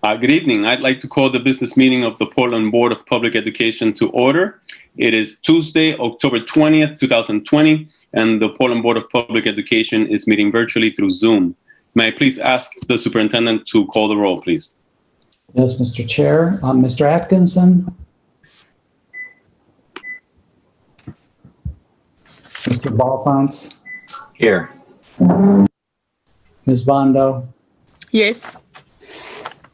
Good evening. I'd like to call the business meeting of the Portland Board of Public Education to order. It is Tuesday, October 20th, 2020, and the Portland Board of Public Education is meeting virtually through Zoom. May I please ask the superintendent to call the roll, please? Yes, Mr. Chair. Mr. Atkinson. Mr. Balfont. Here. Ms. Bondo. Yes.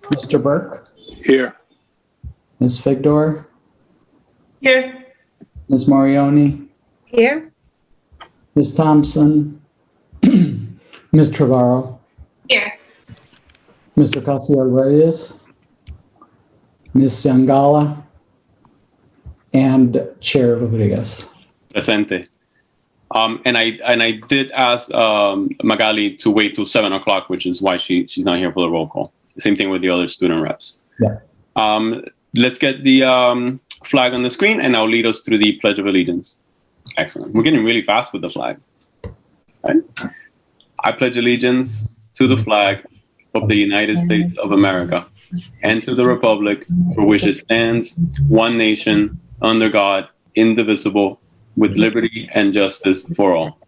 Mr. Burke. Here. Ms. Figdor. Here. Ms. Morioni. Here. Ms. Thompson. Ms. Trevorrow. Here. Mr. Casio-Reyes. Ms. Sangala. And Chair Rodriguez. Presente. And I did ask Magali to wait till 7 o'clock, which is why she's not here for the roll call. Same thing with the other student reps. Yeah. Let's get the flag on the screen, and I'll lead us through the Pledge of Allegiance. Excellent. We're getting really fast with the flag. Right? I pledge allegiance to the flag of the United States of America and to the republic for which it stands, one nation, under God, indivisible, with liberty and justice for all.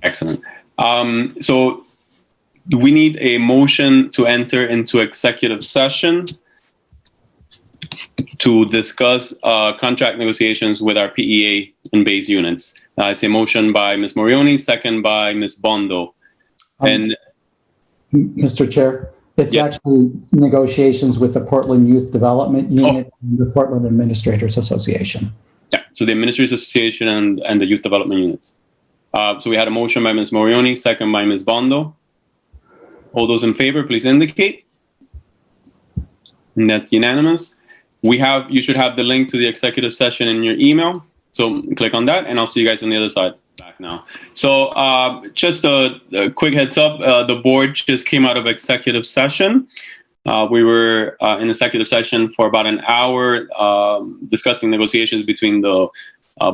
Excellent. So we need a motion to enter into executive session to discuss contract negotiations with our PEA and base units. It's a motion by Ms. Morioni, second by Ms. Bondo. And Mr. Chair, it's Yeah. actually negotiations with the Portland Youth Development Unit and the Portland Administrators Association. yeah, so the Administrators Association and the Youth Development Units. So we had a motion by Ms. Morioni, second by Ms. Bondo. All those in favor, please indicate. And that's unanimous. You should have the link to the executive session in your email. So click on that, and I'll see you guys on the other side. Back now. So just a quick heads up, the board just came out of executive session. We were in executive session for about an hour discussing negotiations between the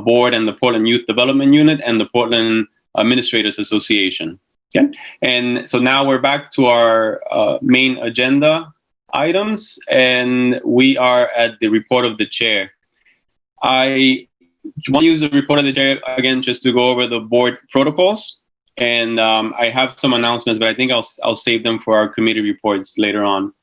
board and the Portland Youth Development Unit and the Portland Administrators Association. Okay? And so now we're back to our main agenda items, and we are at the report of the chair. I want to use the report of the chair again just to go over the board protocols, and I have some announcements, but I think I'll save them for our committee reports later on.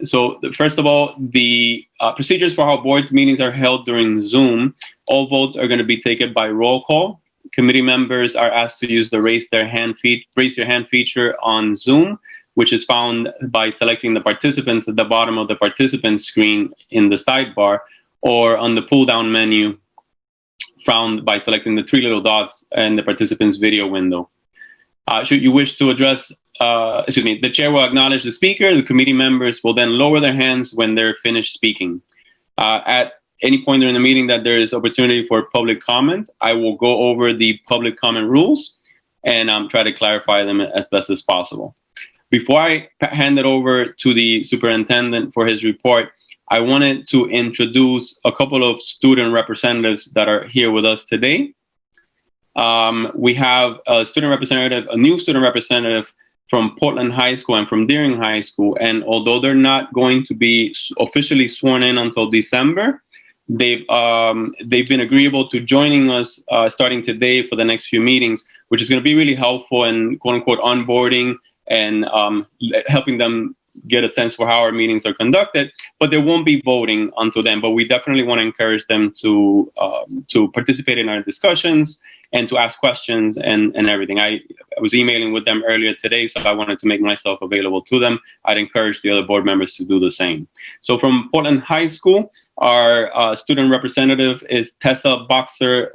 So first of all, the procedures for how board meetings are held during Zoom. All votes are going to be taken by roll call. Committee members are asked to use the raise your hand feature on Zoom, which is found by selecting the participants at the bottom of the participant screen in the sidebar, or on the pull-down menu found by selecting the three little dots in the participant's video window. Should you wish to address, the chair will acknowledge the speaker. The committee members will then lower their hands when they're finished speaking. At any point during the meeting that there is opportunity for public comment, I will go over the public comment rules and try to clarify them as best as possible. Before I hand it over to the superintendent for his report, I wanted to introduce a couple of student representatives that are here with us today. We have a new student representative from Portland High School and from Deering High School. And although they're not going to be officially sworn in until December, they've been agreeable to joining us starting today for the next few meetings, which is going to be really helpful in quote unquote onboarding and helping them get a sense for how our meetings are conducted, but they won't be voting until then. But we definitely want to encourage them to participate in our discussions and to ask questions and everything. I was emailing with them earlier today, so I wanted to make myself available to them. I'd encourage the other board members to do the same. So from Portland High School, our student representative is Tessa Boxer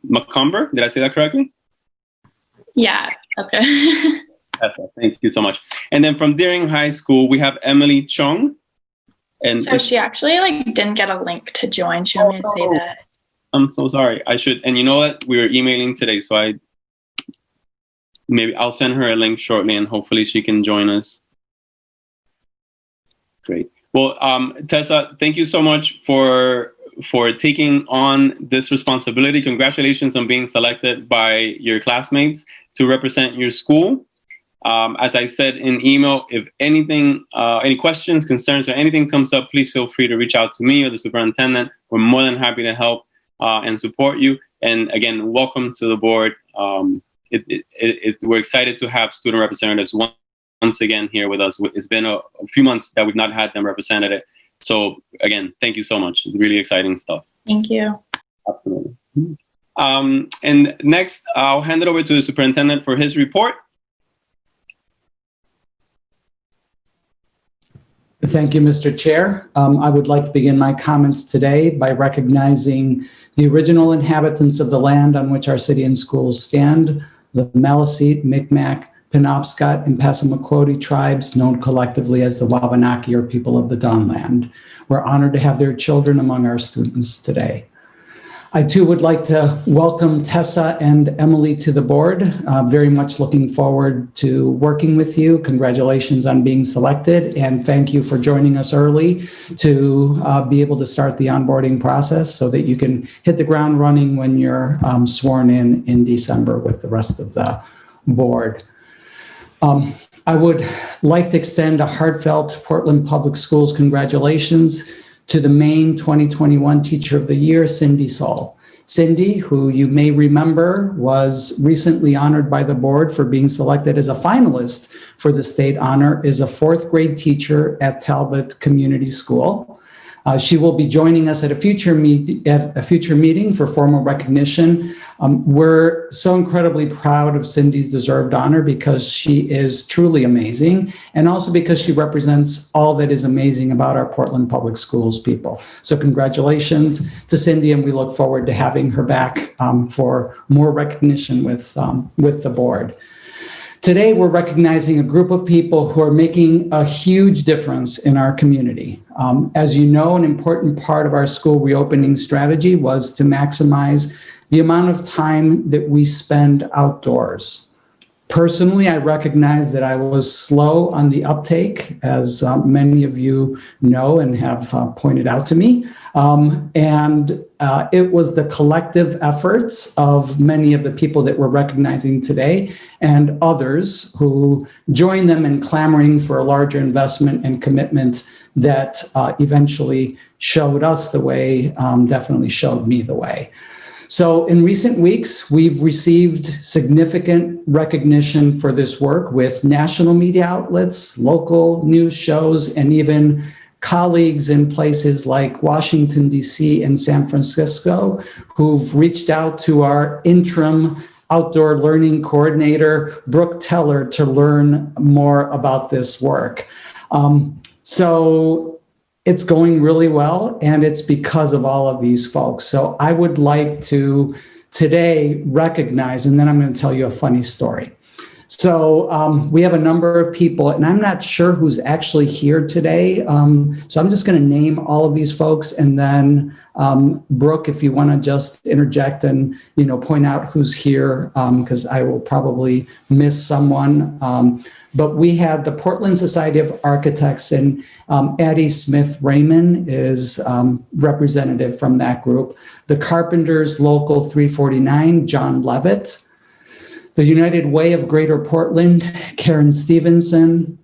McCumber. Did I say that correctly? Yeah, that's good. Tessa, thank you so much. And then from Deering High School, we have Emily Chung. And so she actually didn't get a link to join. She wanted to say that. I'm so sorry. I should, and you know what? We were emailing today, so I'll send her a link shortly, and hopefully she can join us. Great. Well, Tessa, thank you so much for for taking on this responsibility. Congratulations on being selected by your classmates to represent your school. As I said in email, if anything, any questions, concerns, or anything comes up, please feel free to reach out to me or the superintendent. We're more than happy to help and support you. And again, welcome to the board. We're excited to have student representatives once again here with us. It's been a few months that we've not had them represented. So again, thank you so much. It's really exciting stuff. Thank you. Absolutely. And next, I'll hand it over to the superintendent for his report. Thank you, Mr. Chair. I would like to begin my comments today by recognizing the original inhabitants of the land on which our city and schools stand, the Maliseet, Micmac, Penobscot, and Passamaquoddy tribes, known collectively as the Wabanaki, or people of the Dawnland. We're honored to have their children among our students today. I too would like to welcome Tessa and Emily to the board. Very much looking forward to working with you. Congratulations on being selected, and thank you for joining us early to be able to start the onboarding process so that you can hit the ground running when you're sworn in December with the rest of the board. I would like to extend a heartfelt Portland Public Schools congratulations to the Maine 2021 Teacher of the Year, Cindy Saul. Cindy, who you may remember, was recently honored by the board for being selected as a finalist for the state honor, is a fourth grade teacher at Talbot Community School. She will be joining us at a future meeting for formal recognition. We're so incredibly proud of Cindy's deserved honor because she is truly amazing, and also because she represents all that is amazing about our Portland Public Schools people. So congratulations to Cindy, and we look forward to having her back for more recognition with the board. Today, we're recognizing a group of people who are making a huge difference in our community. As you know, an important part of our school reopening strategy was to maximize the amount of time that we spend outdoors. Personally, I recognize that I was slow on the uptake, as many of you know and have pointed out to me. It was the collective efforts of many of the people that we're recognizing today and others who joined them in clamoring for a larger investment and commitment that eventually showed us the way, definitely showed me the way. So in recent weeks, we've received significant recognition for this work with national media outlets, local news shows, and even colleagues in places like Washington, D.C. and San Francisco who've reached out to our interim outdoor learning coordinator, Brooke Teller, to learn more about this work. So it's going really well, and it's because of all of these folks. So I would like to today recognize, and then I'm going to tell you a funny story. So we have a number of people, and I'm not sure who's actually here today. So I'm just going to name all of these folks, and then Brooke, if you want to just interject and point out who's here, because I will probably miss someone. But we have the Portland Society of Architects, and Addie Smith Raymond is representative from that group. The Carpenters Local 349, John Levitt. The United Way of Greater Portland, Karen Stevenson.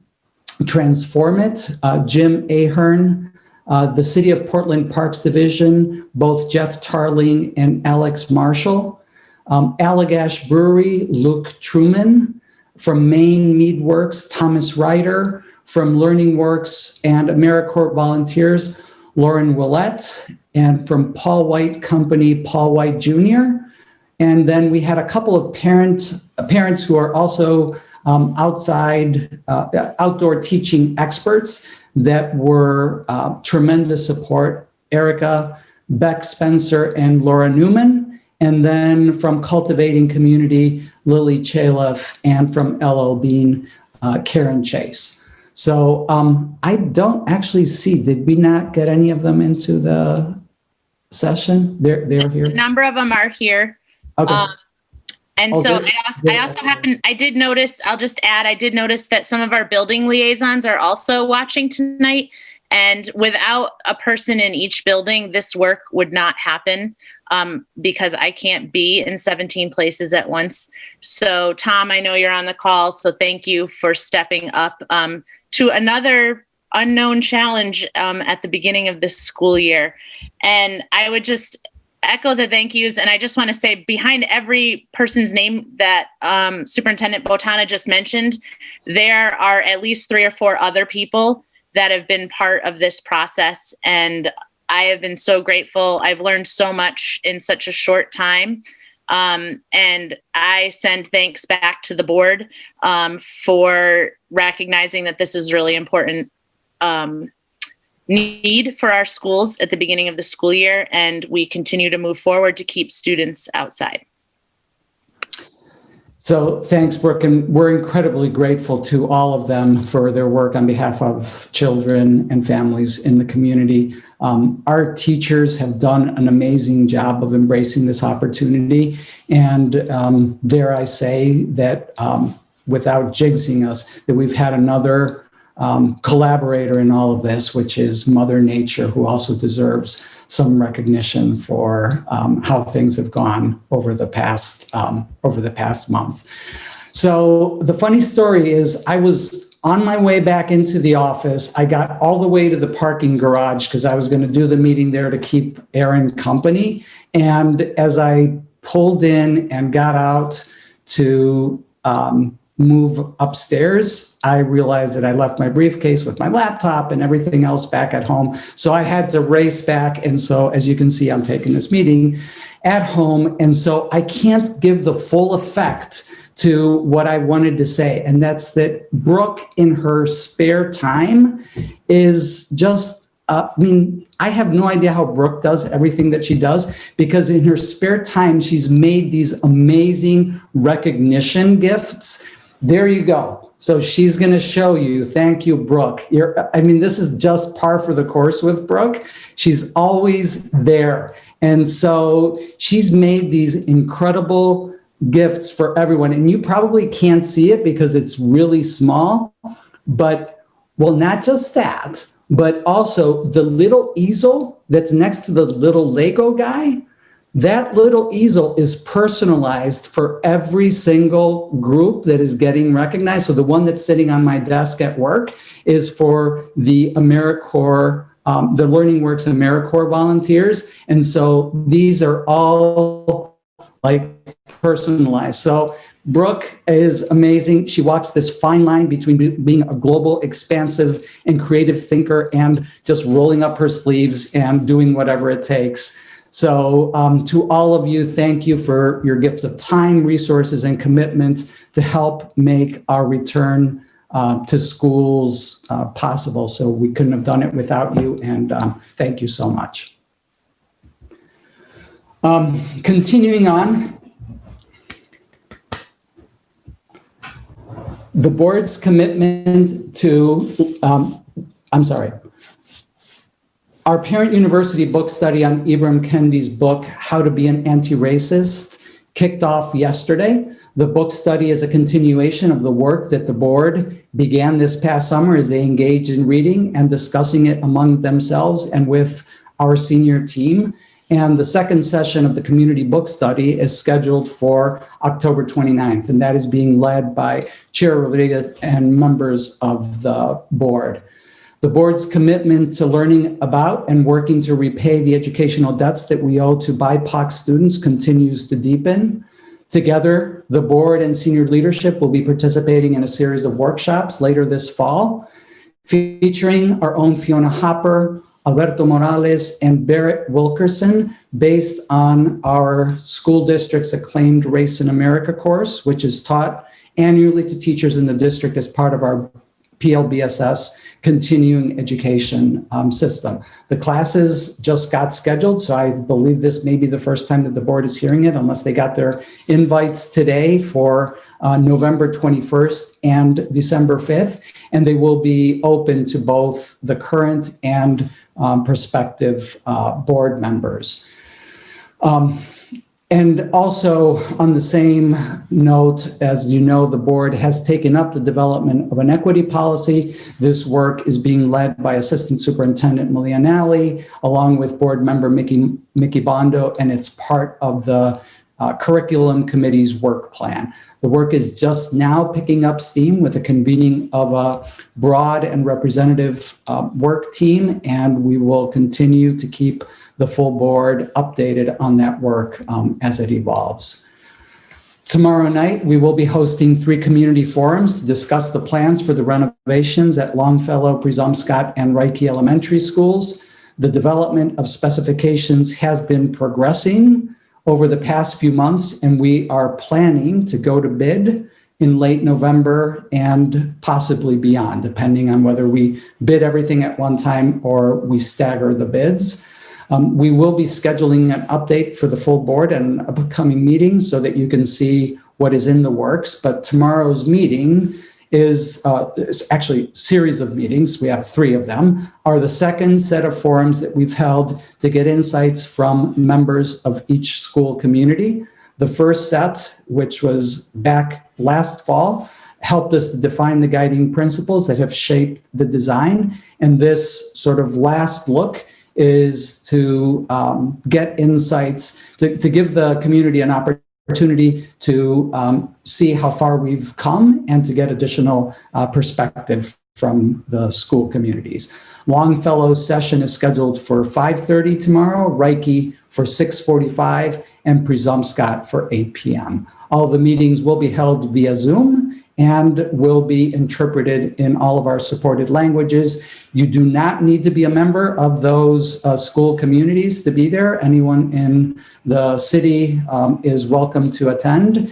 Transform It, Jim Ahern. The City of Portland Parks Division, both Jeff Tarling and Alex Marshall. Allagash Brewery, Luke Truman. From Maine Meadworks, Thomas Ryder. From Learning Works and AmeriCorps Volunteers, Lauren Willett. And from Paul White Company, Paul White Jr. And then we had a couple of parents who are also outdoor teaching experts that were tremendous support, Erica, Beck Spencer, and Laura Newman. And then from Cultivating Community, Lily Chaliff, and from LL Bean, Karen Chase. So I don't actually see, did we not get any of them into the session? They're here? A number of them are here. Okay. And so I also I did notice, I'll just add, I did notice that some of our building liaisons are also watching tonight. And without a person in each building, this work would not happen, because I can't be in 17 places at once. So Tom, I know you're on the call, so thank you for stepping up to another unknown challenge at the beginning of this school year. And I would just echo the thank yous. And I just want to say, behind every person's name that Superintendent Botana just mentioned, there are at least 3 or 4 other people that have been part of this process. And I have been so grateful. I've learned so much in such a short time. And I send thanks back to the board for recognizing that this is really important need for our schools at the beginning of the school year, and we continue to move forward to keep students outside. So thanks, Brooke, and we're incredibly grateful to all of them for their work on behalf of children and families in the community. Our teachers have done an amazing job of embracing this opportunity, and dare I say that without jinxing us, that we've had another collaborator in all of this, which is Mother Nature, who also deserves some recognition for how things have gone over the past month. So the funny story is, I was on my way back into the office. I got all the way to the parking garage because I was going to do the meeting there to keep Aaron company. And as I pulled in and got out to move upstairs, I realized that I left my briefcase with my laptop and everything else back at home. So I had to race back. And so, as you can see, I'm taking this meeting at home. And so I can't give the full effect to what I wanted to say. And that's that Brooke, in her spare time, is just, I have no idea how Brooke does everything that she does, because in her spare time, she's made these amazing recognition gifts. There you go. So she's going to show you. Thank you, Brooke. This is just par for the course with Brooke. She's always there. And so she's made these incredible gifts for everyone. And you probably can't see it because it's really small. But, well, not just that, but also the little easel that's next to the little Lego guy. That little easel is personalized for every single group that is getting recognized. So the one that's sitting on my desk at work is for the AmeriCorps, the Learning Works AmeriCorps volunteers. And so these are all like personalized. So Brooke is amazing. She walks this fine line between being a global, expansive, and creative thinker and just rolling up her sleeves and doing whatever it takes. So to all of you, thank you for your gift of time, resources, and commitments to help make our return to schools possible. So we couldn't have done it without you, and thank you so much. Continuing on, the board's commitment to, our Parent University book study on Ibram Kendi's book, How to Be an Anti-Racist, kicked off yesterday. The book study is a continuation of the work that the board began this past summer as they engaged in reading and discussing it among themselves and with our senior team. And the second session of the community book study is scheduled for October 29th, and that is being led by Chair Rodriguez and members of the board. The board's commitment to learning about and working to repay the educational debts that we owe to BIPOC students continues to deepen. Together, the board and senior leadership will be participating in a series of workshops later this fall, featuring our own Fiona Hopper, Alberto Morales, and Barrett Wilkerson, based on our school district's acclaimed Race in America course, which is taught annually to teachers in the district as part of our PLBSS continuing education system. The classes just got scheduled, so I believe this may be the first time that the board is hearing it, unless they got their invites today for November 21st and December 5th, and they will be open to both the current and prospective board members. And also on the same note, as you know, the board has taken up the development of an equity policy. This work is being led by Assistant Superintendent Malia Nally, along with board member Mickey Bondo, and it's part of the curriculum committee's work plan. The work is just now picking up steam with the convening of a broad and representative work team, and we will continue to keep the full board updated on that work as it evolves. Tomorrow night, we will be hosting 3 community forums to discuss the plans for the renovations at Longfellow, Presumpscot, and Reiki Elementary Schools. The development of specifications has been progressing over the past few months, and we are planning to go to bid in late November and possibly beyond, depending on whether we bid everything at one time or we stagger the bids. We will be scheduling an update for the full board and upcoming meetings so that you can see what is in the works. But tomorrow's meeting is actually a series of meetings. We have 3 of them, are the second set of forums that we've held to get insights from members of each school community. The first set, which was back last fall, helped us define the guiding principles that have shaped the design. And this sort of last look is to get insights, to give the community an opportunity to see how far we've come and to get additional perspective from the school communities. Longfellow's session is scheduled for 5:30 tomorrow, Reiki for 6:45, and Presumpscot for 8 p.m. All the meetings will be held via Zoom and will be interpreted in all of our supported languages. You do not need to be a member of those school communities to be there. Anyone in the city is welcome to attend,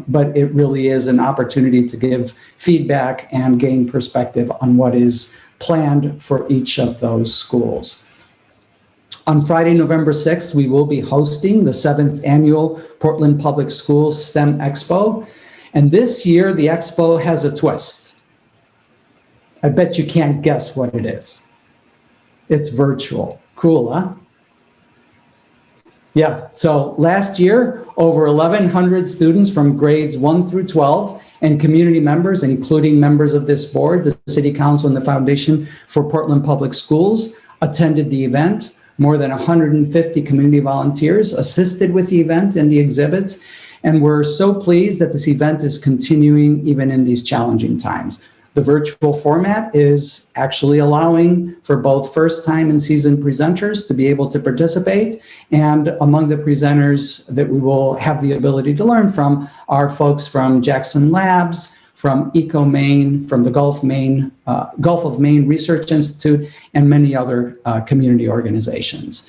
but it really is an opportunity to give feedback and gain perspective on what is planned for each of those schools. On Friday, November 6th, we will be hosting the 7th annual Portland Public Schools STEM Expo. And this year, the expo has a twist. I bet you can't guess what it is. It's virtual. Cool, huh? Yeah, so last year, over 1,100 students from grades 1 through 12 and community members, including members of this board, the City Council, and the Foundation for Portland Public Schools, attended the event. More than 150 community volunteers assisted with the event and the exhibits. And we're so pleased that this event is continuing even in these challenging times. The virtual format is actually allowing for both first-time and seasoned presenters to be able to participate. And among the presenters that we will have the ability to learn from are folks from Jackson Labs, from EcoMaine, from the Gulf of Maine Research Institute, and many other community organizations.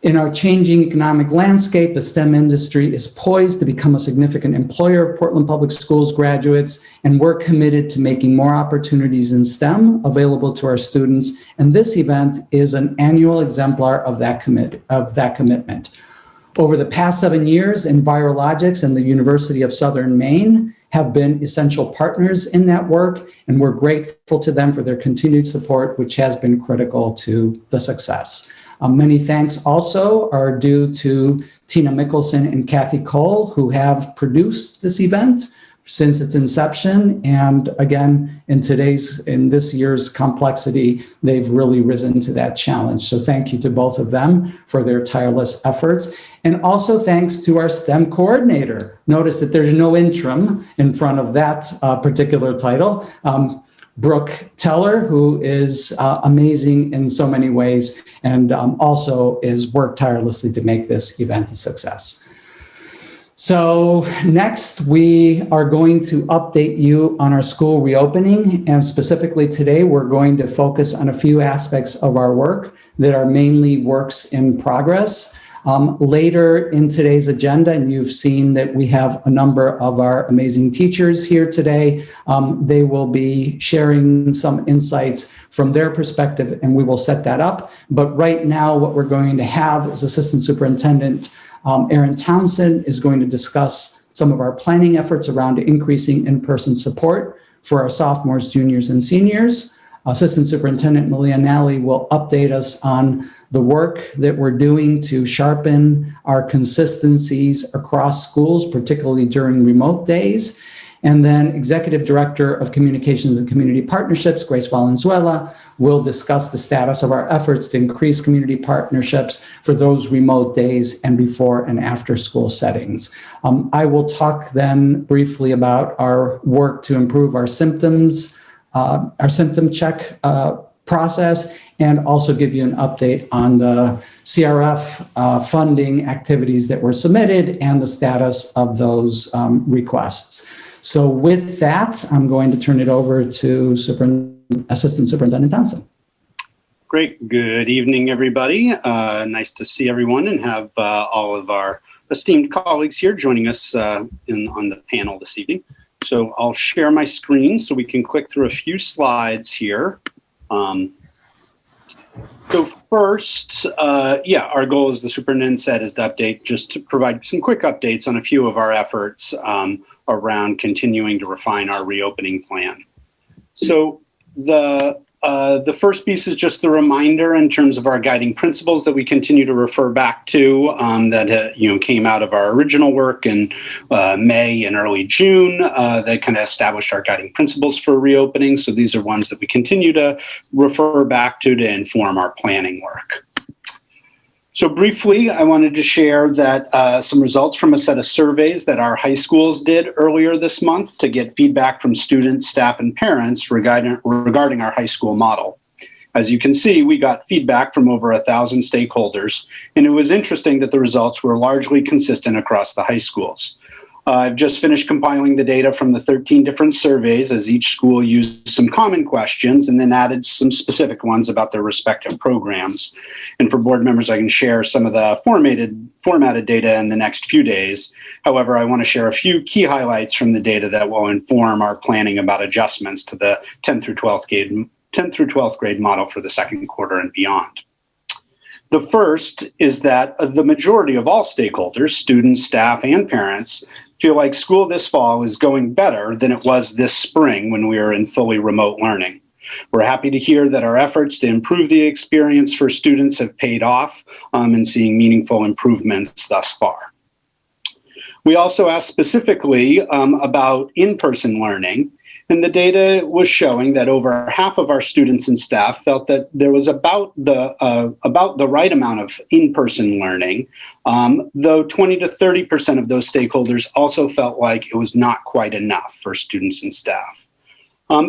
In our changing economic landscape, the STEM industry is poised to become a significant employer of Portland Public Schools graduates, and we're committed to making more opportunities in STEM available to our students. And this event is an annual exemplar of that commitment. Over the past 7 years, Envirologics and the University of Southern Maine have been essential partners in that work, and we're grateful to them for their continued support, which has been critical to the success. Many thanks also are due to Tina Mickelson and Kathy Cole, who have produced this event since its inception. And again, in this year's complexity, they've really risen to that challenge. So thank you to both of them for their tireless efforts. And also thanks to our STEM coordinator. Notice that there's no interim in front of that particular title. Brooke Teller, who is amazing in so many ways, and also is worked tirelessly to make this event a success. So next, we are going to update you on our school reopening, and specifically today, we're going to focus on a few aspects of our work that are mainly works in progress. Later in today's agenda, and you've seen that we have a number of our amazing teachers here today, they will be sharing some insights from their perspective, and we will set that up. But right now, what we're going to have is Assistant Superintendent Aaron Townsend is going to discuss some of our planning efforts around increasing in-person support for our sophomores, juniors, and seniors. Assistant Superintendent Malia Nally will update us on the work that we're doing to sharpen our consistencies across schools, particularly during remote days. And then Executive Director of Communications and Community Partnerships, Grace Valenzuela, will discuss the status of our efforts to increase community partnerships for those remote days and before and after school settings. I will talk then briefly about our work to improve our symptom check process, and also give you an update on the CRF funding activities that were submitted and the status of those requests. So with that, I'm going to turn it over to Assistant Superintendent Townsend. Great. Good evening, everybody. Nice to see everyone and have all of our esteemed colleagues here joining us on the panel this evening. So I'll share my screen so we can click through a few slides here. So first, our goal, as the superintendent said, is to update, just to provide some quick updates on a few of our efforts around continuing to refine our reopening plan. So the first piece is just the reminder in terms of our guiding principles that we continue to refer back to that came out of our original work in May and early June that kind of established our guiding principles for reopening. So these are ones that we continue to refer back to inform our planning work. So briefly, I wanted to share that some results from a set of surveys that our high schools did earlier this month to get feedback from students, staff, and parents regarding our high school model. As you can see, we got feedback from over 1,000 stakeholders, and it was interesting that the results were largely consistent across the high schools. I've just finished compiling the data from the 13 different surveys, as each school used some common questions and then added some specific ones about their respective programs. And for board members, I can share some of the formatted data in the next few days. However, I want to share a few key highlights from the data that will inform our planning about adjustments to the 10th through 12th grade model for the second quarter and beyond. The first is that the majority of all stakeholders, students, staff, and parents, feel like school this fall is going better than it was this spring when we were in fully remote learning. We're happy to hear that our efforts to improve the experience for students have paid off and seeing meaningful improvements thus far. We also asked specifically about in-person learning, and the data was showing that over half of our students and staff felt that there was about the right amount of in-person learning, though 20 to 30% of those stakeholders also felt like it was not quite enough for students and staff.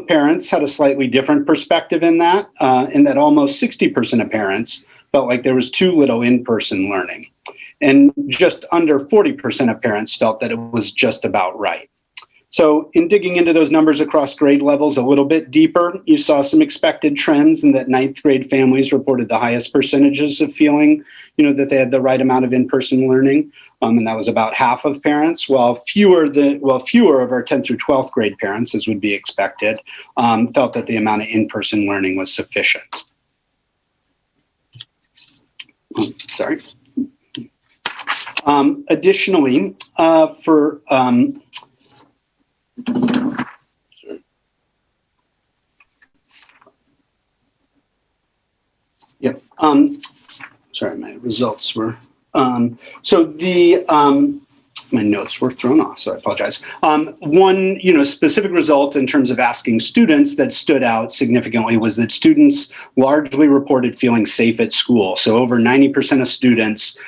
Parents had a slightly different perspective in that almost 60% of parents felt like there was too little in-person learning, and just under 40% of parents felt that it was just about right. So in digging into those numbers across grade levels a little bit deeper, you saw some expected trends in that 9th grade families reported the highest percentages of feeling, that they had the right amount of in-person learning. And that was about half of parents, while fewer of our 10th through 12th grade parents, as would be expected, felt that the amount of in-person learning was sufficient. Additionally, sorry, my results were, my notes were thrown off, so I apologize. One, specific result in terms of asking students that stood out significantly was that students largely reported feeling safe at school. So over 90% of students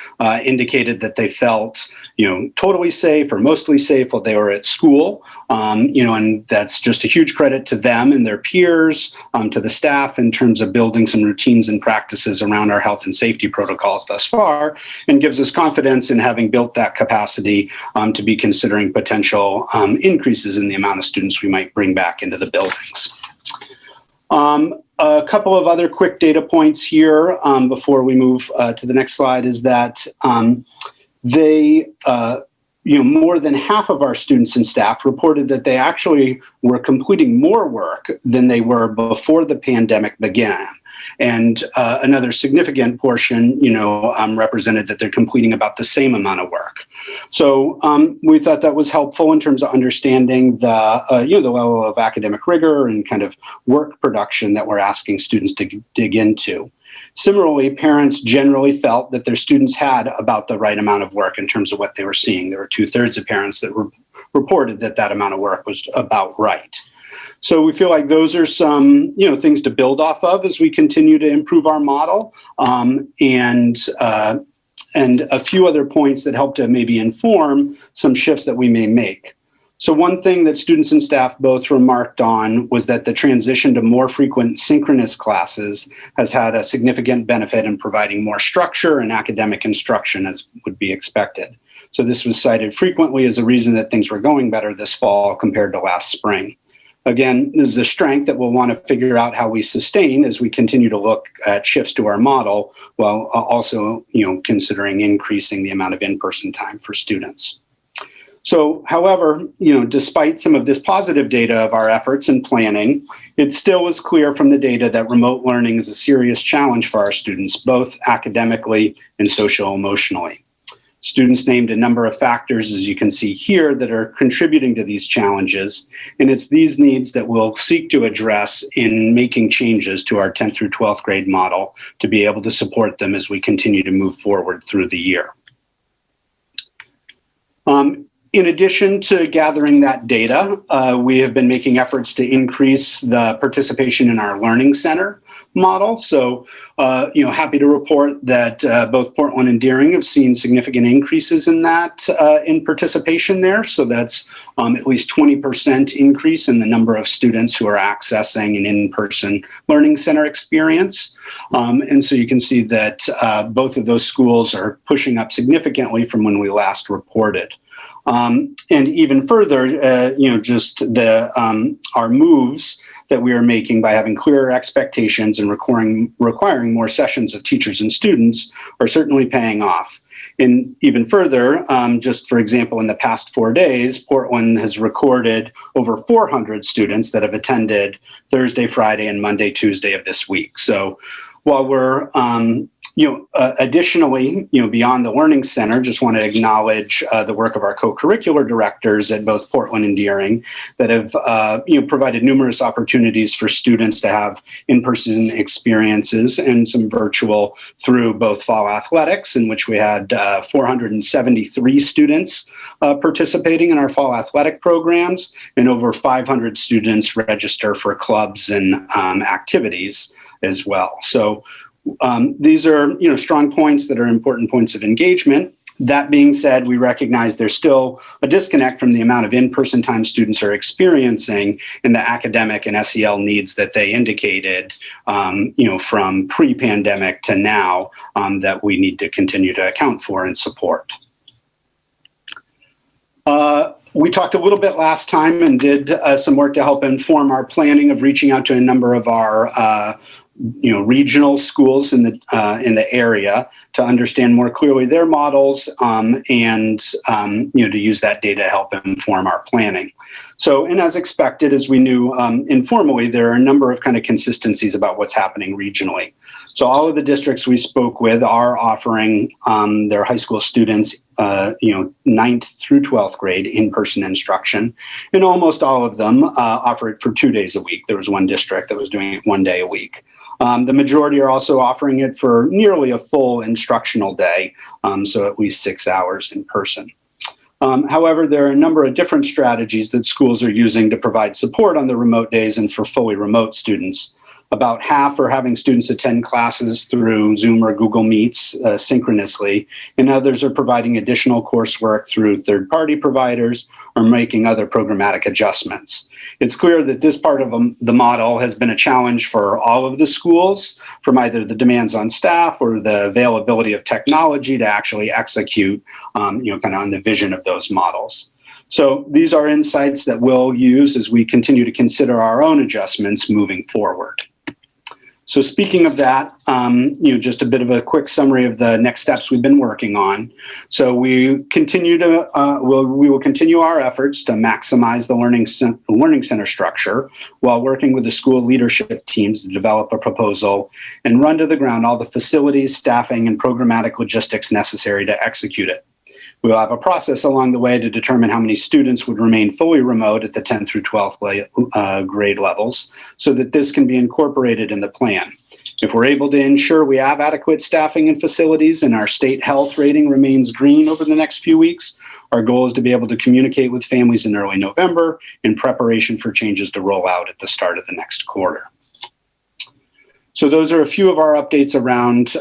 indicated that they felt, totally safe or mostly safe while they were at school. And that's just a huge credit to them and their peers, to the staff in terms of building some routines and practices around our health and safety protocols thus far, and gives us confidence in having built that capacity to be considering potential increases in the amount of students we might bring back into the buildings. A couple of other quick data points here before we move to the next slide is that more than half of our students and staff reported that they actually were completing more work than they were before the pandemic began. And another significant portion, represented that they're completing about the same amount of work. So we thought that was helpful in terms of understanding the level of academic rigor and kind of work production that we're asking students to dig into. Similarly, parents generally felt that their students had about the right amount of work in terms of what they were seeing. There were 2/3 of parents that reported that that amount of work was about right. So we feel like those are some, things to build off of as we continue to improve our model, and a few other points that help to maybe inform some shifts that we may make. So one thing that students and staff both remarked on was that the transition to more frequent synchronous classes has had a significant benefit in providing more structure and academic instruction as would be expected. So this was cited frequently as a reason that things were going better this fall compared to last spring. Again, this is a strength that we'll want to figure out how we sustain as we continue to look at shifts to our model, while also, considering increasing the amount of in-person time for students. So, however, despite some of this positive data of our efforts and planning, it still was clear from the data that remote learning is a serious challenge for our students, both academically and social-emotionally. Students named a number of factors, as you can see here, that are contributing to these challenges, and it's these needs that we'll seek to address in making changes to our 10th through 12th grade model to be able to support them as we continue to move forward through the year. In addition to gathering that data, we have been making efforts to increase the participation in our Learning Center model. So, happy to report that both Portland and Deering have seen significant increases in that in participation there. So that's at least 20% increase in the number of students who are accessing an in-person Learning Center experience. And so you can see that both of those schools are pushing up significantly from when we last reported. And even further, just our moves that we are making by having clearer expectations and requiring more sessions of teachers and students are certainly paying off. And even further, just for example, in the past 4 days, Portland has recorded over 400 students that have attended Thursday, Friday, and Monday, Tuesday of this week. So while we're additionally, beyond the Learning Center, just want to acknowledge the work of our co-curricular directors at both Portland and Deering that have, provided numerous opportunities for students to have in-person experiences and some virtual through both fall athletics, in which we had 473 students participating in our fall athletic programs, and over 500 students register for clubs and activities as well. So these are, strong points that are important points of engagement. That being said, we recognize there's still a disconnect from the amount of in-person time students are experiencing and the academic and SEL needs that they indicated, from pre-pandemic to now, that we need to continue to account for and support. We talked a little bit last time and did some work to help inform our planning of reaching out to a number of our regional schools in the area to understand more clearly their models, and to use that data to help inform our planning. So, and as expected, as we knew informally, there are a number of kind of consistencies about what's happening regionally. So all of the districts we spoke with are offering their high school students 9th through 12th grade in-person instruction, and almost all of them offer it for 2 days a week. There was one district that was doing it 1 day a week. The majority are also offering it for nearly a full instructional day, so at least 6 hours in person. However, there are a number of different strategies that schools are using to provide support on the remote days and for fully remote students. About half are having students attend classes through Zoom or Google Meets synchronously, and others are providing additional coursework through third-party providers or making other programmatic adjustments. It's clear that this part of the model has been a challenge for all of the schools, from either the demands on staff or the availability of technology to actually execute, kind of on the vision of those models. So these are insights that we'll use as we continue to consider our own adjustments moving forward. So speaking of that, just a bit of a quick summary of the next steps we've been working on. So we will continue our efforts to maximize the learning center structure while working with the school leadership teams to develop a proposal and run to the ground all the facilities, staffing, and programmatic logistics necessary to execute it. We will have a process along the way to determine how many students would remain fully remote at the 10th through 12th grade levels so that this can be incorporated in the plan. If we're able to ensure we have adequate staffing and facilities and our state health rating remains green over the next few weeks, our goal is to be able to communicate with families in early November in preparation for changes to roll out at the start of the next quarter. So those are a few of our updates around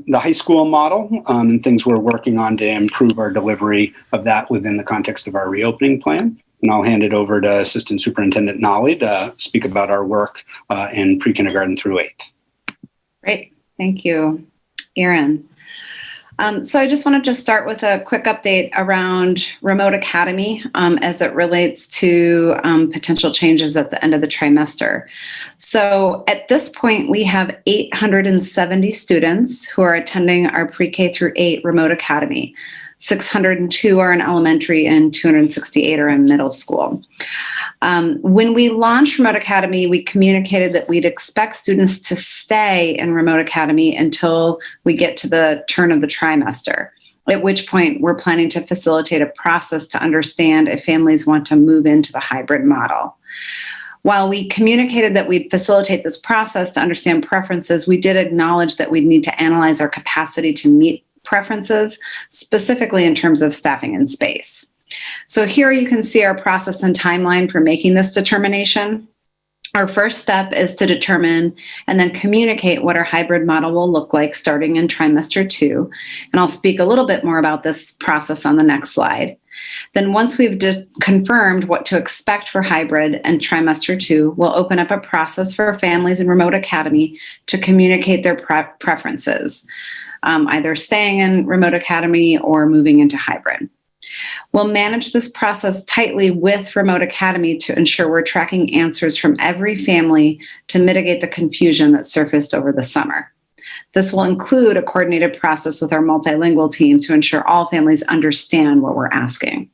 the high school model and things we're working on to improve our delivery of that within the context of our reopening plan. And I'll hand it over to Assistant Superintendent Nolly to speak about our work in pre-kindergarten through 8th. Great, thank you, Erin. So I just wanted to start with a quick update around Remote Academy as it relates to potential changes at the end of the trimester. So at this point, we have 870 students who are attending our pre-K through 8 Remote Academy. 602 are in elementary and 268 are in middle school. When we launched Remote Academy, we communicated that we'd expect students to stay in Remote Academy until we get to the turn of the trimester, at which point we're planning to facilitate a process to understand if families want to move into the hybrid model. While we communicated that we'd facilitate this process to understand preferences, we did acknowledge that we'd need to analyze our capacity to meet preferences, specifically in terms of staffing and space. So here you can see our process and timeline for making this determination. Our first step is to determine and then communicate what our hybrid model will look like starting in trimester 2. And I'll speak a little bit more about this process on the next slide. Then once we've confirmed what to expect for hybrid and trimester 2, we'll open up a process for families in Remote Academy to communicate their preferences, either staying in Remote Academy or moving into hybrid. We'll manage this process tightly with Remote Academy to ensure we're tracking answers from every family to mitigate the confusion that surfaced over the summer. This will include a coordinated process with our multilingual team to ensure all families understand what we're asking.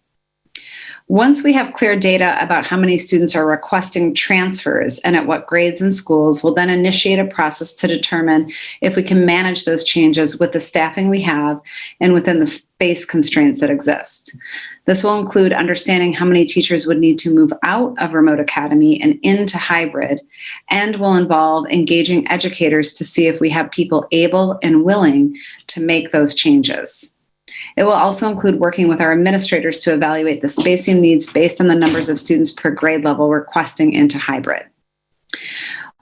Once we have clear data about how many students are requesting transfers and at what grades and schools, we'll then initiate a process to determine if we can manage those changes with the staffing we have and within the space constraints that exist. This will include understanding how many teachers would need to move out of Remote Academy and into hybrid, and will involve engaging educators to see if we have people able and willing to make those changes. It will also include working with our administrators to evaluate the spacing needs based on the numbers of students per grade level requesting into hybrid.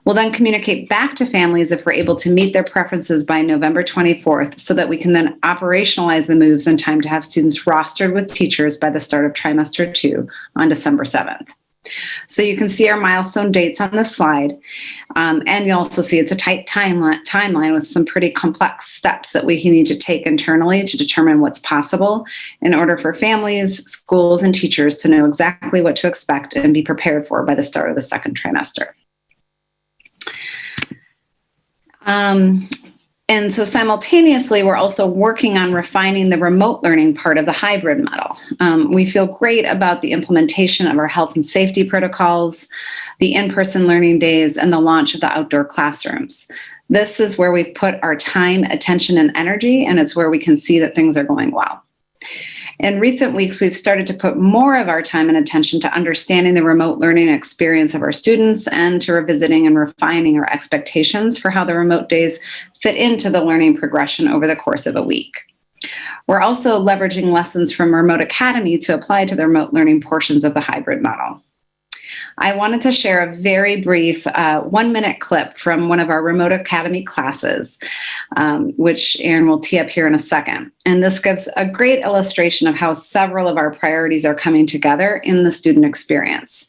We'll then communicate back to families if we're able to meet their preferences by November 24th so that we can then operationalize the moves in time to have students rostered with teachers by the start of trimester 2 on December 7th. So you can see our milestone dates on this slide, and you'll also see it's a tight timeline with some pretty complex steps that we need to take internally to determine what's possible in order for families, schools, and teachers to know exactly what to expect and be prepared for by the start of the second trimester. And so simultaneously, we're also working on refining the remote learning part of the hybrid model. We feel great about the implementation of our health and safety protocols, the in-person learning days, and the launch of the outdoor classrooms. This is where we've put our time, attention, and energy, and it's where we can see that things are going well. In recent weeks, we've started to put more of our time and attention to understanding the remote learning experience of our students and to revisiting and refining our expectations for how the remote days fit into the learning progression over the course of a week. We're also leveraging lessons from Remote Academy to apply to the remote learning portions of the hybrid model. I wanted to share a very brief 1-minute clip from one of our Remote Academy classes, which Erin will tee up here in a second. And this gives a great illustration of how several of our priorities are coming together in the student experience.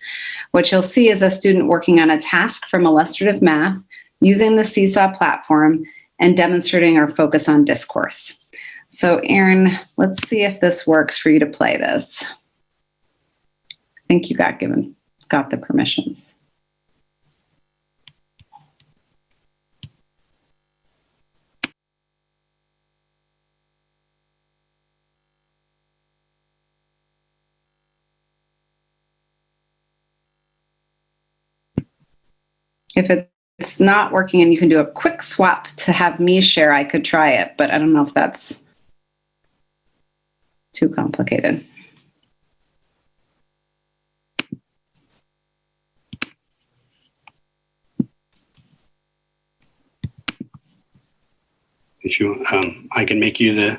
What you'll see is a student working on a task from illustrative math using the Seesaw platform and demonstrating our focus on discourse. So Erin, let's see if this works for you to play this. I think you got the permissions. if it's not working and you can do a quick swap to have me share, I could try it, but I don't know if that's too complicated. If you, I can make you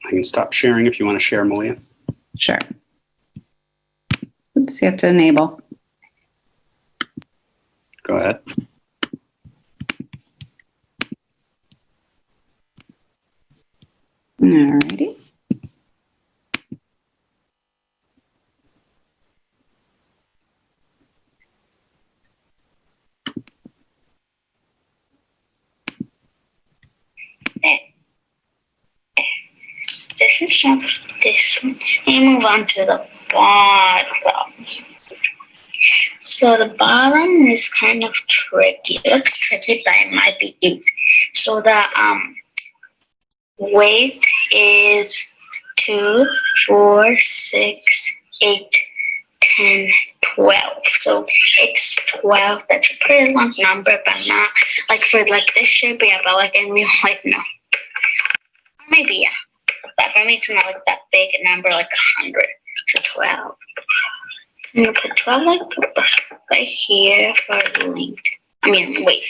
I can stop sharing if you want to share, Malia. Sure. Oops, you have to enable. Go ahead. Alrighty. This is this one. And move on to the bottom. So the bottom is kind of tricky. It looks tricky, but it might be easy. So the width is 2, 4, 6, 8, 10, 12. So it's 12. That's a pretty long number, but not like for like this shape, yeah, but like in real life, no. Maybe, yeah. But for me, it's not like that big number, like 100 to 12. I'm gonna put 12 like right here for length. I mean, weight.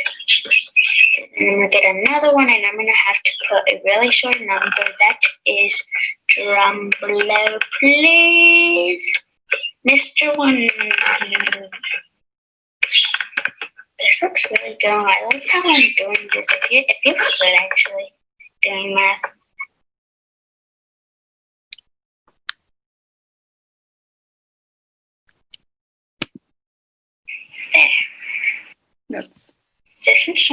And I'm gonna get another one, and I'm gonna have to put a really short number. That is, drum below, please, Mr. One. This looks really good. I like how I'm doing this. It feels good, actually, doing math. There. Oops. This is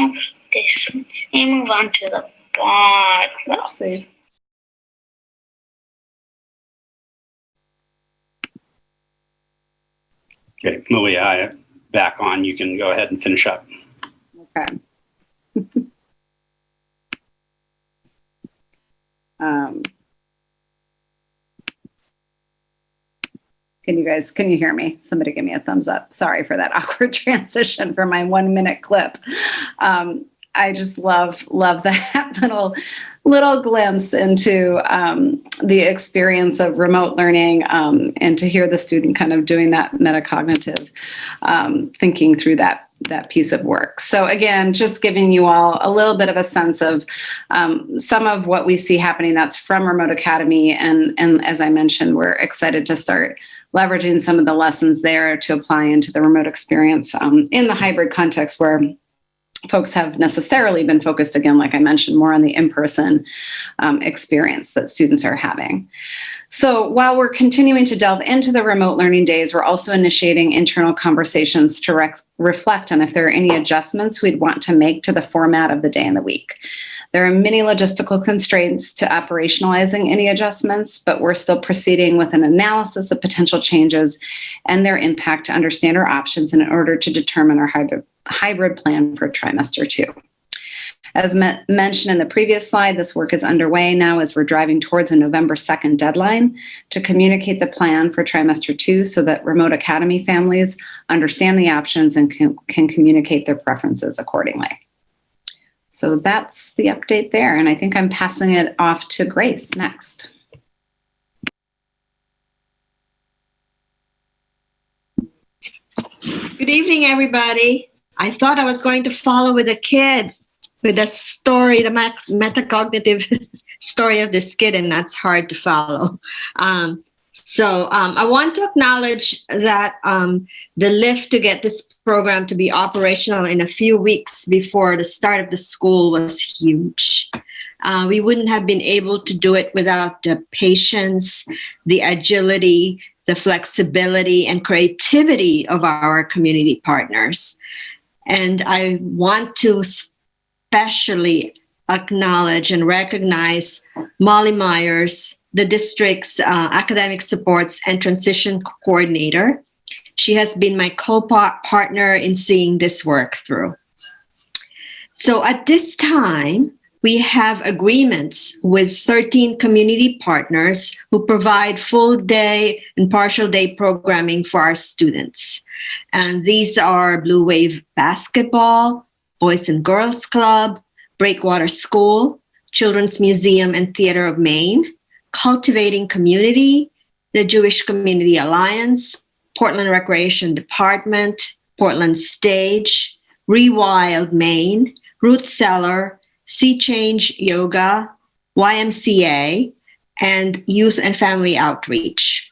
this one. And move on to the bottom. Oopsie. Okay, Malia, back on. You can go ahead and finish up. Okay. Can you hear me? Somebody give me a thumbs up. Sorry for that awkward transition for my 1 minute clip. I just love that little glimpse into the experience of remote learning, and to hear the student kind of doing that metacognitive thinking through that piece of work. So again, just giving you all a little bit of a sense of some of what we see happening that's from Remote Academy. And as I mentioned, we're excited to start leveraging some of the lessons there to apply into the remote experience in the hybrid context where folks have necessarily been focused, again, like I mentioned, more on the in-person experience that students are having. So while we're continuing to delve into the remote learning days, we're also initiating internal conversations to reflect on if there are any adjustments we'd want to make to the format of the day and the week. There are many logistical constraints to operationalizing any adjustments, but we're still proceeding with an analysis of potential changes and their impact to understand our options in order to determine our hybrid plan for trimester 2. As mentioned in the previous slide, this work is underway now as we're driving towards a November 2nd deadline to communicate the plan for trimester 2 so that Remote Academy families understand the options and can communicate their preferences accordingly. So that's the update there, and I think I'm passing it off to Grace next. Good evening, everybody. I thought I was going to follow with a kid with the story, the metacognitive story of this kid, and that's hard to follow. So I want to acknowledge that the lift to get this program to be operational in a few weeks before the start of the school was huge. We wouldn't have been able to do it without the patience, the agility, the flexibility, and creativity of our community partners. And I want to especially acknowledge and recognize Molly Myers, the district's academic supports and transition coordinator. She has been my co-partner in seeing this work through. So at this time, we have agreements with 13 community partners who provide full day and partial day programming for our students. And these are Blue Wave Basketball, Boys and Girls Club, Breakwater School, Children's Museum and Theater of Maine, Cultivating Community, the Jewish Community Alliance, Portland Recreation Department, Portland Stage, Rewild Maine, Root Cellar, Sea Change Yoga, YMCA, and Youth and Family Outreach.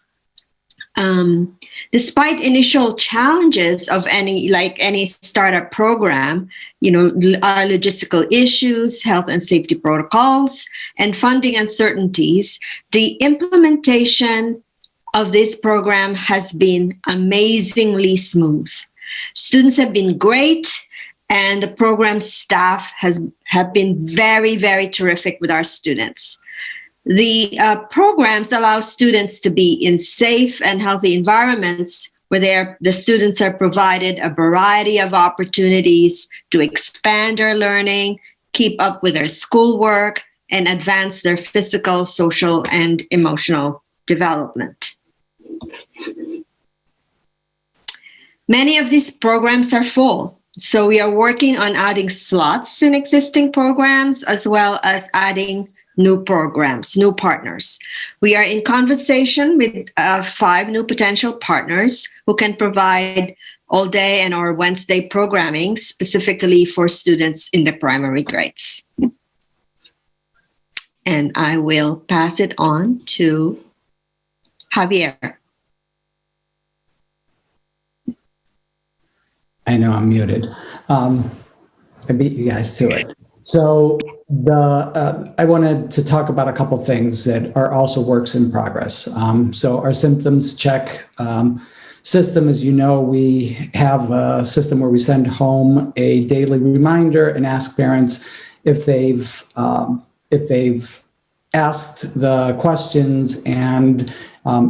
Despite initial challenges of any startup program, our logistical issues, health and safety protocols, and funding uncertainties, the implementation of this program has been amazingly smooth. Students have been great, and the program staff have been very, very terrific with our students. The programs allow students to be in safe and healthy environments where the students are provided a variety of opportunities to expand their learning, keep up with their schoolwork, and advance their physical, social, and emotional development. Many of these programs are full, so we are working on adding slots in existing programs as well as adding new programs, new partners. We are in conversation with 5 new potential partners who can provide all day and or Wednesday programming specifically for students in the primary grades. And I will pass it on to Javier. I know I'm muted. I beat you guys to it. So I wanted to talk about a couple things that are also works in progress. So our symptoms check system, as you know, we have a system where we send home a daily reminder and ask parents if they've asked the questions, and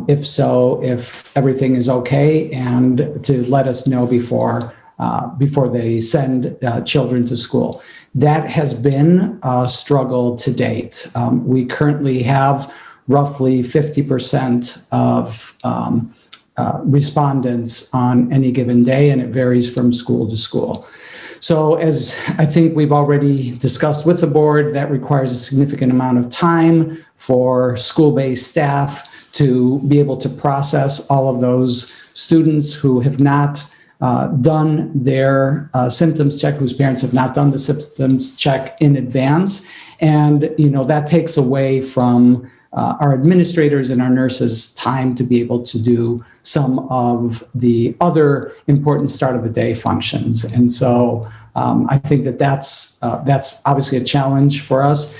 if so, if everything is okay, and to let us know before they send children to school. That has been a struggle to date. We currently have roughly 50% of respondents on any given day, and it varies from school to school. So as I think we've already discussed with the board, that requires a significant amount of time for school-based staff to be able to process all of those students who have not done their symptoms check, whose parents have not done the symptoms check in advance. And, that takes away from our administrators and our nurses time to be able to do some of the other important start of the day functions. And so I think that's obviously a challenge for us.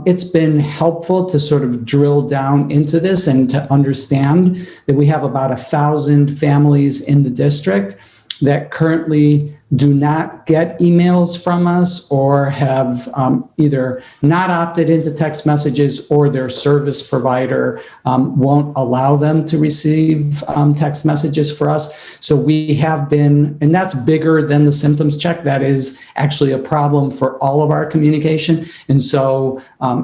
It's been helpful to sort of drill down into this and to understand that we have about 1,000 families in the district that currently do not get emails from us or have either not opted into text messages, or their service provider won't allow them to receive text messages for us. So we have been, and that's bigger than the symptoms check. That is actually a problem for all of our communication. And so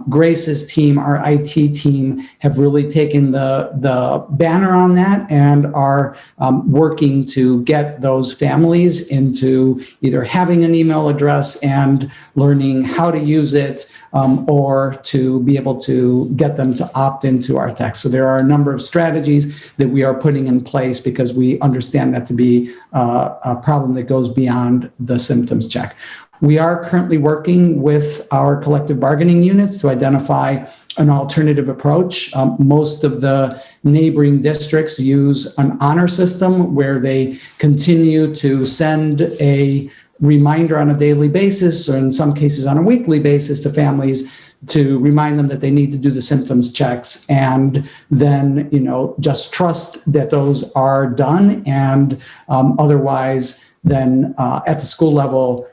Grace's team, our IT team, have really taken the banner on that and are working to get those families into either having an email address and learning how to use it, or to be able to get them to opt into our text. So there are a number of strategies that we are putting in place because we understand that to be a problem that goes beyond the symptoms check. We are currently working with our collective bargaining units to identify an alternative approach. Most of the neighboring districts use an honor system where they continue to send a reminder on a daily basis, or in some cases on a weekly basis, to families to remind them that they need to do the symptoms checks, and then just trust that those are done. And otherwise, then at the school level,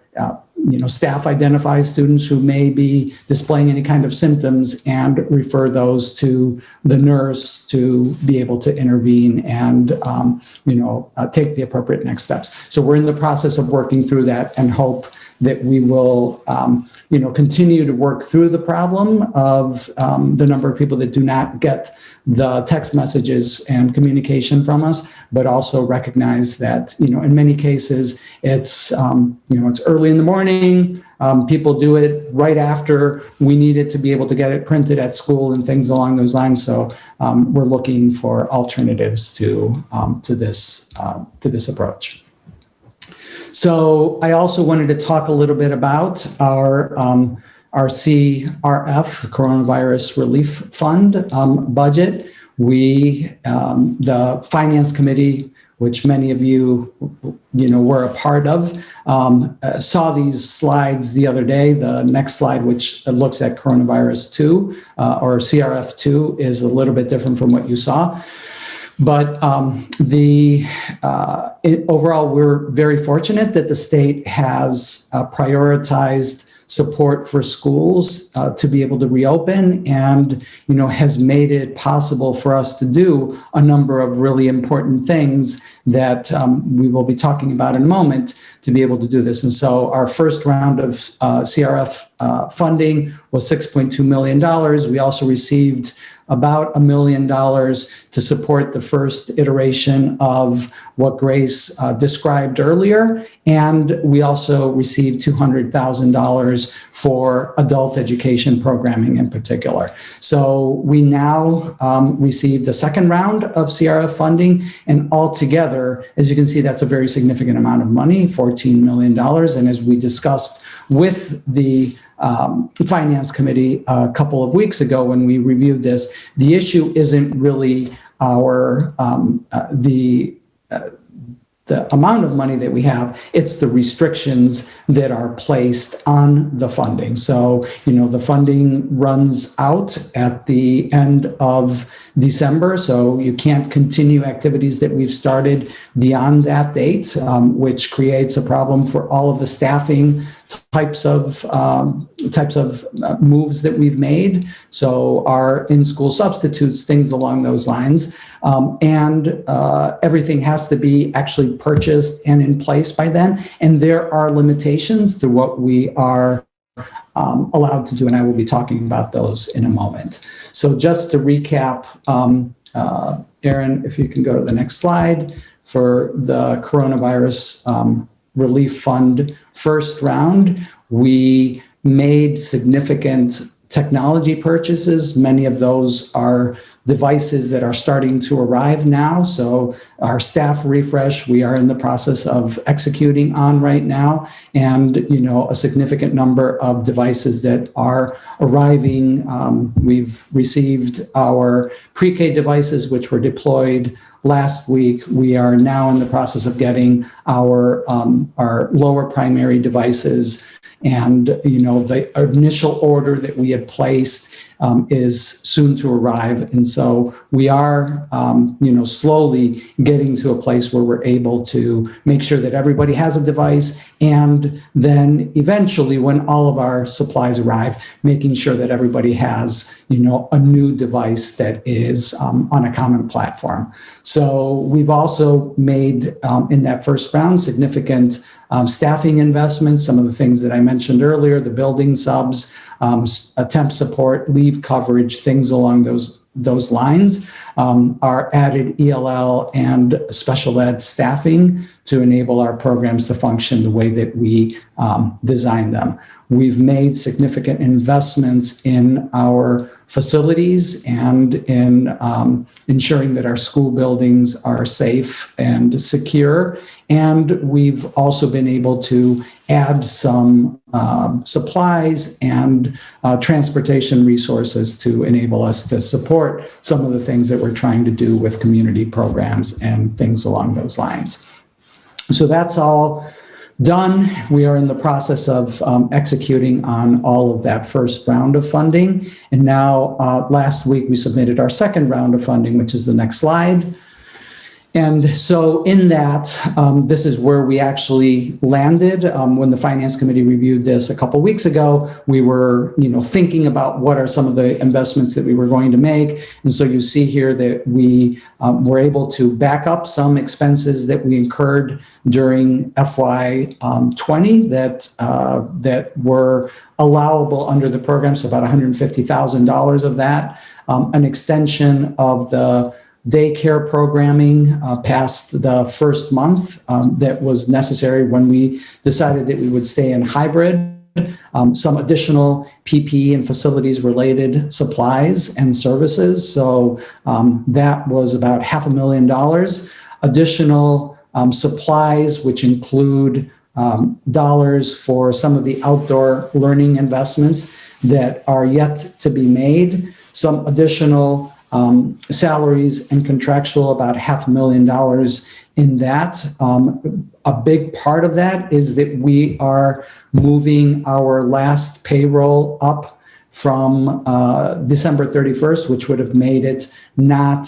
staff identifies students who may be displaying any kind of symptoms and refer those to the nurse to be able to intervene and, take the appropriate next steps. So we're in the process of working through that and hope that we will, continue to work through the problem of the number of people that do not get the text messages and communication from us, but also recognize that, in many cases, it's early in the morning. People do it right after we need it to be able to get it printed at school and things along those lines. So we're looking for alternatives to this approach. So I also wanted to talk a little bit about our RCRF, Coronavirus Relief Fund budget. We, the Finance Committee, which many of you, were a part of, saw these slides the other day. The next slide, which looks at Coronavirus 2 or CRF 2, is a little bit different from what you saw. But overall, we're very fortunate that the state has prioritized support for schools to be able to reopen, and has made it possible for us to do a number of really important things that we will be talking about in a moment to be able to do this. And so our first round of CRF funding was $6.2 million. We also received about $1 million to support the first iteration of what Grace described earlier. And we also received $200,000 for adult education programming in particular. So we now received a second round of CRF funding, and altogether, as you can see, that's a very significant amount of money, $14 million. And as we discussed with the Finance Committee a couple of weeks ago when we reviewed this, the issue isn't really our the amount of money that we have, it's the restrictions that are placed on the funding. So, the funding runs out at the end of December, so you can't continue activities that we've started beyond that date, which creates a problem for all of the staffing types of moves that we've made. So our in-school substitutes, things along those lines, and everything has to be actually purchased and in place by then. And there are limitations to what we are allowed to do, and I will be talking about those in a moment. So just to recap, Aaron, if you can go to the next slide, for the Coronavirus Relief Fund first round, we made significant technology purchases. Many of those are devices that are starting to arrive now. So our staff refresh, we are in the process of executing on right now. And, a significant number of devices that are arriving. We've received our pre-K devices, which were deployed last week. We are now in the process of getting our lower primary devices. And, the initial order that we had placed is soon to arrive. And so we are, slowly getting to a place where we're able to make sure that everybody has a device. And then eventually, when all of our supplies arrive, making sure that everybody has, a new device that is on a common platform. So we've also made, in that first round, significant staffing investments, some of the things that I mentioned earlier, the building subs, temp support, leave coverage, things along those lines, our added ELL and special ed staffing to enable our programs to function the way that we design them. We've made significant investments in our facilities and in ensuring that our school buildings are safe and secure. And we've also been able to add some supplies and transportation resources to enable us to support some of the things that we're trying to do with community programs and things along those lines. So that's all done. We are in the process of executing on all of that first round of funding. And now last week we submitted our second round of funding, which is the next slide. And so in that, this is where we actually landed. When the Finance Committee reviewed this a couple weeks ago, we were, thinking about what are some of the investments that we were going to make. And so you see here that we were able to back up some expenses that we incurred during FY20 that were allowable under the program. So about $150,000 of that, an extension of the daycare programming past the first month that was necessary when we decided that we would stay in hybrid. Some additional PPE and facilities related supplies and services. So that was about $500,000. Additional supplies, which include dollars for some of the outdoor learning investments that are yet to be made. Some additional salaries and contractual, about $500,000 in that. A big part of that is that we are moving our last payroll up from December 31st, which would have made it not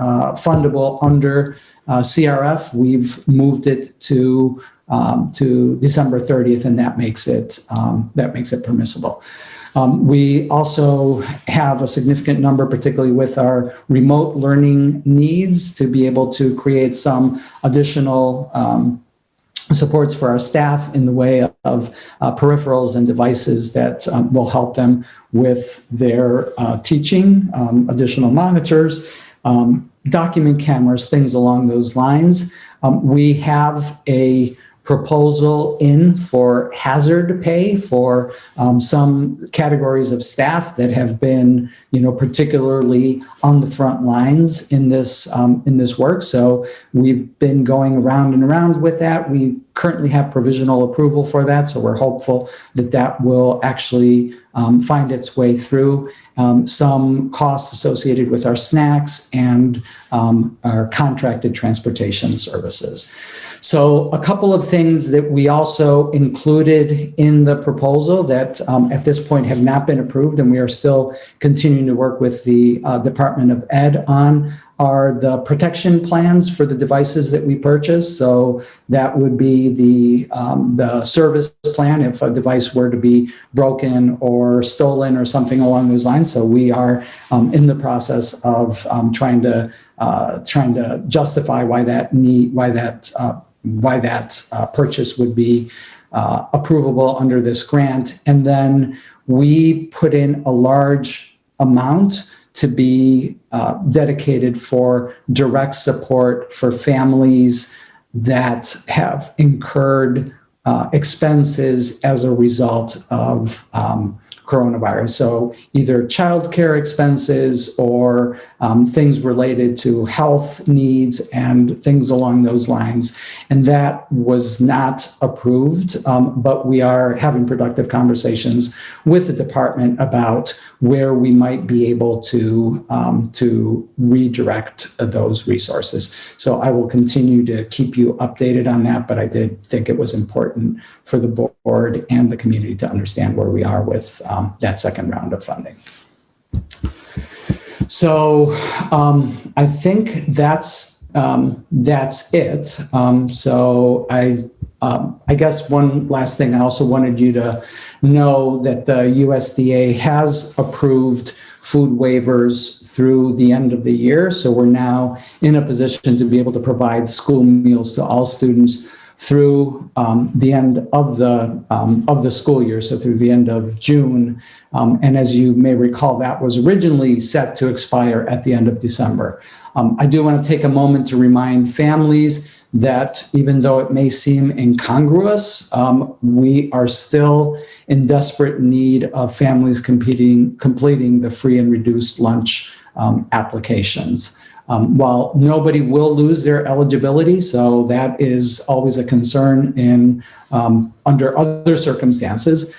fundable under CRF. We've moved it to December 30th, and that makes it permissible. We also have a significant number, particularly with our remote learning needs, to be able to create some additional supports for our staff in the way of peripherals and devices that will help them with their teaching, additional monitors, document cameras, things along those lines. We have a proposal in for hazard pay for some categories of staff that have been, particularly on the front lines in this work. So we've been going around and around with that. We currently have provisional approval for that, so we're hopeful that that will actually find its way through. Some costs associated with our snacks and our contracted transportation services. So a couple of things that we also included in the proposal that at this point have not been approved, and we are still continuing to work with the Department of Ed on, are the protection plans for the devices that we purchase. So that would be the service plan if a device were to be broken or stolen or something along those lines. So we are in the process of trying to justify why that purchase would be approvable under this grant. And then we put in a large amount to be dedicated for direct support for families that have incurred expenses as a result of coronavirus. So either childcare expenses or things related to health needs and things along those lines. And that was not approved, but we are having productive conversations with the department about where we might be able to redirect those resources. So I will continue to keep you updated on that, but I did think it was important for the board and the community to understand where we are with that second round of funding. So I think that's it. So I guess one last thing, I also wanted you to know that the USDA has approved food waivers through the end of the year. So we're now in a position to be able to provide school meals to all students through the end of the school year, so through the end of June. And as you may recall, that was originally set to expire at the end of December. I do want to take a moment to remind families that even though it may seem incongruous, we are still in desperate need of families completing the free and reduced lunch applications. While nobody will lose their eligibility, so that is always a concern in under other circumstances,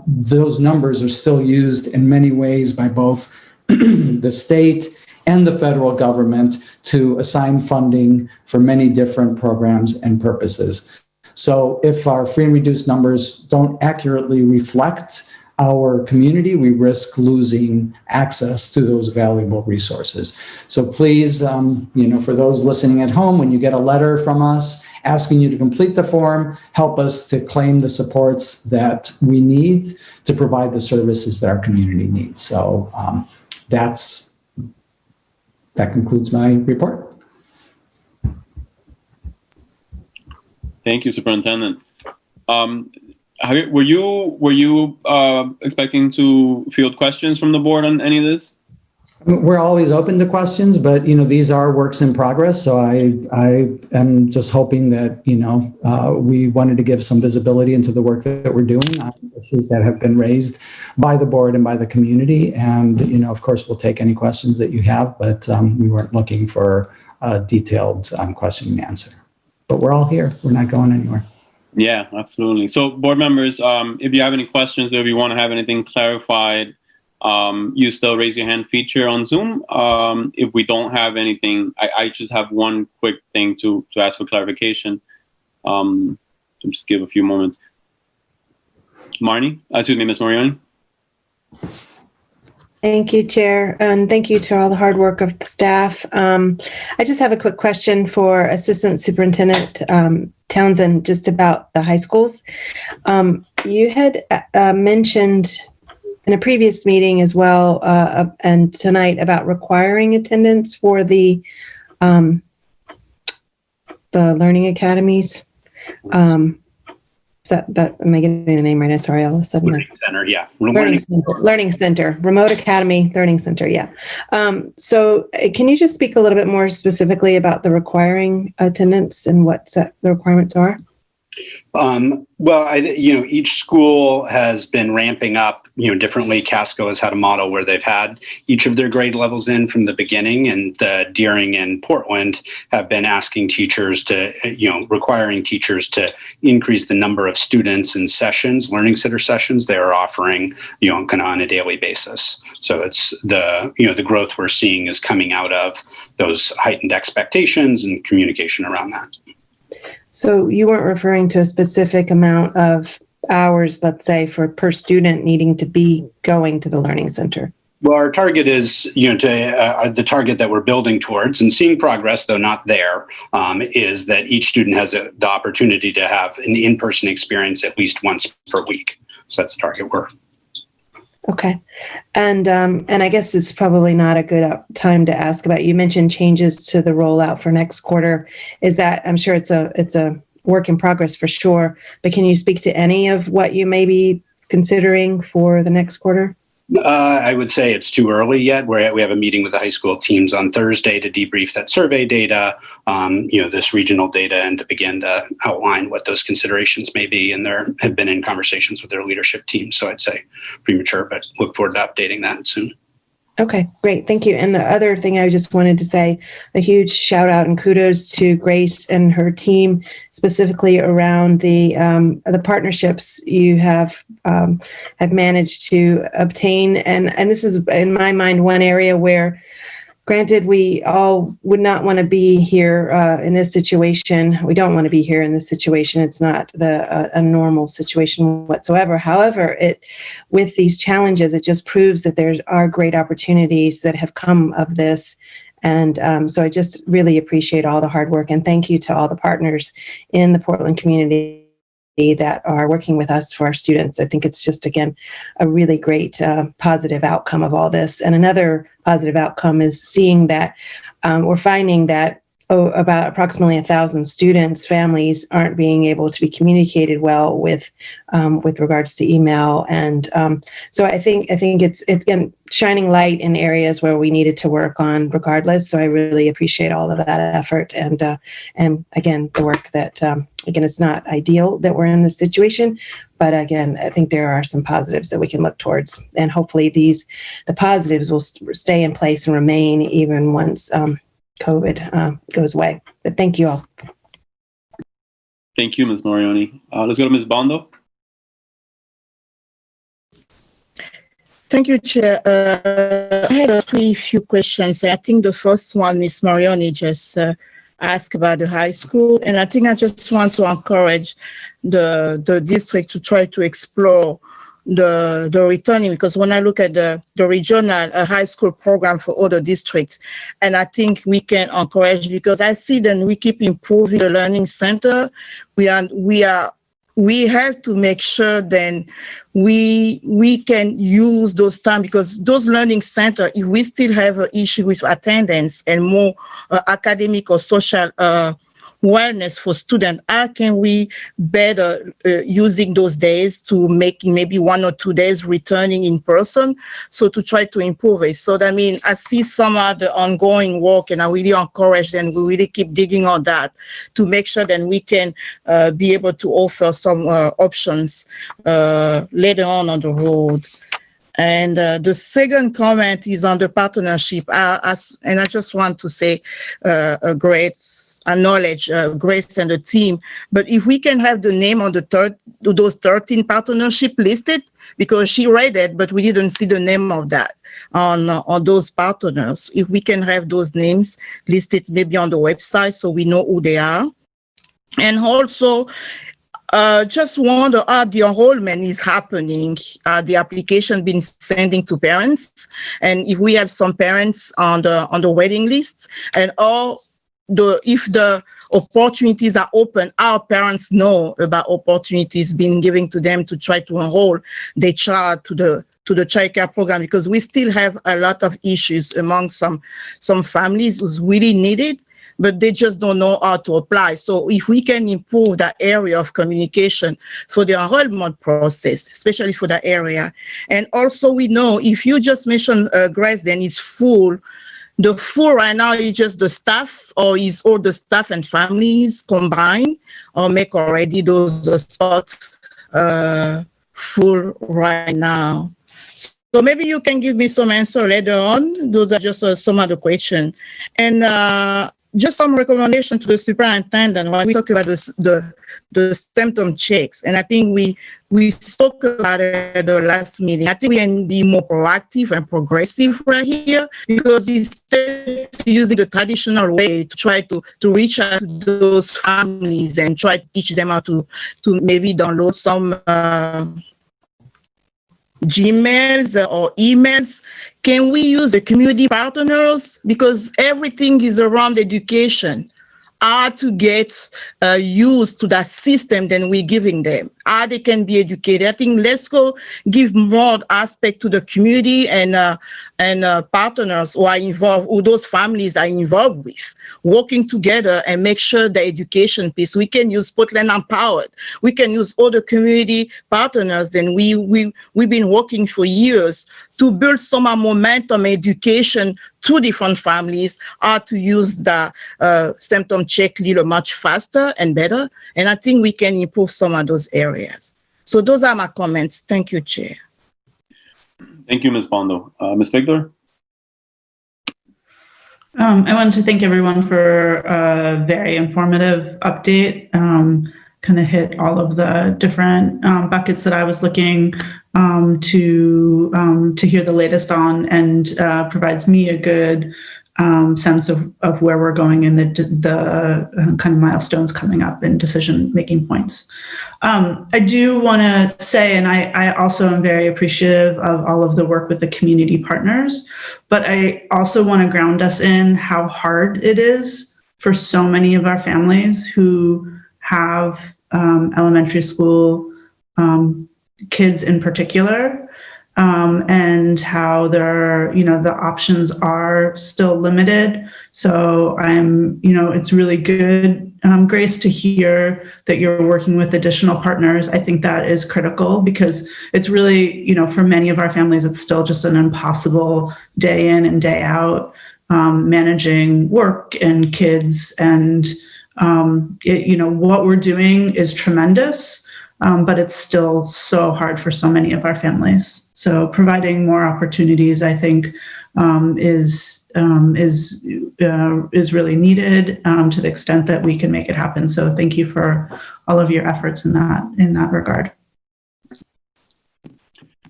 those numbers are still used in many ways by both the state and the federal government to assign funding for many different programs and purposes. So if our free and reduced numbers don't accurately reflect our community, we risk losing access to those valuable resources. So please, for those listening at home, when you get a letter from us asking you to complete the form, help us to claim the supports that we need to provide the services that our community needs. So that concludes my report. Thank you, Superintendent. Were you expecting to field questions from the board on any of this? We're always open to questions, but these are works in progress. So I am just hoping that we wanted to give some visibility into the work that we're doing on issues that have been raised by the board and by the community. And of course, we'll take any questions that you have, but we weren't looking for a detailed question and answer. But we're all here. We're not going anywhere. Yeah, absolutely. So board members, if you have any questions or if you want to have anything clarified, use the raise your hand feature on Zoom. If we don't have anything, I just have one quick thing to ask for clarification. Just give a few moments. Ms. Mariani. Thank you, Chair, and thank you to all the hard work of the staff. I just have a quick question for Assistant Superintendent Townsend, just about the high schools. You had mentioned in a previous meeting as well, and tonight, about requiring attendance for the learning academies. Is that am I getting the name right? Sorry, all of a sudden. Learning Center, yeah. Learning Center, Remote Academy Learning Center, yeah. So can you just speak a little bit more specifically about the requiring attendance and what the requirements are? Well, each school has been ramping up, differently. Casco has had a model where they've had each of their grade levels in from the beginning, and Deering and Portland have been asking teachers to, requiring teachers to increase the number of students and sessions, learning center sessions they are offering, kind of on a daily basis. So it's the growth we're seeing is coming out of those heightened expectations and communication around that. So you weren't referring to a specific amount of hours, let's say, per student needing to be going to the Learning Center? Well, our target is, the target that we're building towards and seeing progress, though not there, is that each student has the opportunity to have an in-person experience at least once per week. So that's the target we're. Okay. And I guess it's probably not a good time to ask about, you mentioned changes to the rollout for next quarter. Is that, I'm sure it's a work in progress for sure, but can you speak to any of what you may be considering for the next quarter? I would say it's too early yet. We have a meeting with the high school teams on Thursday to debrief that survey data, this regional data, and to begin to outline what those considerations may be. And there have been in conversations with their leadership team. So I'd say premature, but look forward to updating that soon. Okay, great. Thank you. And the other thing I just wanted to say, a huge shout out and kudos to Grace and her team, specifically around the partnerships you have managed to obtain. And this is, in my mind, one area where, granted, we all would not want to be here in this situation. We don't want to be here in this situation. It's not a normal situation whatsoever. However, with these challenges, it just proves that there are great opportunities that have come of this. And so I just really appreciate all the hard work, and thank you to all the partners in the Portland community that are working with us for our students. I think it's just, again, a really great positive outcome of all this. And another positive outcome is seeing that we're finding that about approximately 1,000 students' families aren't being able to be communicated well with regards to email. And so I think it's again shining light in areas where we needed to work on regardless. So I really appreciate all of that effort. And again, the work that, again, it's not ideal that we're in this situation, but again, I think there are some positives that we can look towards. And hopefully the positives will stay in place and remain even once COVID goes away. But thank you all. Thank you, Ms. Morioni. Let's go to Ms. Bondo. Thank you, Chair. I had a few questions. I think the first one, Ms. Morioni just asked about the high school, and I think I just want to encourage the district to try to explore the returning, because when I look at the regional high school program for other districts, and I think we can encourage, because I see that we keep improving the learning center. We have to make sure then we can use those time, because those learning center, if we still have an issue with attendance and more academic or social wellness for students, how can we better using those days to making maybe 1 or 2 days returning in person, so to try to improve it. So I mean, I see some of the ongoing work, and I really encourage them, we really keep digging on that to make sure that we can be able to offer some options later on the road. And the second comment is on the partnership. And I just want to say acknowledge Grace and the team. But if we can have the name on those 13 partnership listed, because she read it, but we didn't see the name of that on those partners. If we can have those names listed maybe on the website so we know who they are. And also, just wonder how the enrollment is happening, the application been sending to parents, and if we have some parents on the waiting list, and if the opportunities are open, our parents know about opportunities being given to them to try to enroll their child to the child care program, because we still have a lot of issues among some families who's really need it, but they just don't know how to apply. So if we can improve that area of communication for the enrollment process, especially for that area. And also we know, if you just mentioned Grace, then it's full. The full right now is just the staff, or is all the staff and families combined, or make already those spots full right now. So maybe you can give me some answer later on. Those are just some of the questions. And just some recommendation to the superintendent when we talk about the symptom checks. And I think we spoke about it at the last meeting. I think we can be more proactive and progressive right here, because instead of using the traditional way to try to reach out to those families and try to teach them how to maybe download some Gmails or emails, can we use the community partners? Because everything is around education. How to get used to that system than we're giving them, how they can be educated. I think let's go give more aspect to the community and partners who are involved, who those families are involved with, working together and make sure the education piece. We can use Portland Empowered. We can use other community partners. Then we've been working for years to build some momentum education to different families, how to use the symptom check a little much faster and better. And I think we can improve some of those areas. So those are my comments. Thank you, Chair. Thank you, Ms. Bondo. Ms. Victor? I wanted to thank everyone for a very informative update. Kind of hit all of the different buckets that I was looking to hear the latest on, and provides me a good sense of where we're going and the kind of milestones coming up and decision-making points. I do want to say, and I also am very appreciative of all of the work with the community partners, but I also want to ground us in how hard it is for so many of our families who have elementary school kids in particular, and how the options are still limited. So it's really good, Grace, to hear that you're working with additional partners. I think that is critical, because it's really, for many of our families, it's still just an impossible day in and day out, managing work and kids. And what we're doing is tremendous, but it's still so hard for so many of our families. So providing more opportunities, I think, is really needed to the extent that we can make it happen. So thank you for all of your efforts in that regard.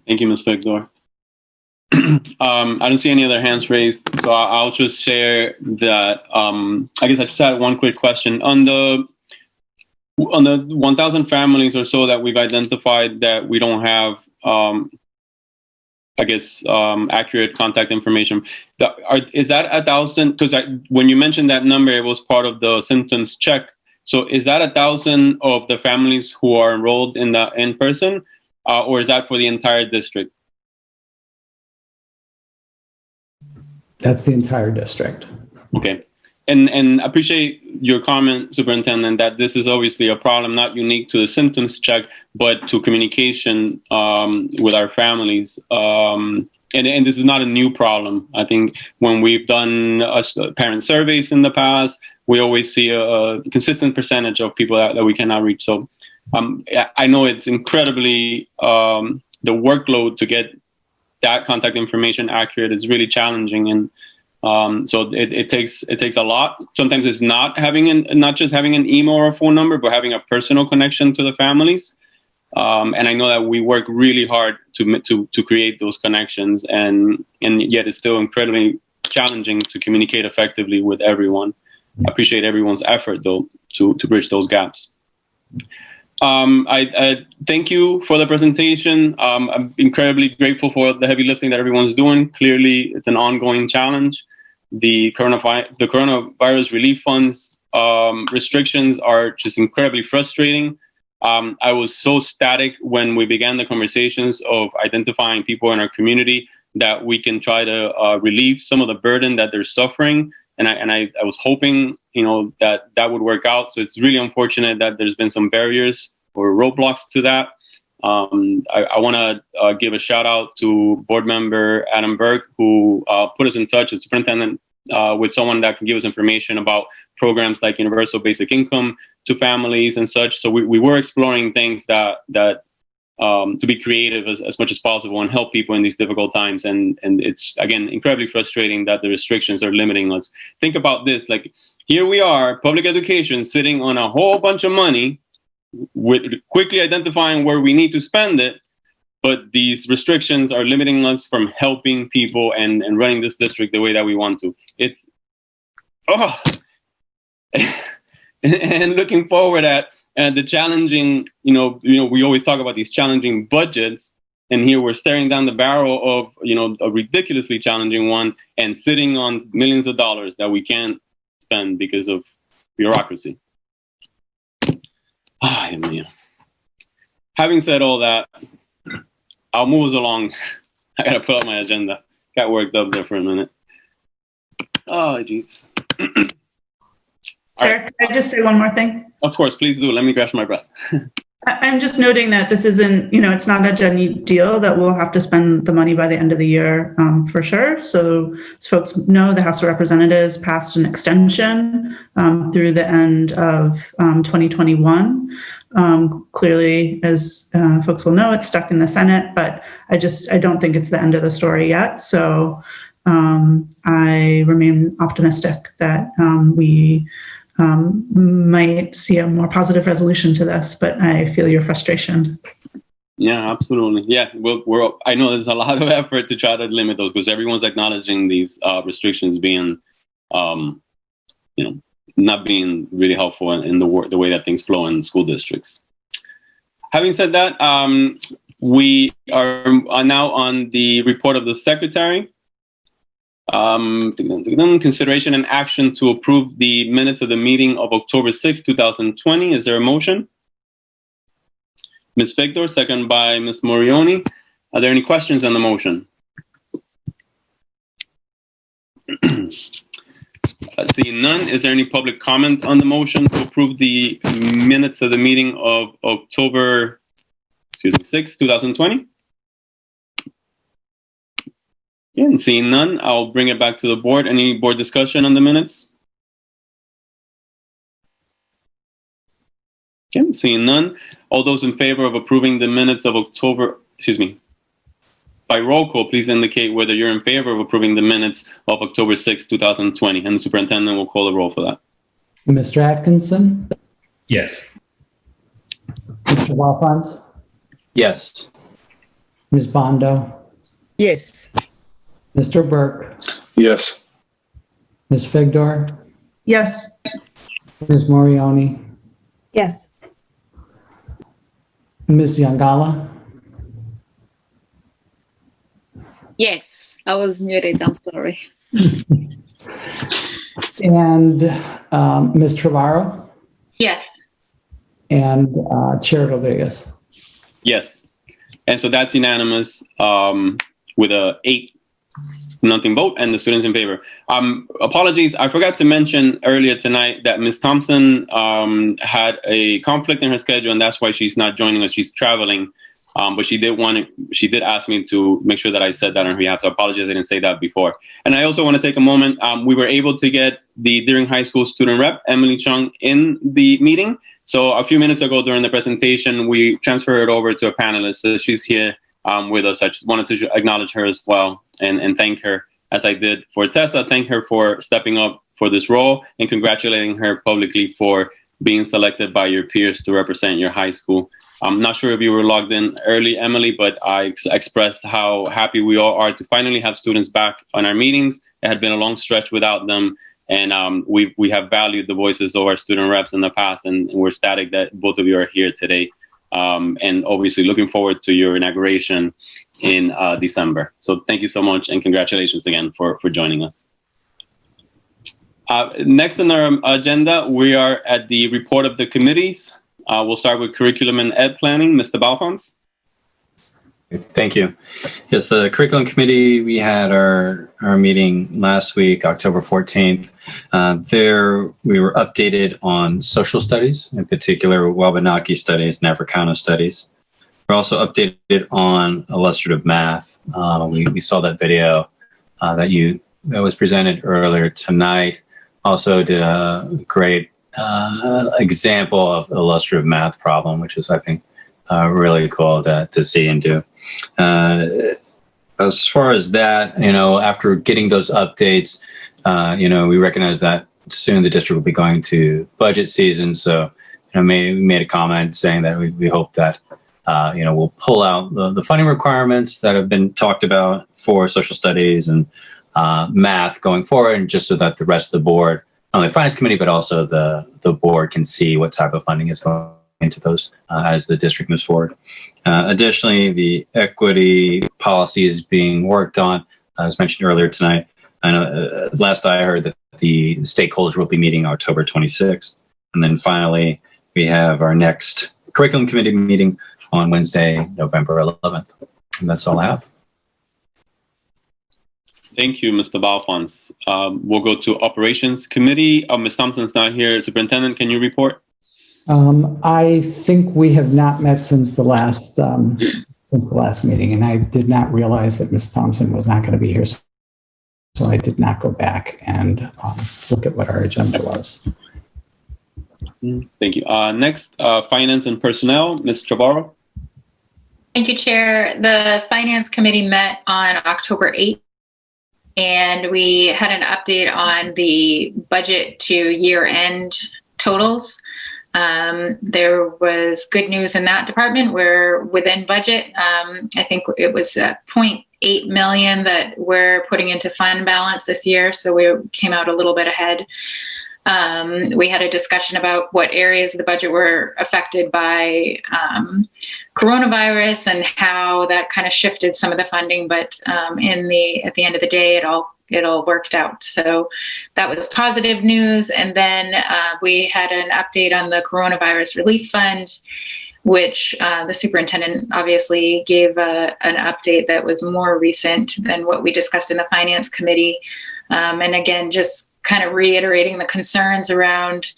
Thank you, Ms. Victor. I don't see any other hands raised, so I'll just share that. I guess I just had one quick question on the 1,000 families or so that we've identified that we don't have I guess, accurate contact information. Is that 1,000? Because when you mentioned that number, it was part of the symptoms check. So is that 1,000 of the families who are enrolled in the in-person, or is that for the entire district? That's the entire district. Okay. And appreciate your comment, Superintendent, that this is obviously a problem not unique to the symptoms check, but to communication with our families. And this is not a new problem. I think when we've done parent surveys in the past, we always see a consistent percentage of people that we cannot reach. So I know it's incredibly, the workload to get that contact information accurate is really challenging. And so it takes a lot. Sometimes it's not just having an email or a phone number, but having a personal connection to the families. And I know that we work really hard to create those connections, and yet it's still incredibly challenging to communicate effectively with everyone. I appreciate everyone's effort though to bridge those gaps. I thank you for the presentation. I'm incredibly grateful for the heavy lifting that everyone's doing. Clearly, it's an ongoing challenge. The coronavirus relief funds restrictions are just incredibly frustrating. I was so static when we began the conversations of identifying people in our community that we can try to relieve some of the burden that they're suffering. And I was hoping, that would work out. So it's really unfortunate that there's been some barriers or roadblocks to that. I want to give a shout out to board member Adam Burke, who put us in touch with superintendent with someone that can give us information about programs like universal basic income to families and such. So we were exploring things that to be creative as much as possible and help people in these difficult times. And it's, again, incredibly frustrating that the restrictions are limiting us. Think about this, like here we are, public education, sitting on a whole bunch of money, with quickly identifying where we need to spend it, but these restrictions are limiting us from helping people and running this district the way that we want to. It's, and looking forward at the challenging, we always talk about these challenging budgets, and here we're staring down the barrel of, a ridiculously challenging one and sitting on millions of dollars that we can't spend because of bureaucracy. Having said all that, I'll move us along. I gotta pull up my agenda. Got worked up there for a minute. Oh, jeez. Chair, can I just say one more thing? Of course, please do. Let me catch my breath. I'm just noting that this isn't, it's not a done deal, that we'll have to spend the money by the end of the year for sure. So as folks know, the House of Representatives passed an extension through the end of 2021. Clearly, as folks will know, it's stuck in the Senate, but I don't think it's the end of the story yet. So I remain optimistic that we might see a more positive resolution to this, but I feel your frustration. Yeah, absolutely. Yeah, I know there's a lot of effort to try to limit those because everyone's acknowledging these restrictions being, not being really helpful in the way that things flow in school districts. Having said that, we are now on the report of the secretary. Consideration and action to approve the minutes of the meeting of October 6, 2020. Is there a motion? Ms. Victor, second by Ms. Morioni. Are there any questions on the motion? Seeing none, is there any public comment on the motion to approve the minutes of the meeting of October 6, 2020? Yeah, and seeing none, I'll bring it back to the board. Any board discussion on the minutes? Okay, seeing none. All those in favor of approving the minutes of by roll call, please indicate whether you're in favor of approving the minutes of October 6, 2020. And the superintendent will call the roll for that. Mr. Atkinson? Yes. Mr. Walfons? Yes. Ms. Bondo? Yes. Mr. Burke? Yes. Ms. Figdor? Yes. Ms. Morioni? Yes. Ms. Yangala? Yes, I was muted. I'm sorry. And Ms. Trevorrow Yes. and Chair Rodriguez. Yes. And so that's unanimous with a 8-0 vote and the students in favor. Apologies, I forgot to mention earlier tonight that Ms. Thompson had a conflict in her schedule, and that's why she's not joining us. She's traveling, but she did ask me to make sure that I said that on her behalf. So I apologize I didn't say that before. And I also want to take a moment. We were able to get the Deering High School student rep, Emily Chung, in the meeting. So a few minutes ago during the presentation, we transferred over to a panelist. So she's here with us. I just wanted to acknowledge her as well and thank her, as I did for Tessa. Thank her for stepping up for this role and congratulating her publicly for being selected by your peers to represent your high school. I'm not sure if you were logged in early, Emily, but I expressed how happy we all are to finally have students back on our meetings. It had been a long stretch without them. And we have valued the voices of our student reps in the past, and we're ecstatic that both of you are here today. And obviously looking forward to your inauguration in December. So thank you so much, and congratulations again for joining us. Next on our agenda, we are at the report of the committees. We'll start with curriculum and ed planning. Mr. Balfons. Thank you. Yes, the curriculum committee, we had our meeting last week, October 14th. There we were updated on social studies, in particular Wabanaki studies and Africana studies. We're also updated on illustrative math. We saw that video that was presented earlier tonight. Also did a great example of illustrative math problem, which is, I think, really cool to see and do. As far as that, after getting those updates, we recognize that soon the district will be going to budget season. So, we made a comment saying that we hope that, we'll pull out the funding requirements that have been talked about for social studies and math going forward, and just so that the rest of the board, not only the finance committee, but also the board can see what type of funding is going into those as the district moves forward. Additionally, the equity policy is being worked on, as mentioned earlier tonight. And last I heard that the stakeholders will be meeting October 26th. And then finally, we have our next curriculum committee meeting on Wednesday, November 11th. And that's all I have. Thank you, Mr. Balfons. We'll go to operations committee. Ms. Thompson's not here. Superintendent, can you report? I think we have not met since the last meeting, and I did not realize that Ms. Thompson was not going to be here, so I did not go back and look at what our agenda was. Thank you. Next, finance and personnel, Ms. Trevorrow. Thank you, Chair. The Finance Committee met on October 8th, and we had an update on the budget to year-end totals. There was good news in that department. We're within budget. I think it was 0.8 million that we're putting into fund balance this year, so we came out a little bit ahead. We had a discussion about what areas of the budget were affected by coronavirus and how that kind of shifted some of the funding, but at the end of the day, it all worked out. So that was positive news. And then we had an update on the coronavirus relief fund, which the superintendent obviously gave an update that was more recent than what we discussed in the finance committee. And again, just kind of reiterating the concerns around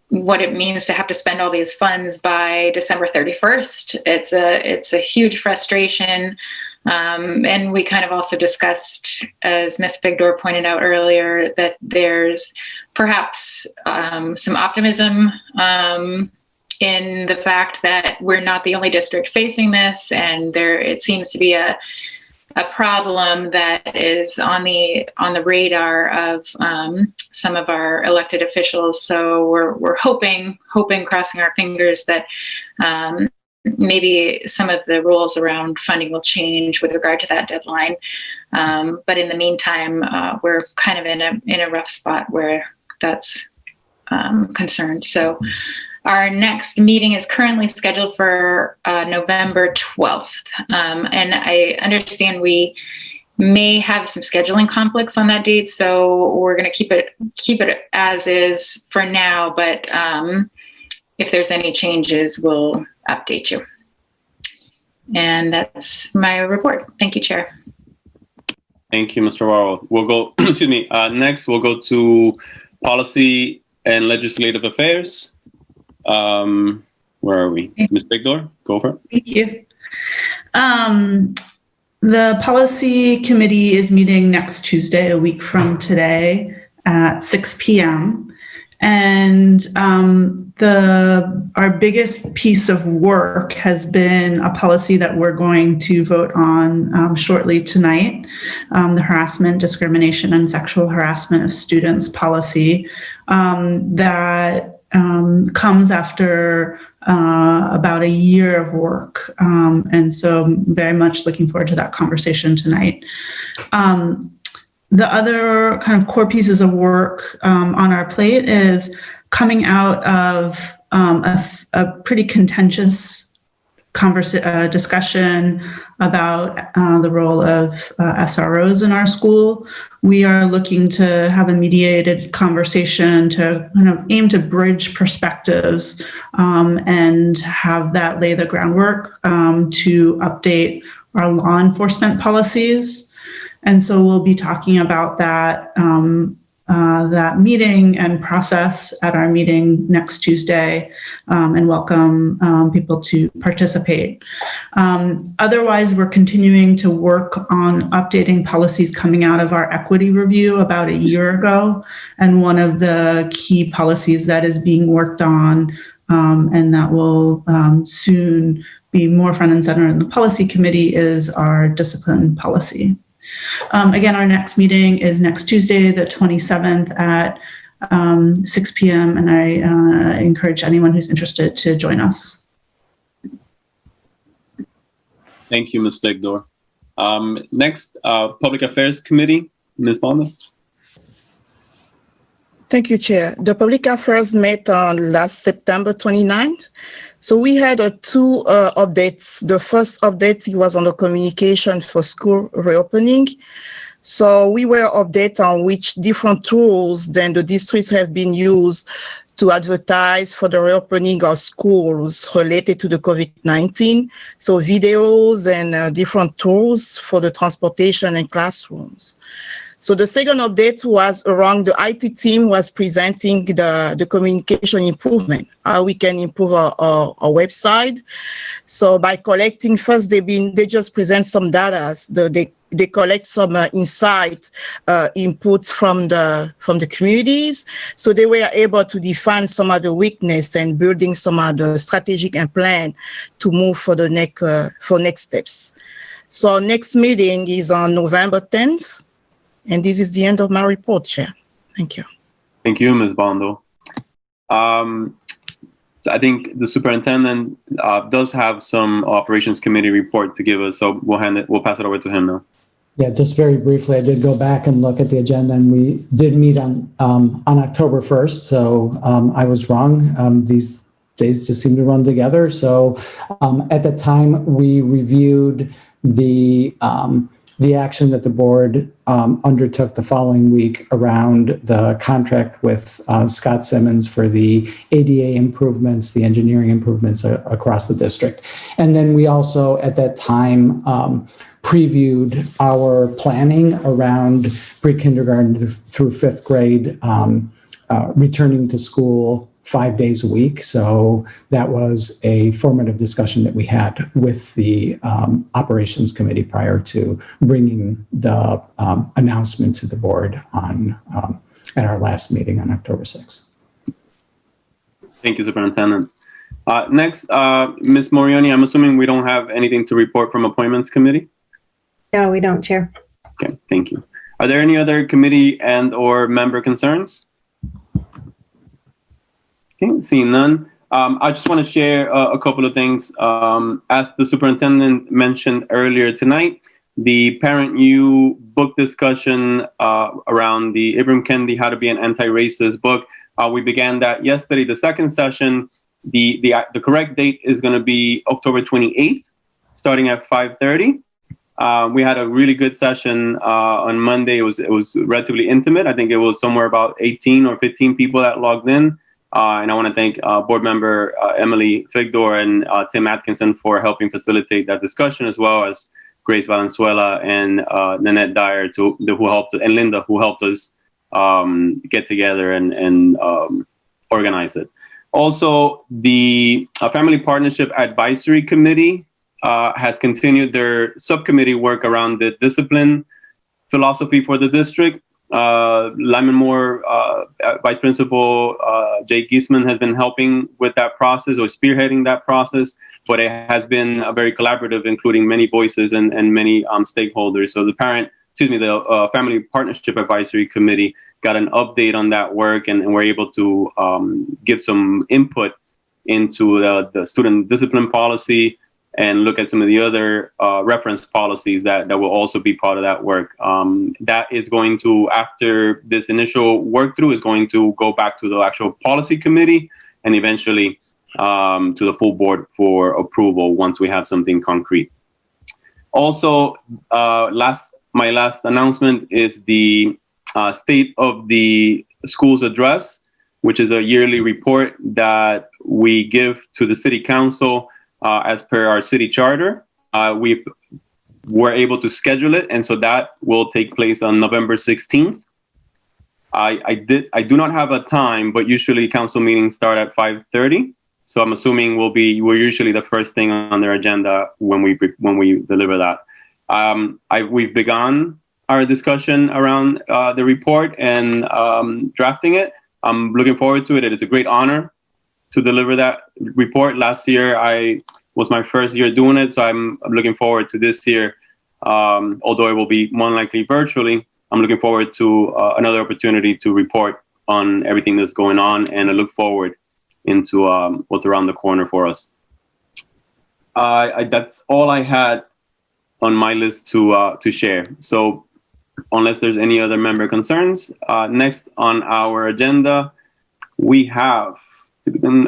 what it means to have to spend all these funds by December 31st. It's a huge frustration. And we kind of also discussed, as Ms. Figdor pointed out earlier, that there's perhaps some optimism in the fact that we're not the only district facing this, and it seems to be a problem that is on the radar of some of our elected officials. So we're hoping, crossing our fingers that maybe some of the rules around funding will change with regard to that deadline. But in the meantime, we're kind of in a rough spot where that's concerned. So Our next meeting is currently scheduled for November 12th. And I understand we may have some scheduling conflicts on that date, so we're going to keep it as is for now, but if there's any changes, we'll update you. And that's my report. Thank you, Chair. Thank you, Mr. Warrell. We'll go, excuse me, next we'll go to Policy and Legislative Affairs. Where are we? Ms. Bigdor, go for it. Thank you. The Policy Committee is meeting next Tuesday, a week from today at 6 p.m. And our biggest piece of work has been a policy that we're going to vote on shortly tonight, the harassment, discrimination, and sexual harassment of students policy that comes after about a year of work. And so I'm very much looking forward to that conversation tonight. The other kind of core pieces of work on our plate is coming out of a pretty contentious discussion about the role of SROs in our school. We are looking to have a mediated conversation to kind of aim to bridge perspectives and have that lay the groundwork to update our law enforcement policies. And so we'll be talking about that that meeting and process at our meeting next Tuesday, and welcome people to participate. Otherwise, we're continuing to work on updating policies coming out of our equity review about a year ago. And one of the key policies that is being worked on and that will soon be more front and center in the policy committee is our discipline policy. Again, our next meeting is next Tuesday, the 27th at 6 p.m. And I encourage anyone who's interested to join us. Thank you, Ms. Bigdor. Next, Public Affairs Committee, Ms. Bonda. Thank you, Chair. The Public Affairs met on last September 29th. So we had two updates. The first update was on the communication for school reopening. So we were updated on which different tools then the districts have been used to advertise for the reopening of schools related to the COVID-19. So videos and different tools for the transportation and classrooms. So the second update was around the IT team was presenting the communication improvement, how we can improve our website. So by collecting first, they just present some data. They collect some insight inputs from the communities. So they were able to define some of the weakness and building some of the strategic and plan to move for the next steps. So our next meeting is on November 10th. And this is the end of my report, Chair. Thank you. Thank you, Ms. Bondo. So I think the superintendent does have some operations committee report to give us, so we'll pass it over to him now. Yeah, just very briefly, I did go back and look at the agenda, and we did meet on October 1st, so I was wrong. These days just seem to run together. So at the time, we reviewed the action that the board undertook the following week around the contract with Scott Simmons for the ADA improvements, the engineering improvements across the district. And then we also, at that time, previewed our planning around pre-kindergarten through fifth grade, returning to school 5 days a week. So that was a formative discussion that we had with the operations committee prior to bringing the announcement to the board on at our last meeting on October 6th. Thank you, Superintendent. Next, Ms. Morioni, I'm assuming we don't have anything to report from Appointments Committee? No, we don't, Chair. Okay, thank you. Are there any other committee and or member concerns? Okay, seeing none. I just want to share a couple of things. As the superintendent mentioned earlier tonight, the Parent U book discussion around the Ibram Kendi How to Be an Anti-Racist book, we began that yesterday, the second session, The correct date is going to be October 28th, starting at 5:30. We had a really good session on Monday. It was relatively intimate. I think it was somewhere about 18 or 15 people that logged in. And I want to thank board member Emily Figdor and Tim Atkinson for helping facilitate that discussion, as well as Grace Valenzuela and Nanette Dyer who helped, and Linda, who helped us get together and organize it. Also, the Family Partnership Advisory Committee has continued their subcommittee work around the discipline philosophy for the district. Lyman Moore, Vice Principal Jake Giesman has been helping with that process, or spearheading that process, but it has been very collaborative, including many voices and many stakeholders. So the Family Partnership Advisory Committee got an update on that work, and we're able to give some input into the student discipline policy and look at some of the other reference policies that will also be part of that work. That is going to, after this initial work through, is going to go back to the actual policy committee and eventually to the full board for approval once we have something concrete. Also, my last announcement is the State of the Schools Address, which is a yearly report that we give to the City Council as per our city charter. We were able to schedule it, and so that will take place on November 16th. I do not have a time, but usually council meetings start at 5:30. So I'm assuming we're usually the first thing on their agenda when we deliver that. We've begun our discussion around the report and drafting it. I'm looking forward to it. It is a great honor to deliver that report. Last year, was my first year doing it, so I'm looking forward to this year. Although it will be more likely virtually, I'm looking forward to another opportunity to report on everything that's going on, and I look forward into what's around the corner for us. That's all I had on my list to share. So unless there's any other member concerns, next on our agenda, we have an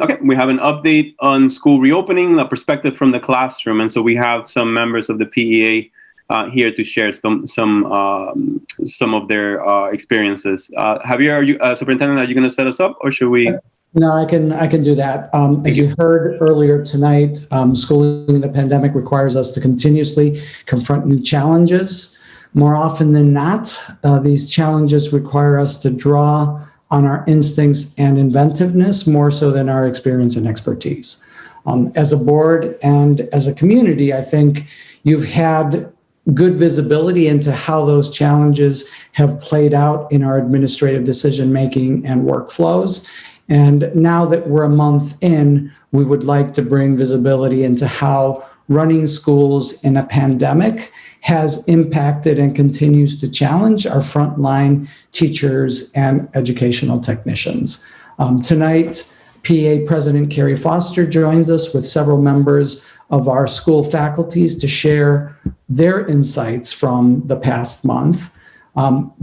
update on school reopening, a perspective from the classroom. And so we have some members of the PEA here to share some of their experiences. Javier, Superintendent, are you going to set us up, or should we? No, I can do that. As you heard earlier tonight, schooling in the pandemic requires us to continuously confront new challenges. More often than not, these challenges require us to draw on our instincts and inventiveness more so than our experience and expertise. As a board and as a community, I think you've had good visibility into how those challenges have played out in our administrative decision-making and workflows. And now that we're a month in, we would like to bring visibility into how running schools in a pandemic has impacted and continues to challenge our frontline teachers and educational technicians. Tonight, PEA President Carrie Foster joins us with several members of our school faculties to share their insights from the past month.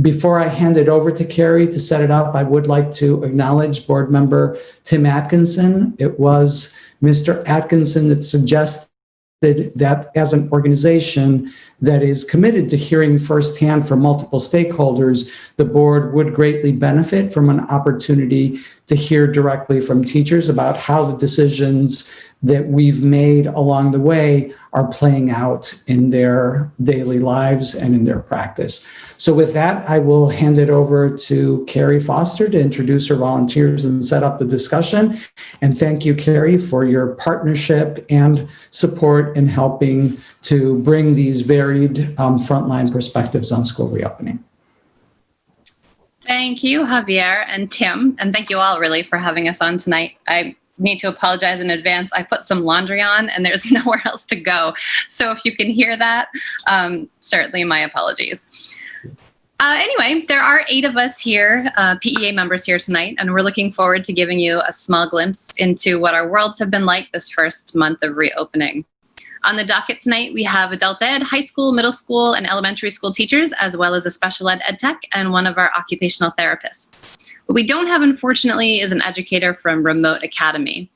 Before I hand it over to Carrie to set it up, I would like to acknowledge board member Tim Atkinson. It was Mr. Atkinson that suggested that as an organization that is committed to hearing firsthand from multiple stakeholders, the board would greatly benefit from an opportunity to hear directly from teachers about how the decisions that we've made along the way are playing out in their daily lives and in their practice. So with that, I will hand it over to Carrie Foster to introduce her volunteers and set up the discussion. And thank you, Carrie, for your partnership and support in helping to bring these varied frontline perspectives on school reopening. Thank you, Javier and Tim, and thank you all really for having us on tonight. I need to apologize in advance. I put some laundry on and there's nowhere else to go. So if you can hear that, certainly my apologies. Anyway, there are 8 of us here, PEA members here tonight, and we're looking forward to giving you a small glimpse into what our worlds have been like this first month of reopening. On the docket tonight, we have adult ed, high school, middle school, and elementary school teachers, as well as a special ed tech and one of our occupational therapists. What we don't have, unfortunately, is an educator from Remote Academy.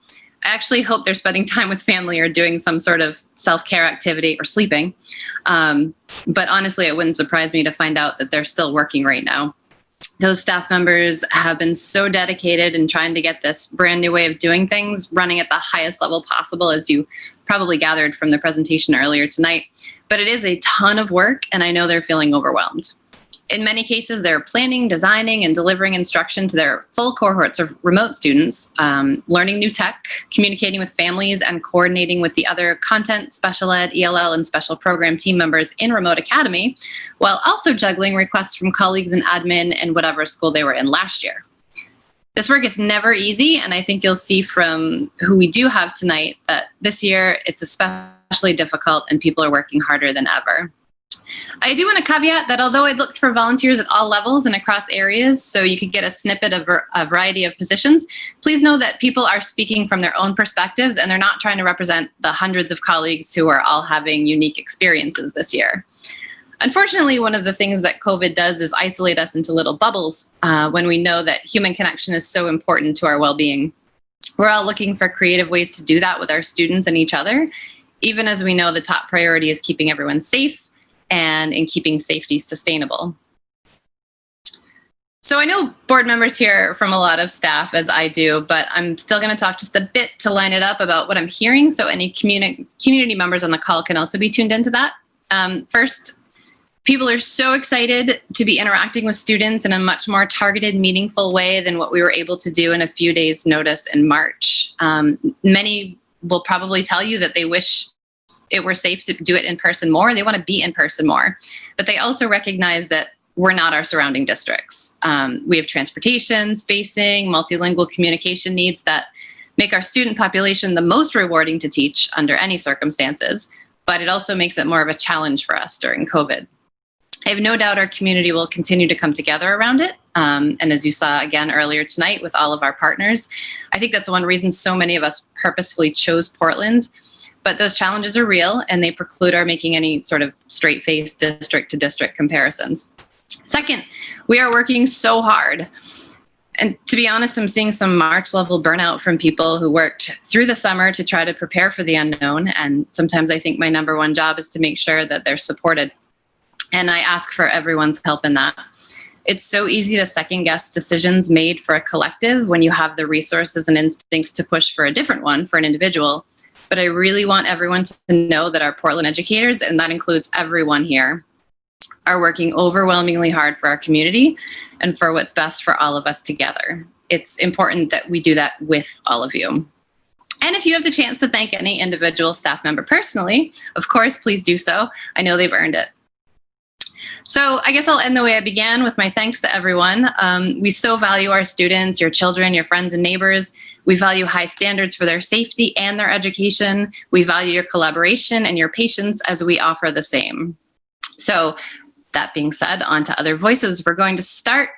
I actually hope they're spending time with family or doing some sort of self-care activity or sleeping. But honestly, it wouldn't surprise me to find out that they're still working right now. Those staff members have been so dedicated in trying to get this brand new way of doing things running at the highest level possible, as you probably gathered from the presentation earlier tonight. But it is a ton of work, and I know they're feeling overwhelmed. In many cases, they're planning, designing, and delivering instruction to their full cohorts of remote students, learning new tech, communicating with families, and coordinating with the other content, special ed, ELL, and special program team members in Remote Academy, while also juggling requests from colleagues in admin and whatever school they were in last year. This work is never easy, and I think you'll see from who we do have tonight that this year it's especially difficult and people are working harder than ever. I do want to caveat that although I looked for volunteers at all levels and across areas so you could get a snippet of a variety of positions, please know that people are speaking from their own perspectives and they're not trying to represent the hundreds of colleagues who are all having unique experiences this year. Unfortunately, one of the things that COVID does is isolate us into little bubbles when we know that human connection is so important to our well-being. We're all looking for creative ways to do that with our students and each other, even as we know the top priority is keeping everyone safe and in keeping safety sustainable. So I know board members hear from a lot of staff, as I do, but I'm still going to talk just a bit to line it up about what I'm hearing, so any community members on the call can also be tuned into that. First, people are so excited to be interacting with students in a much more targeted, meaningful way than what we were able to do in a few days' notice in March. Many will probably tell you that they wish it were safe to do it in person more. They want to be in person more. But they also recognize that we're not our surrounding districts. We have transportation, spacing, multilingual communication needs that make our student population the most rewarding to teach under any circumstances, but it also makes it more of a challenge for us during COVID. I have no doubt our community will continue to come together around it. And as you saw again earlier tonight with all of our partners, I think that's one reason so many of us purposefully chose Portland. But those challenges are real, and they preclude our making any sort of straight-faced district-to-district comparisons. Second, we are working so hard. And to be honest, I'm seeing some March-level burnout from people who worked through the summer to try to prepare for the unknown. And sometimes I think my number one job is to make sure that they're supported. And I ask for everyone's help in that. It's so easy to second-guess decisions made for a collective when you have the resources and instincts to push for a different one for an individual. But I really want everyone to know that our Portland educators, and that includes everyone here, are working overwhelmingly hard for our community and for what's best for all of us together. It's important that we do that with all of you. And if you have the chance to thank any individual staff member personally, of course, please do so. I know they've earned it. So I guess I'll end the way I began with my thanks to everyone. We so value our students, your children, your friends and neighbors. We value high standards for their safety and their education. We value your collaboration and your patience as we offer the same. So that being said, on to other voices. We're going to start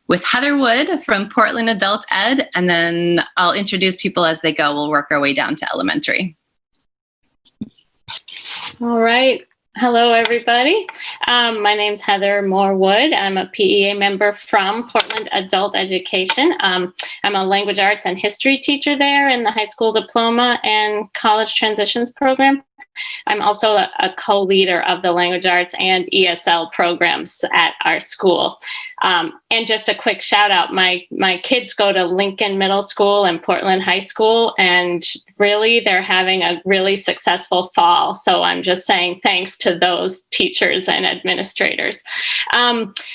with Heather Wood from Portland Adult Ed, and then I'll introduce people as they go. We'll work our way down to elementary. All right. Hello, everybody. My name's Heather Moore-Wood. I'm a PEA member from Portland Adult Education. I'm a language arts and history teacher there in the high school diploma and college transitions program. I'm also a co-leader of the language arts and ESL programs at our school. And just a quick shout out, my kids go to Lincoln Middle School and Portland High School, and really they're having a really successful fall. So I'm just saying thanks to those teachers and administrators.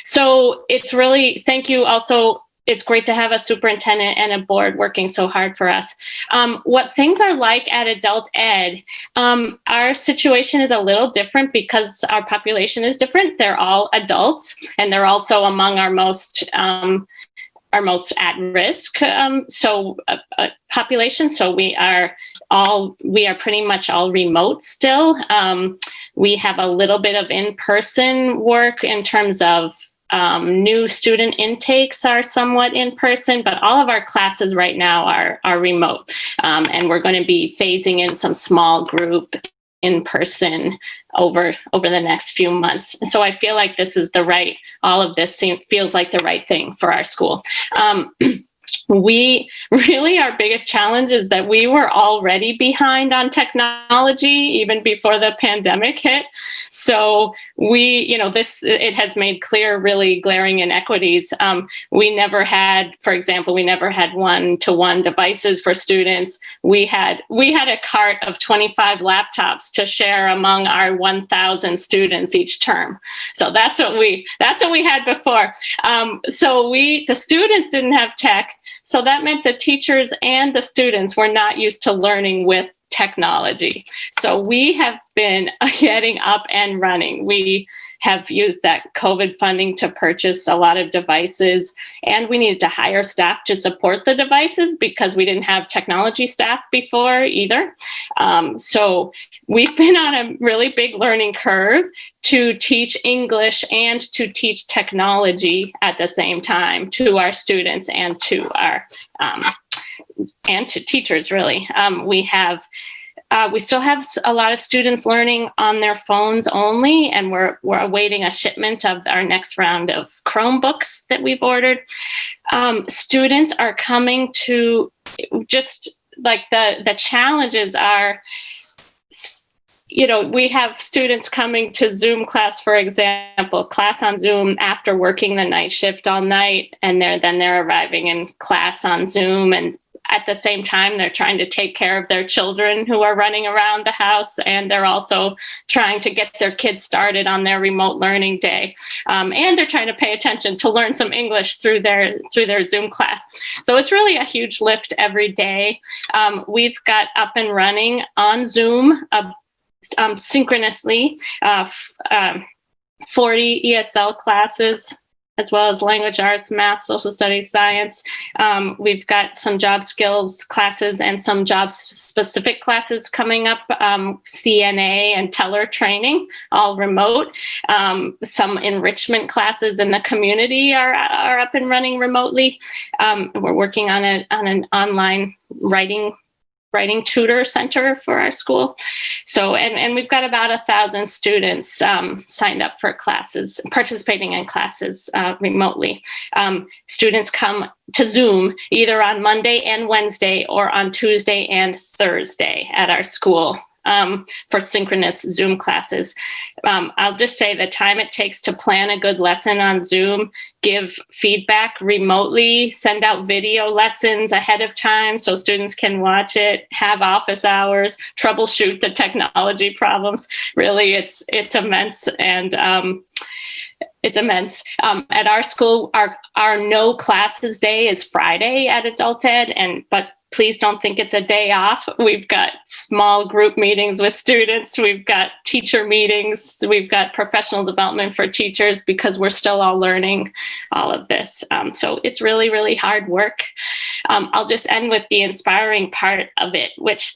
So it's really, thank you also. It's great to have a superintendent and a board working so hard for us. What things are like at Adult Ed, our situation is a little different because our population is different. They're all adults, and they're also among our most at risk population. So we are pretty much all remote still. We have a little bit of in-person work in terms of new student intakes are somewhat in person, but all of our classes right now are remote. And we're going to be phasing in some small group in person over the next few months. So I feel like this is all of this feels like the right thing for our school. our biggest challenge is that we were already behind on technology even before the pandemic hit. So it has made clear really glaring inequities. We never had, for example, one-to-one devices for students. We had a cart of 25 laptops to share among our 1,000 students each term. So that's what we had before. The students didn't have tech. So that meant the teachers and the students were not used to learning with technology. So we have been getting up and running. We have used that COVID funding to purchase a lot of devices, and we needed to hire staff to support the devices because we didn't have technology staff before either. So we've been on a really big learning curve to teach English and to teach technology at the same time to our students and to our and to teachers, really. We still have a lot of students learning on their phones only, and we're awaiting a shipment of our next round of Chromebooks that we've ordered. Students are coming to just like the challenges are, we have students coming to Zoom class, for example, class on Zoom after working the night shift all night, and they're arriving in class on Zoom, and at the same time, they're trying to take care of their children who are running around the house, and they're also trying to get their kids started on their remote learning day. And they're trying to pay attention to learn some English through their Zoom class. So it's really a huge lift every day. We've got up and running on Zoom synchronously 40 ESL classes, as well as language arts, math, social studies, science. We've got some job skills classes and some job-specific classes coming up, CNA and teller training, all remote. Some enrichment classes in the community are up and running remotely. We're working on an online writing tutor center for our school. So, and we've got about 1,000 students signed up for classes, participating in classes remotely. Students come to Zoom either on Monday and Wednesday or on Tuesday and Thursday at our school for synchronous Zoom classes. I'll just say the time it takes to plan a good lesson on Zoom, give feedback remotely, send out video lessons ahead of time so students can watch it, have office hours, troubleshoot the technology problems. Really, it's immense, and it's immense. At our school, our no classes day is Friday at Adult Ed, but please don't think it's a day off. We've got small group meetings with students. We've got teacher meetings. We've got professional development for teachers because we're still all learning all of this. So it's really, really hard work. I'll just end with the inspiring part of it, which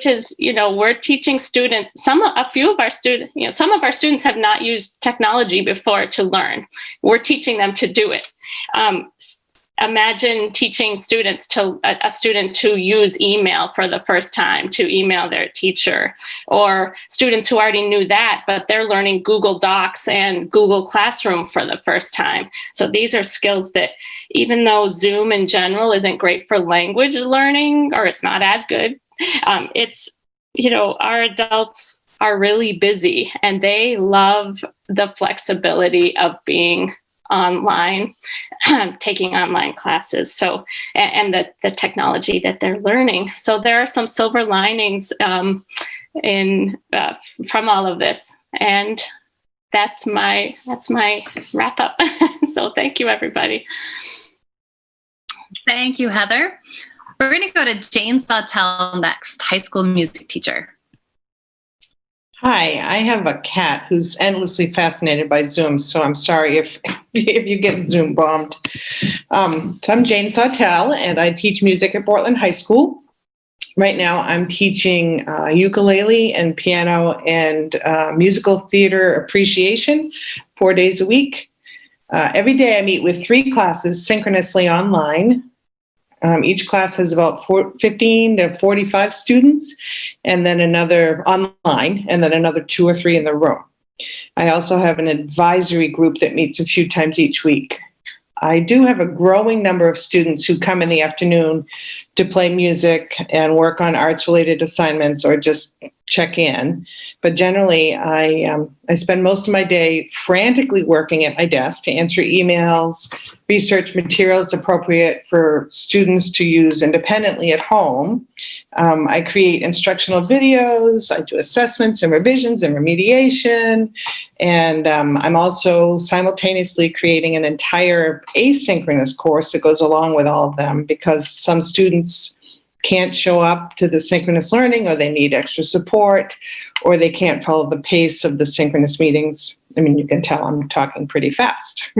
is, we're teaching students, some of our students have not used technology before to learn. We're teaching them to do it. Imagine teaching a student to use email for the first time, to email their teacher, or students who already knew that, but they're learning Google Docs and Google Classroom for the first time. So these are skills that, even though Zoom in general isn't great for language learning, or it's not as good, our adults are really busy and they love the flexibility of being online, taking online classes. So, and the technology that they're learning. So there are some silver linings from all of this, and that's my wrap up. So thank you, everybody. Thank you, Heather. We're going to go to Jane Sawtell next, high school music teacher. Hi, I have a cat who's endlessly fascinated by Zoom, so I'm sorry if you get Zoom bombed. So I'm Jane Sawtell, and I teach music at Portland High School. Right now, I'm teaching ukulele and piano and musical theater appreciation 4 days a week. Every day, I meet with 3 classes synchronously online. Each class has about 15 to 45 students, and then another online, and then another 2 or 3 in the room. I also have an advisory group that meets a few times each week. I do have a growing number of students who come in the afternoon to play music and work on arts-related assignments or just check in. But generally, I spend most of my day frantically working at my desk to answer emails, research materials appropriate for students to use independently at home. I create instructional videos, I do assessments and revisions and remediation, and I'm also simultaneously creating an entire asynchronous course that goes along with all of them because some students can't show up to the synchronous learning, or they need extra support, or they can't follow the pace of the synchronous meetings. I mean, you can tell I'm talking pretty fast.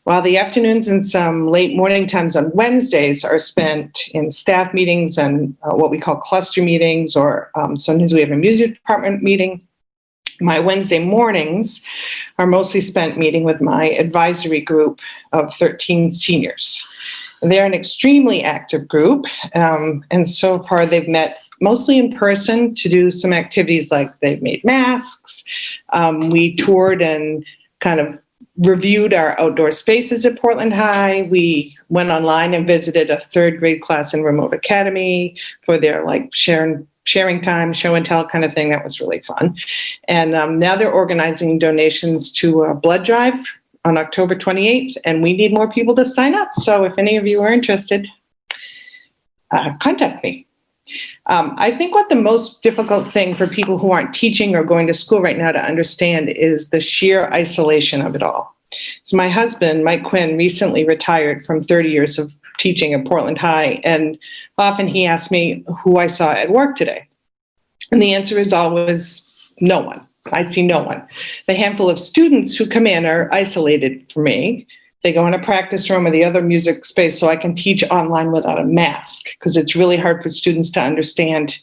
While the afternoons and some late morning times on Wednesdays are spent in staff meetings and what we call cluster meetings, or sometimes we have a music department meeting, my Wednesday mornings are mostly spent meeting with my advisory group of 13 seniors. They're an extremely active group, and so far they've met mostly in person to do some activities like they've made masks. We toured and kind of reviewed our outdoor spaces at Portland High. We went online and visited a 3rd grade class in Remote Academy for their like sharing time, show and tell kind of thing. That was really fun. And now they're organizing donations to a blood drive on October 28th, and we need more people to sign up. So if any of you are interested, contact me. I think what the most difficult thing for people who aren't teaching or going to school right now to understand is the sheer isolation of it all. So my husband, Mike Quinn, recently retired from 30 years of teaching at Portland High, and often he asks me who I saw at work today. And the answer is always no one. I see no one. The handful of students who come in are isolated for me. They go in a practice room or the other music space so I can teach online without a mask, because it's really hard for students to understand,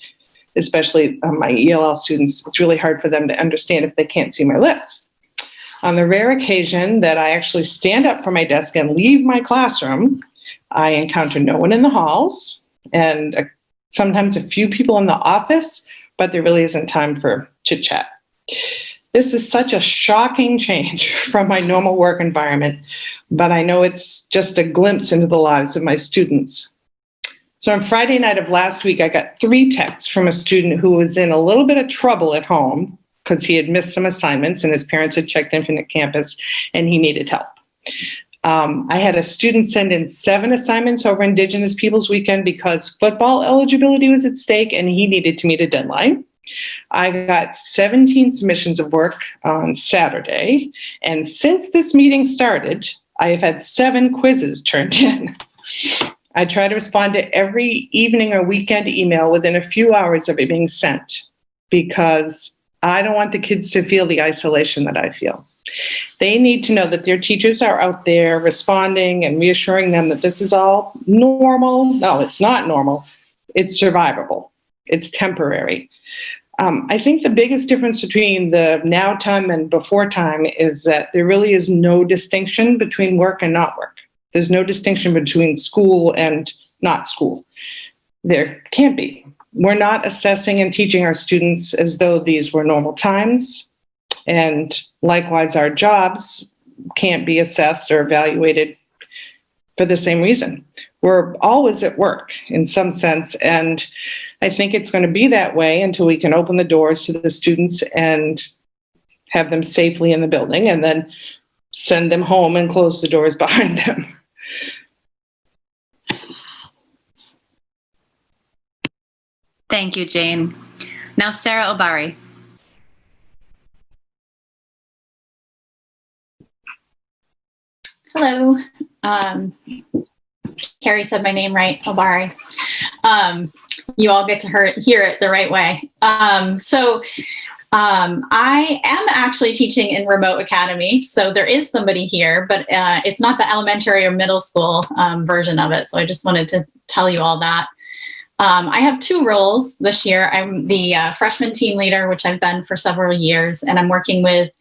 especially my ELL students. It's really hard for them to understand if they can't see my lips. On the rare occasion that I actually stand up from my desk and leave my classroom, I encounter no one in the halls and sometimes a few people in the office, but there really isn't time for chit chat. This is such a shocking change from my normal work environment, but I know it's just a glimpse into the lives of my students. So on Friday night of last week, I got 3 texts from a student who was in a little bit of trouble at home because he had missed some assignments and his parents had checked in from the campus and he needed help. I had a student send in 7 assignments over Indigenous Peoples Weekend because football eligibility was at stake and he needed to meet a deadline. I got 17 submissions of work on Saturday, and since this meeting started, I have had 7 quizzes turned in. I try to respond to every evening or weekend email within a few hours of it being sent because I don't want the kids to feel the isolation that I feel. They need to know that their teachers are out there responding and reassuring them that this is all normal. No, it's not normal. It's survivable. It's temporary. I think the biggest difference between the now time and before time is that there really is no distinction between work and not work. There's no distinction between school and not school. There can't be. We're not assessing and teaching our students as though these were normal times. And likewise, our jobs can't be assessed or evaluated for the same reason. We're always at work in some sense, and I think it's going to be that way until we can open the doors to the students and have them safely in the building and then send them home and close the doors behind them. Thank you, Jane. Now, Sarah Obari. Hello. Carrie said my name right, Obari. You all get to hear it the right way. I am actually teaching in Remote Academy, so there is somebody here, but it's not the elementary or middle school version of it, so I just wanted to tell you all that. I have 2 roles this year. I'm the freshman team leader, which I've been for several years, and I'm working with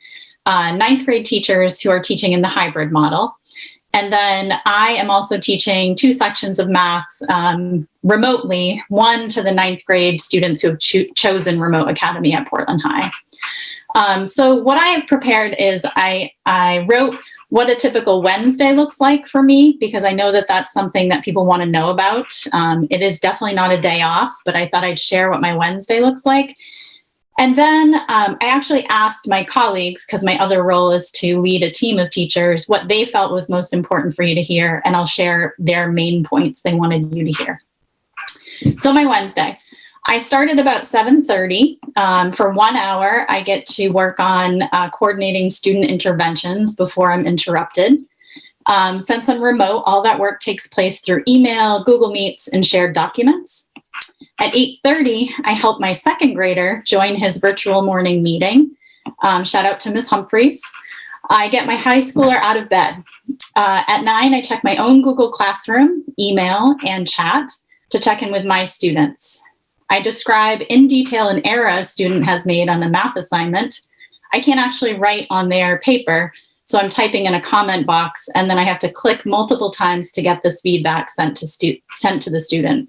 9th grade teachers who are teaching in the hybrid model. And then I am also teaching 2 sections of math remotely, one to the 9th grade students who have chosen Remote Academy at Portland High. So what I have prepared is I wrote what a typical Wednesday looks like for me, because I know that that's something that people want to know about. It is definitely not a day off, but I thought I'd share what my Wednesday looks like. And then I actually asked my colleagues, because my other role is to lead a team of teachers, what they felt was most important for you to hear, and I'll share their main points they wanted you to hear. So my Wednesday, I started about 7:30. For 1 hour, I get to work on coordinating student interventions before I'm interrupted. Since I'm remote, all that work takes place through email, Google Meets, and shared documents. At 8:30, I help my second grader join his virtual morning meeting. Shout out to Ms. Humphreys. I get my high schooler out of bed. At 9, I check my own Google Classroom, email, and chat to check in with my students. I describe in detail an error a student has made on a math assignment. I can't actually write on their paper, so I'm typing in a comment box, and then I have to click multiple times to get this feedback sent to the student.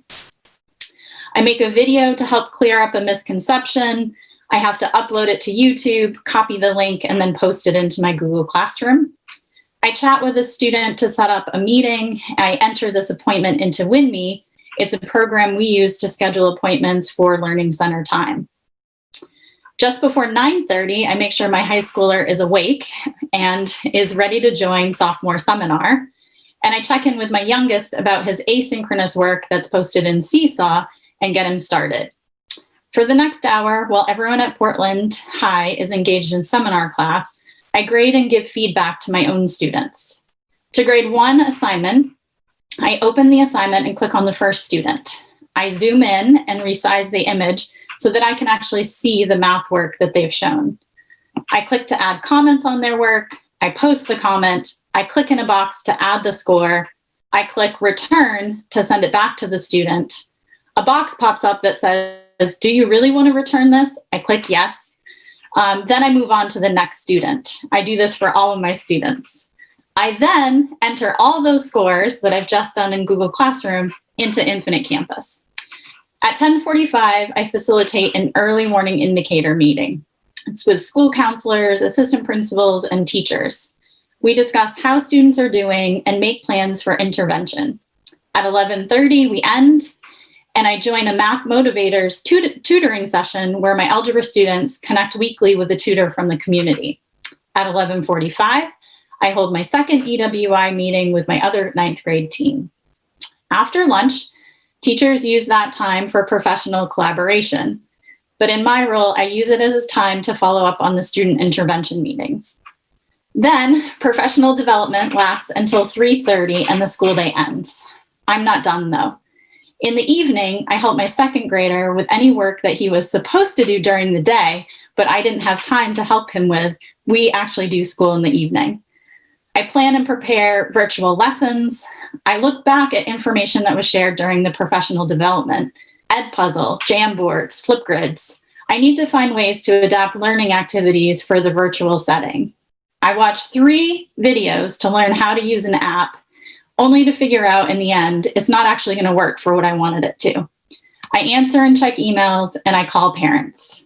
I make a video to help clear up a misconception. I have to upload it to YouTube, copy the link, and then post it into my Google Classroom. I chat with a student to set up a meeting. I enter this appointment into WinMe. It's a program we use to schedule appointments for Learning Center time. Just before 9:30, I make sure my high schooler is awake and is ready to join sophomore seminar. And I check in with my youngest about his asynchronous work that's posted in Seesaw and get him started. For the next hour, while everyone at Portland High is engaged in seminar class, I grade and give feedback to my own students. To grade one assignment, I open the assignment and click on the first student. I zoom in and resize the image so that I can actually see the math work that they've shown. I click to add comments on their work. I post the comment. I click in a box to add the score. I click return to send it back to the student. A box pops up that says, do you really want to return this? I click yes. Then I move on to the next student. I do this for all of my students. I then enter all those scores that I've just done in Google Classroom into Infinite Campus. At 10:45, I facilitate an early morning indicator meeting. It's with school counselors, assistant principals, and teachers. We discuss how students are doing and make plans for intervention. At 11:30, we end, and I join a Math Motivators tutoring session where my algebra students connect weekly with a tutor from the community. At 11:45, I hold my second EWI meeting with my other 9th grade team. After lunch, teachers use that time for professional collaboration. But in my role, I use it as time to follow up on the student intervention meetings. Then professional development lasts until 3:30 and the school day ends. I'm not done though. In the evening, I help my second grader with any work that he was supposed to do during the day, but I didn't have time to help him with. We actually do school in the evening. I plan and prepare virtual lessons. I look back at information that was shared during the professional development, Edpuzzle, Jamboards, Flipgrids. I need to find ways to adapt learning activities for the virtual setting. I watched 3 videos to learn how to use an app, only to figure out in the end, it's not actually going to work for what I wanted it to. I answer and check emails, and I call parents.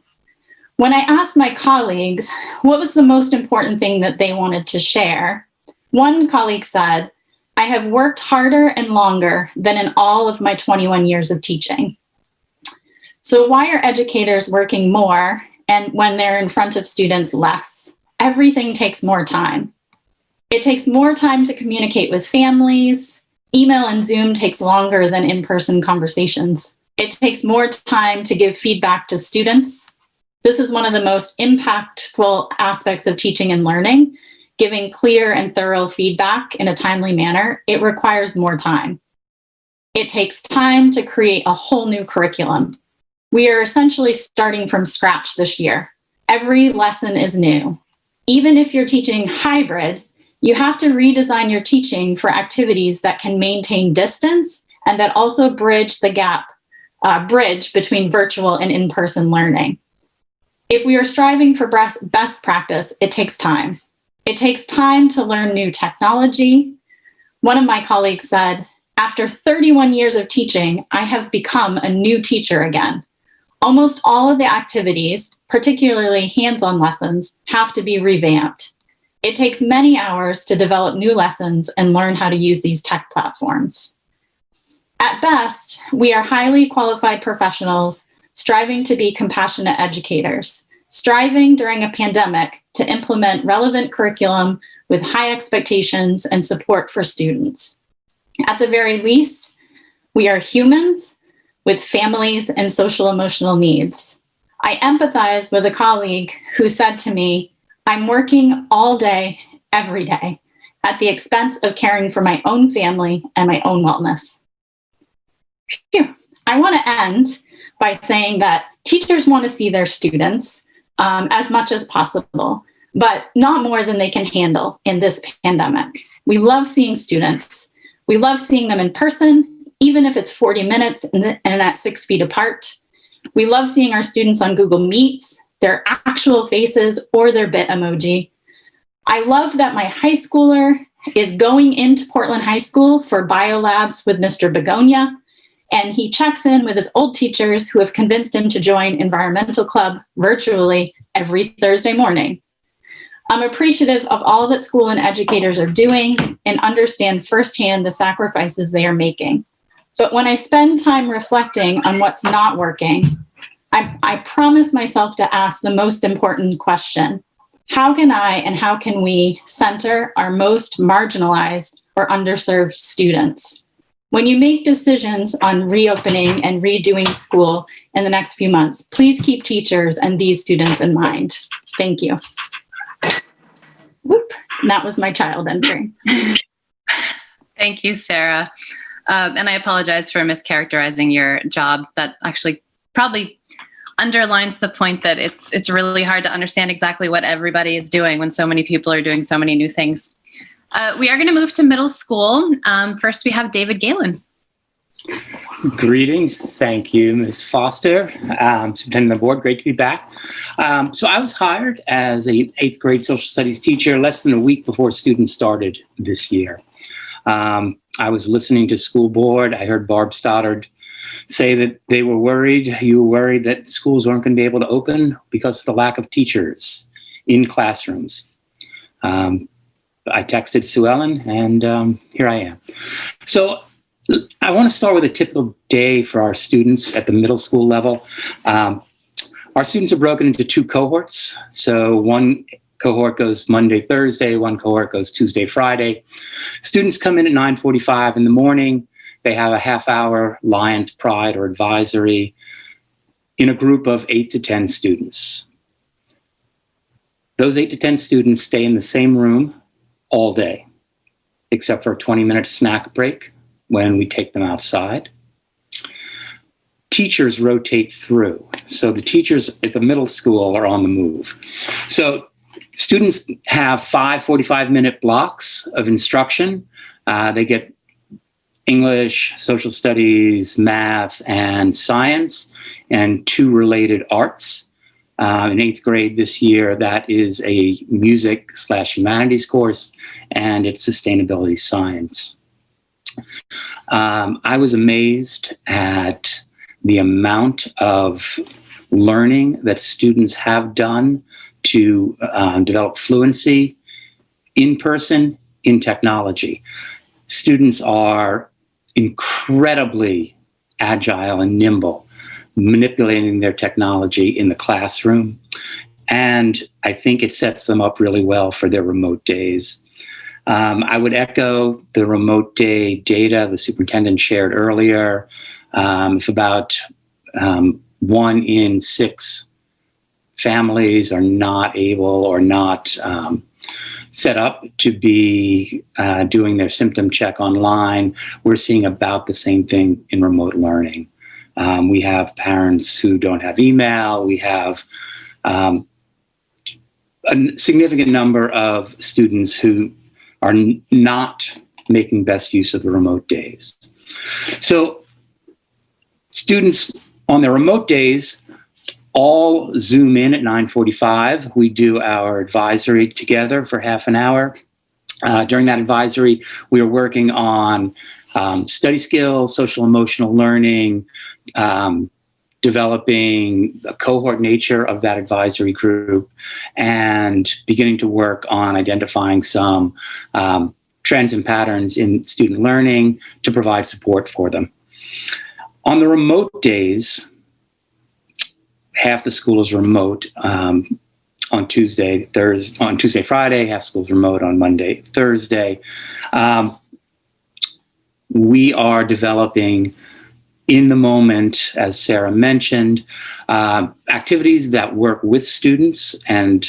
When I asked my colleagues what was the most important thing that they wanted to share, one colleague said, I have worked harder and longer than in all of my 21 years of teaching. So why are educators working more and when they're in front of students less? Everything takes more time. It takes more time to communicate with families. Email and Zoom takes longer than in-person conversations. It takes more time to give feedback to students. This is one of the most impactful aspects of teaching and learning. Giving clear and thorough feedback in a timely manner, it requires more time. It takes time to create a whole new curriculum. We are essentially starting from scratch this year. Every lesson is new. Even if you're teaching hybrid, you have to redesign your teaching for activities that can maintain distance and that also bridge the gap, bridge between virtual and in-person learning. If we are striving for best practice, it takes time. It takes time to learn new technology. One of my colleagues said, after 31 years of teaching, I have become a new teacher again. Almost all of the activities, particularly hands-on lessons, have to be revamped. It takes many hours to develop new lessons and learn how to use these tech platforms. At best, we are highly qualified professionals striving to be compassionate educators, striving during a pandemic to implement relevant curriculum with high expectations and support for students. At the very least, we are humans with families and social emotional needs. I empathize with a colleague who said to me, "I'm working all day, every day, at the expense of caring for my own family and my own wellness." Phew. I want to end by saying that teachers want to see their students as much as possible, but not more than they can handle in this pandemic. We love seeing students. We love seeing them in person, even if it's 40 minutes and at 6 feet apart. We love seeing our students on Google Meets, their actual faces or their bit emoji. I love that my high schooler is going into Portland High School for biolabs with Mr. Begonia, and he checks in with his old teachers who have convinced him to join Environmental Club virtually every Thursday morning. I'm appreciative of all that school and educators are doing and understand firsthand the sacrifices they are making. But when I spend time reflecting on what's not working, I promise myself to ask the most important question. How can I and how can we center our most marginalized or underserved students? When you make decisions on reopening and redoing school in the next few months, please keep teachers and these students in mind. Thank you. Whoop. And that was my child entering. Thank you, Sarah. And I apologize for mischaracterizing your job. That actually probably underlines the point that it's really hard to understand exactly what everybody is doing when so many people are doing so many new things. We are going to move to middle school. First, we have David Galen. Greetings. Thank you, Ms. Foster. Superintendent of the board, great to be back. So I was hired as an 8th grade social studies teacher less than a week before students started this year. I was listening to school board. I heard Barb Stoddard say that they were worried, you were worried that schools weren't going to be able to open because of the lack of teachers in classrooms. I texted Sue Ellen, and here I am. So I want to start with a typical day for our students at the middle school level. Our students are broken into 2 cohorts. So one cohort goes Monday, Thursday, one cohort goes Tuesday, Friday. Students come in at 9:45 in the morning. They have a half-hour Lions Pride or advisory in a group of 8 to 10 students. Those 8 to 10 students stay in the same room all day, except for a 20-minute snack break when we take them outside. Teachers rotate through. So the teachers at the middle school are on the move. So students have 5 45-minute blocks of instruction. They get English, social studies, math, and science, and 2 related arts. In 8th grade this year, that is a music/humanities course, and it's sustainability science. I was amazed at the amount of learning that students have done to develop fluency in person in technology. Students are incredibly agile and nimble, manipulating their technology in the classroom. And I think it sets them up really well for their remote days. I would echo the remote day data the superintendent shared earlier. If about 1 in 6 families are not able or not set up to be doing their symptom check online, we're seeing about the same thing in remote learning. We have parents who don't have email. We have a significant number of students who are not making best use of the remote days. So students on their remote days all Zoom in at 9:45. We do our advisory together for half an hour. During that advisory, we are working on study skills, social emotional learning, developing a cohort nature of that advisory group, and beginning to work on identifying some trends and patterns in student learning to provide support for them. On the remote days, half the school is remote on Tuesday, Friday, half school's remote on Monday, Thursday. We are developing in the moment, as Sarah mentioned, activities that work with students and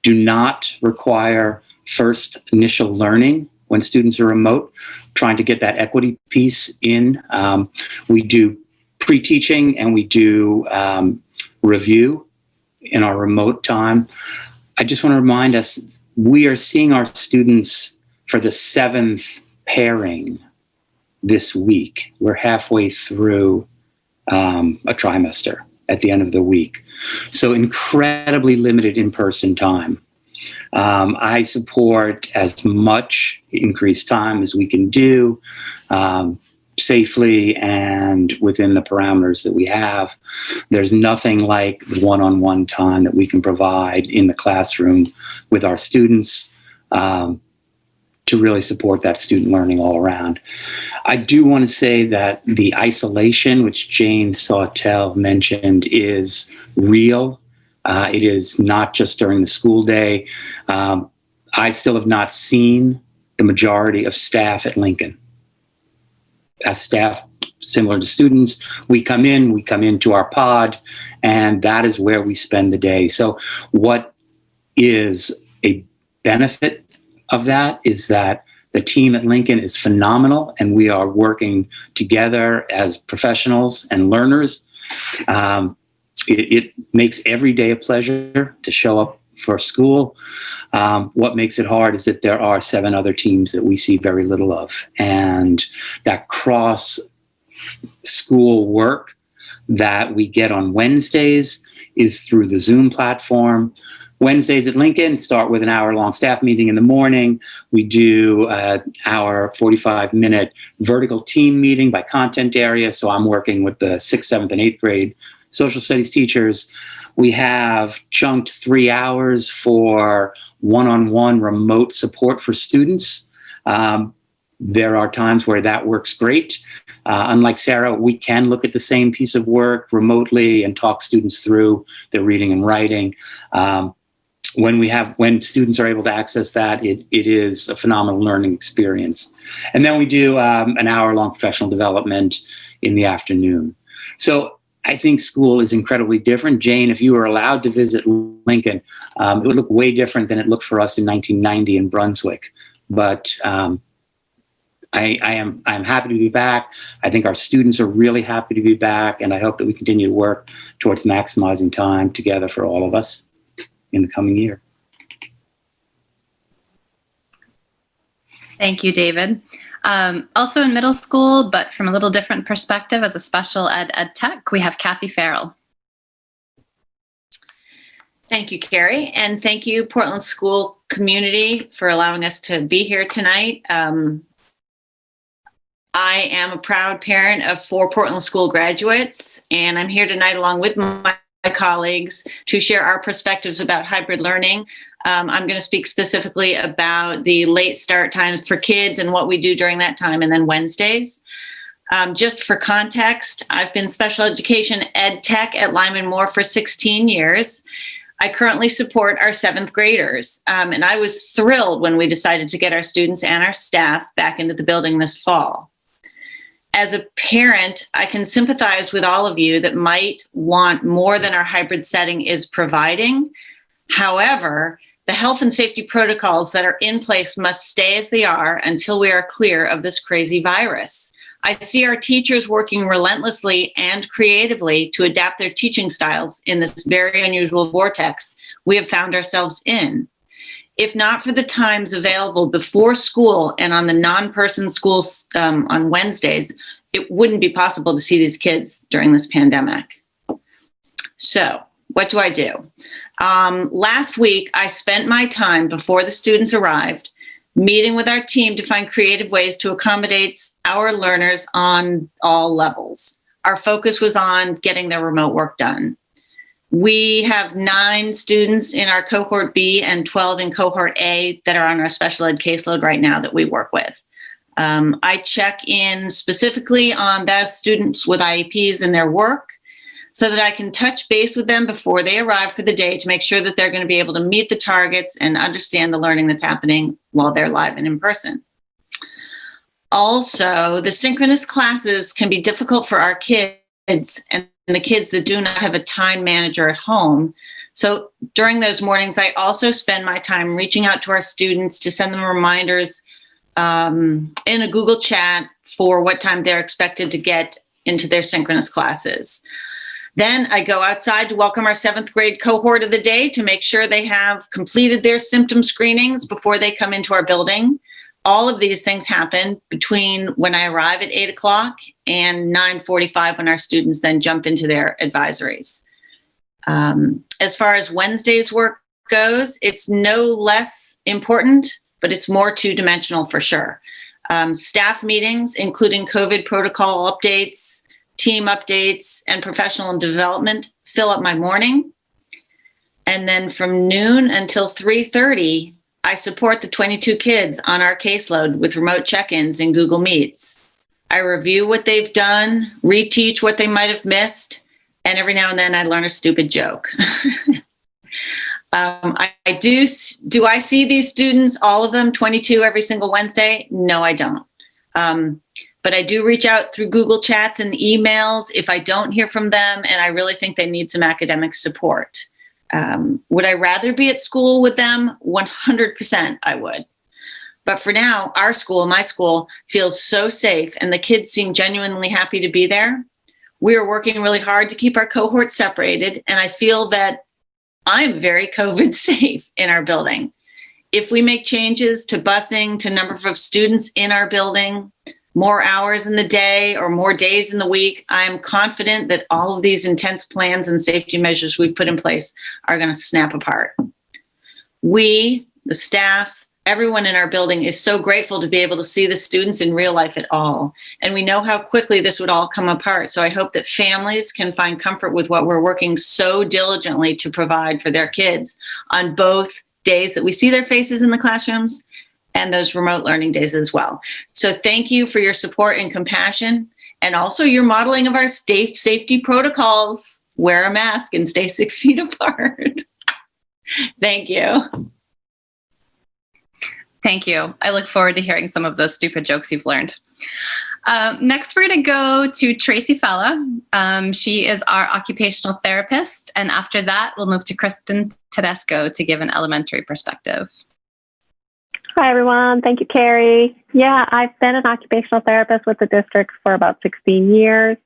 do not require first initial learning when students are remote, trying to get that equity piece in. We do pre-teaching and we do review in our remote time. I just want to remind us, we are seeing our students for the 7th pairing this week. We're halfway through a trimester at the end of the week. So incredibly limited in-person time. I support as much increased time as we can do safely and within the parameters that we have. There's nothing like the one-on-one time that we can provide in the classroom with our students to really support that student learning all around. I do want to say that the isolation, which Jane Sawtelle mentioned, is real. It is not just during the school day. I still have not seen the majority of staff at Lincoln. As staff, similar to students, we come into our pod, and that is where we spend the day. So what is a benefit of that is that the team at Lincoln is phenomenal, and we are working together as professionals and learners. It makes every day a pleasure to show up for school. What makes it hard is that there are 7 other teams that we see very little of. And that cross-school work that we get on Wednesdays is through the Zoom platform. Wednesdays at Lincoln start with an hour-long staff meeting in the morning. We do our 45-minute vertical team meeting by content area. So I'm working with the 6th, 7th, and 8th grade social studies teachers. We have chunked 3 hours for one-on-one remote support for students. There are times where that works great. Unlike Sarah, we can look at the same piece of work remotely and talk students through their reading and writing. When students are able to access that, it is a phenomenal learning experience. And then we do an hour-long professional development in the afternoon. So I think school is incredibly different. Jane, if you were allowed to visit Lincoln, it would look way different than it looked for us in 1990 in Brunswick. But I'm happy to be back. I think our students are really happy to be back, and I hope that we continue to work towards maximizing time together for all of us in the coming year. Thank you, David. Also in middle school, but from a little different perspective as a special ed tech, we have Kathy Farrell. Thank you, Carrie, and thank you, Portland School community, for allowing us to be here tonight. I am a proud parent of 4 Portland School graduates, and I'm here tonight along with my colleagues to share our perspectives about hybrid learning. I'm going to speak specifically about the late start times for kids and what we do during that time, and then Wednesdays. Just for context, I've been special education ed tech at Lyman Moore for 16 years. I currently support our 7th graders, and I was thrilled when we decided to get our students and our staff back into the building this fall. As a parent, I can sympathize with all of you that might want more than our hybrid setting is providing. However, the health and safety protocols that are in place must stay as they are until we are clear of this crazy virus. I see our teachers working relentlessly and creatively to adapt their teaching styles in this very unusual vortex we have found ourselves in. If not for the times available before school and on the non-person schools on Wednesdays, it wouldn't be possible to see these kids during this pandemic. So what do I do? Last week, I spent my time before the students arrived meeting with our team to find creative ways to accommodate our learners on all levels. our focus was on getting their remote work done. We have 9 students in our cohort B and 12 in cohort A that are on our special ed caseload right now that we work with. I check in specifically on those students with IEPs and their work so that I can touch base with them before they arrive for the day to make sure that they're going to be able to meet the targets and understand the learning that's happening while they're live and in person. Also, the synchronous classes can be difficult for our kids and the kids that do not have a time manager at home. So during those mornings, I also spend my time reaching out to our students to send them reminders in a Google chat for what time they're expected to get into their synchronous classes. Then I go outside to welcome our 7th grade cohort of the day to make sure they have completed their symptom screenings before they come into our building. All of these things happen between when I arrive at 8 o'clock and 9:45 when our students then jump into their advisories. As far as Wednesday's work goes, it's no less important, but it's more two-dimensional for sure. Staff meetings, including COVID protocol updates, team updates, and professional development fill up my morning. And then from noon until 3:30, I support the 22 kids on our caseload with remote check-ins in Google Meets. I review what they've done, reteach what they might have missed, and every now and then I learn a stupid joke. Do I see these students, all of them, 22 every single Wednesday? No, I don't. But I do reach out through Google Chats and emails if I don't hear from them and I really think they need some academic support. Would I rather be at school with them? 100% I would. But for now, our school, my school, feels so safe and the kids seem genuinely happy to be there. We are working really hard to keep our cohorts separated, and I feel that I'm very COVID safe in our building. If we make changes to busing, to number of students in our building, more hours in the day or more days in the week, I'm confident that all of these intense plans and safety measures we've put in place are going to snap apart. We, the staff, everyone in our building is so grateful to be able to see the students in real life at all. And we know how quickly this would all come apart. So I hope that families can find comfort with what we're working so diligently to provide for their kids on both days that we see their faces in the classrooms and those remote learning days as well. So thank you for your support and compassion, and also your modeling of our safety protocols. Wear a mask and stay 6 feet apart. Thank you. Thank you. I look forward to hearing some of those stupid jokes you've learned. Next, we're going to go to Tracy Fella. She is our occupational therapist. And after that, we'll move to Kristen Tedesco to give an elementary perspective. Hi, everyone. Thank you, Carrie. Yeah, I've been an occupational therapist with the district for about 16 years,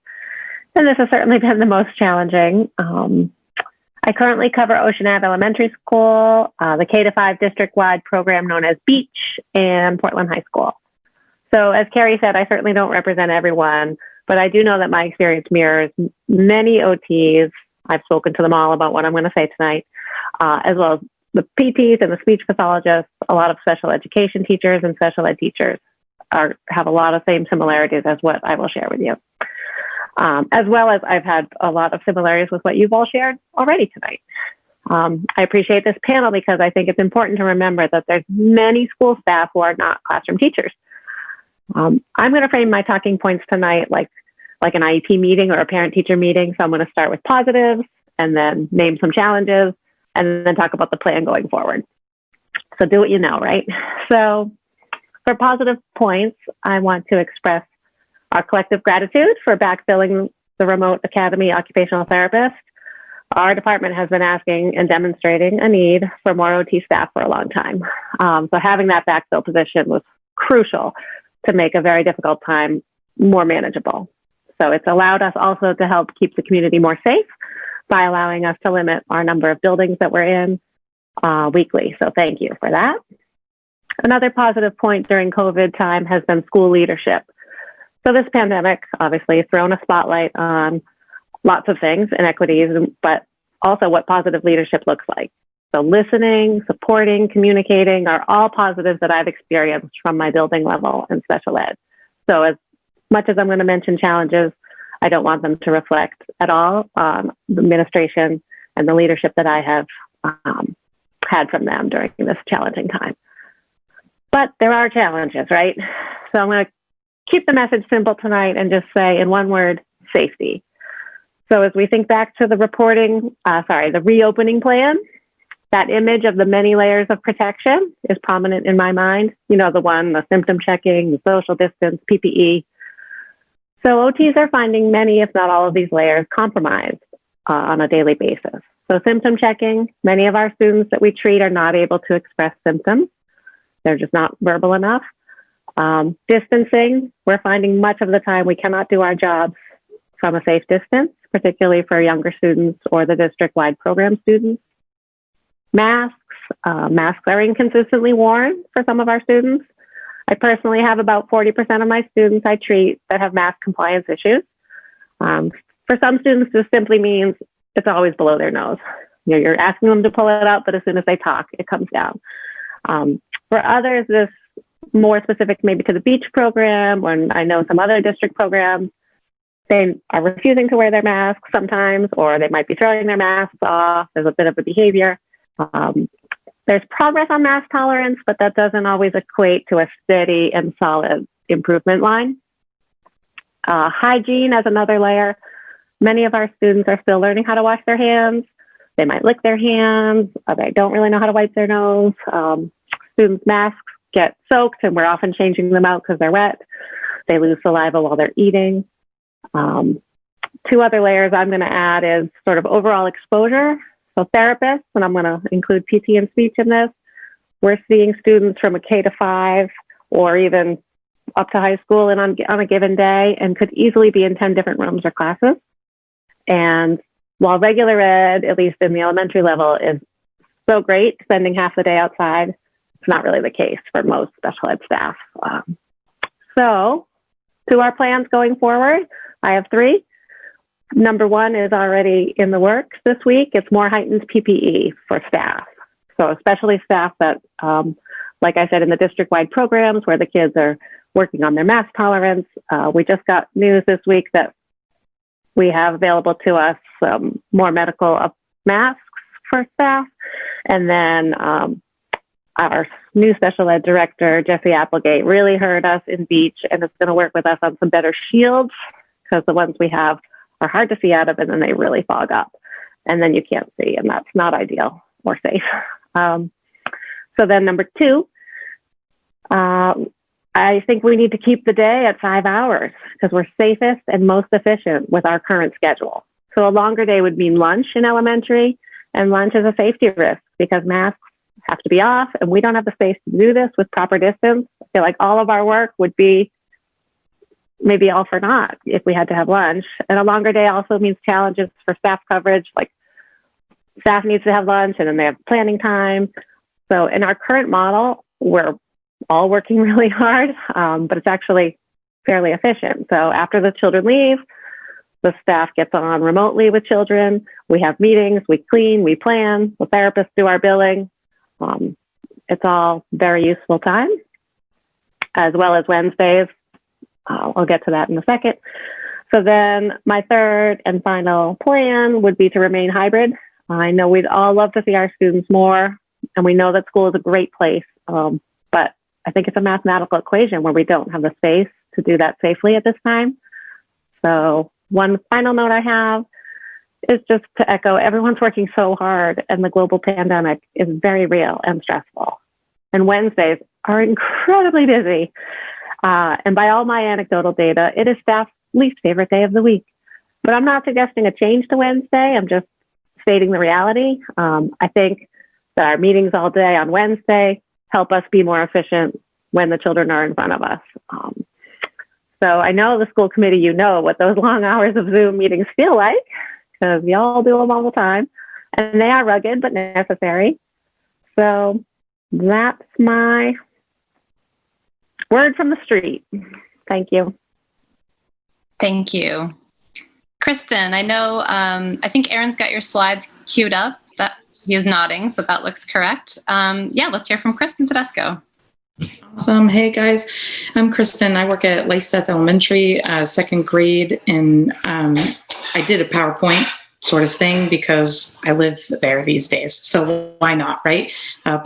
and this has certainly been the most challenging. I currently cover Ocean Ave Elementary School, the K-5 district-wide program known as Beach, and Portland High School. So as Carrie said, I certainly don't represent everyone, but I do know that my experience mirrors many OTs. I've spoken to them all about what I'm going to say tonight, as well as the PTs and the speech pathologists. A lot of special education teachers and special ed teachers have a lot of same similarities as what I will share with you. As well as I've had a lot of similarities with what you've all shared already tonight. I appreciate this panel because I think it's important to remember that there's many school staff who are not classroom teachers. I'm going to frame my talking points tonight like an IEP meeting or a parent-teacher meeting. So I'm going to start with positives and then name some challenges and then talk about the plan going forward. So do what you know, right? So for positive points, I want to express our collective gratitude for backfilling the remote academy occupational therapist. Our department has been asking and demonstrating a need for more OT staff for a long time. So having that backfill position was crucial to make a very difficult time more manageable. So it's allowed us also to help keep the community more safe by allowing us to limit our number of buildings that we're in weekly. So thank you for that. Another positive point during COVID time has been school leadership. So this pandemic obviously has thrown a spotlight on lots of things, inequities, but also what positive leadership looks like. So listening, supporting, communicating are all positives that I've experienced from my building level and special ed. So as much as I'm going to mention challenges, I don't want them to reflect at all on the administration and the leadership that I have had from them during this challenging time. But there are challenges, right? So I'm going to keep the message simple tonight and just say in one word, safety. So as we think back to the the reopening plan, that image of the many layers of protection is prominent in my mind. You know, the symptom checking, the social distance, PPE. So OTs are finding many, if not all of these layers compromised on a daily basis. So symptom checking, many of our students that we treat are not able to express symptoms. They're just not verbal enough. Distancing, we're finding much of the time we cannot do our jobs from a safe distance, particularly for younger students or the district-wide program students. Masks are inconsistently worn for some of our students. I personally have about 40% of my students I treat that have mask compliance issues. For some students, this simply means it's always below their nose. You're asking them to pull it up, but as soon as they talk, it comes down. For others, this more specific maybe to the beach program, when I know some other district programs, they are refusing to wear their masks sometimes, or they might be throwing their masks off. There's a bit of a behavior. There's progress on mask tolerance, but that doesn't always equate to a steady and solid improvement line. Hygiene as another layer. Many of our students are still learning how to wash their hands. They might lick their hands. They don't really know how to wipe their nose. Students' masks get soaked, and we're often changing them out because they're wet. They lose saliva while they're eating. Two other layers I'm going to add is sort of overall exposure. So therapists, and I'm going to include PT and speech in this, we're seeing students from a K to 5 or even up to high school and on a given day, and could easily be in 10 different rooms or classes. And while regular ed, at least in the elementary level, is so great, spending half the day outside, it's not really the case for most special ed staff. So to our plans going forward, I have 3. Number 1 is already in the works this week. It's more heightened PPE for staff. So especially staff that, like I said, in the district-wide programs where the kids are working on their mask tolerance. We just got news this week that we have available to us more medical masks for staff. And then our new special ed director, Jesse Applegate, really heard us in Beach and is going to work with us on some better shields, because the ones we have are hard to see out of, and then they really fog up. And then you can't see, and that's not ideal or safe. So then number 2, I think we need to keep the day at 5 hours because we're safest and most efficient with our current schedule. So a longer day would mean lunch in elementary, and lunch is a safety risk because masks have to be off, and we don't have the space to do this with proper distance. I feel like all of our work would be maybe all for naught if we had to have lunch. And a longer day also means challenges for staff coverage, like staff needs to have lunch and then they have planning time. So in our current model, we're all working really hard, but it's actually fairly efficient. So after the children leave, the staff gets on remotely with children. We have meetings, we clean, we plan, the therapists do our billing. It's all very useful time, as well as Wednesdays. I'll get to that in a second. So then my third and final plan would be to remain hybrid. I know we'd all love to see our students more, and we know that school is a great place, but I think it's a mathematical equation where we don't have the space to do that safely at this time. So one final note I have is just to echo, everyone's working so hard, and the global pandemic is very real and stressful. And Wednesdays are incredibly busy. And by all my anecdotal data, it is staff's least favorite day of the week. But I'm not suggesting a change to Wednesday. I'm just stating the reality. I think that our meetings all day on Wednesday help us be more efficient when the children are in front of us. So I know the school committee, you know what those long hours of Zoom meetings feel like, because we all do them all the time. And they are rugged, but necessary. So that's my word from the street. Thank you. Thank you. Kristen, I know, I think Aaron's got your slides queued up. That he is nodding, so that looks correct. Yeah, let's hear from Kristen Tedesco. Awesome. Hey guys, I'm Kristen. I work at Lyseth Elementary, second grade, and I did a PowerPoint sort of thing because I live there these days. So why not, right?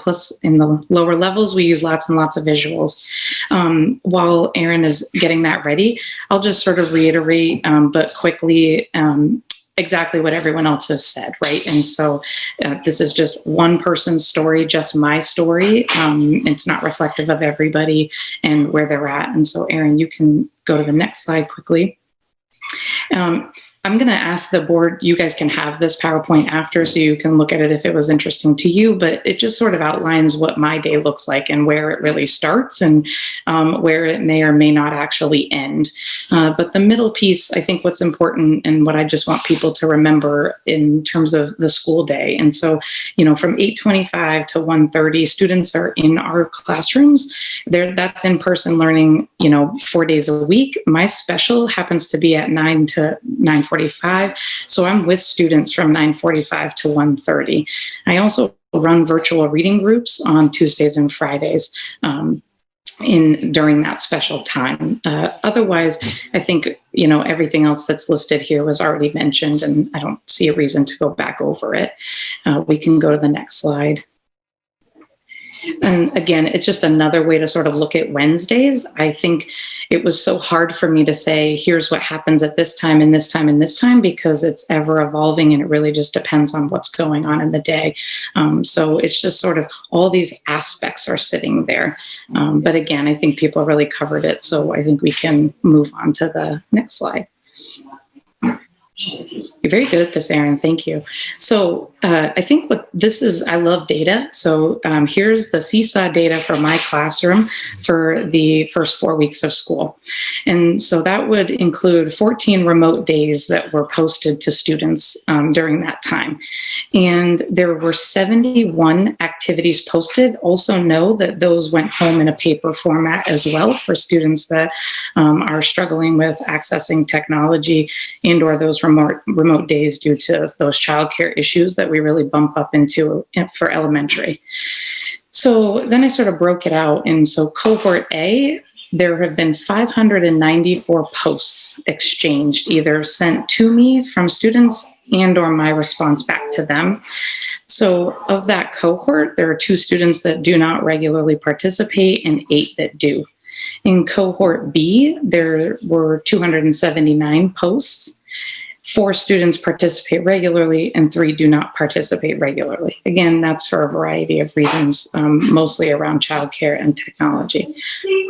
Plus, in the lower levels, we use lots and lots of visuals. While Erin is getting that ready, I'll just sort of reiterate, but quickly, exactly what everyone else has said, right? And so this is just one person's story, just my story. It's not reflective of everybody and where they're at. And so, Erin, you can go to the next slide quickly. I'm going to ask the board, you guys can have this PowerPoint after so you can look at it if it was interesting to you, but it just sort of outlines what my day looks like and where it really starts and where it may or may not actually end. But the middle piece, I think what's important and what I just want people to remember in terms of the school day. And so, you know, from 8:25 to 1:30, students are in our classrooms. That's in-person learning, you know, 4 days a week. My special happens to be at 9 to 9:45. So I'm with students from 9:45 to 1:30. I also run virtual reading groups on Tuesdays and Fridays during that special time. Otherwise, I think, you know, everything else that's listed here was already mentioned, and I don't see a reason to go back over it. We can go to the next slide. And again, it's just another way to sort of look at Wednesdays. I think it was so hard for me to say, here's what happens at this time and this time and this time, because it's ever evolving and it really just depends on what's going on in the day. So it's just sort of all these aspects are sitting there. But again, I think people really covered it. So I think we can move on to the next slide. You're very good at this, Erin. Thank you. So I think what this is, I love data. So here's the Seesaw data for my classroom for the first 4 weeks of school. And so that would include 14 remote days that were posted to students during that time. And there were 71 activities posted. Also know that those went home in a paper format as well for students that are struggling with accessing technology and or those remote days due to those childcare issues that we really bump up into for elementary. So then I sort of broke it out. And so cohort A, there have been 594 posts exchanged, either sent to me from students and or my response back to them. So of that cohort, there are 2 students that do not regularly participate and 8 that do. In cohort B, there were 279 posts. 4 students participate regularly and 3 do not participate regularly. Again, that's for a variety of reasons, mostly around childcare and technology.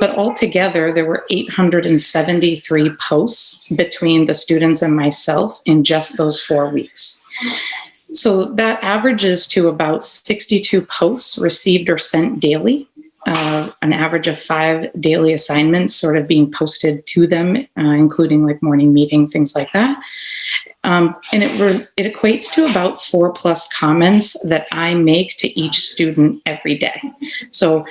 But altogether, there were 873 posts between the students and myself in just those 4 weeks. So that averages to about 62 posts received or sent daily. An average of 5 daily assignments sort of being posted to them, including like morning meeting, things like that. And it equates to about 4+ comments that I make to each student every day. So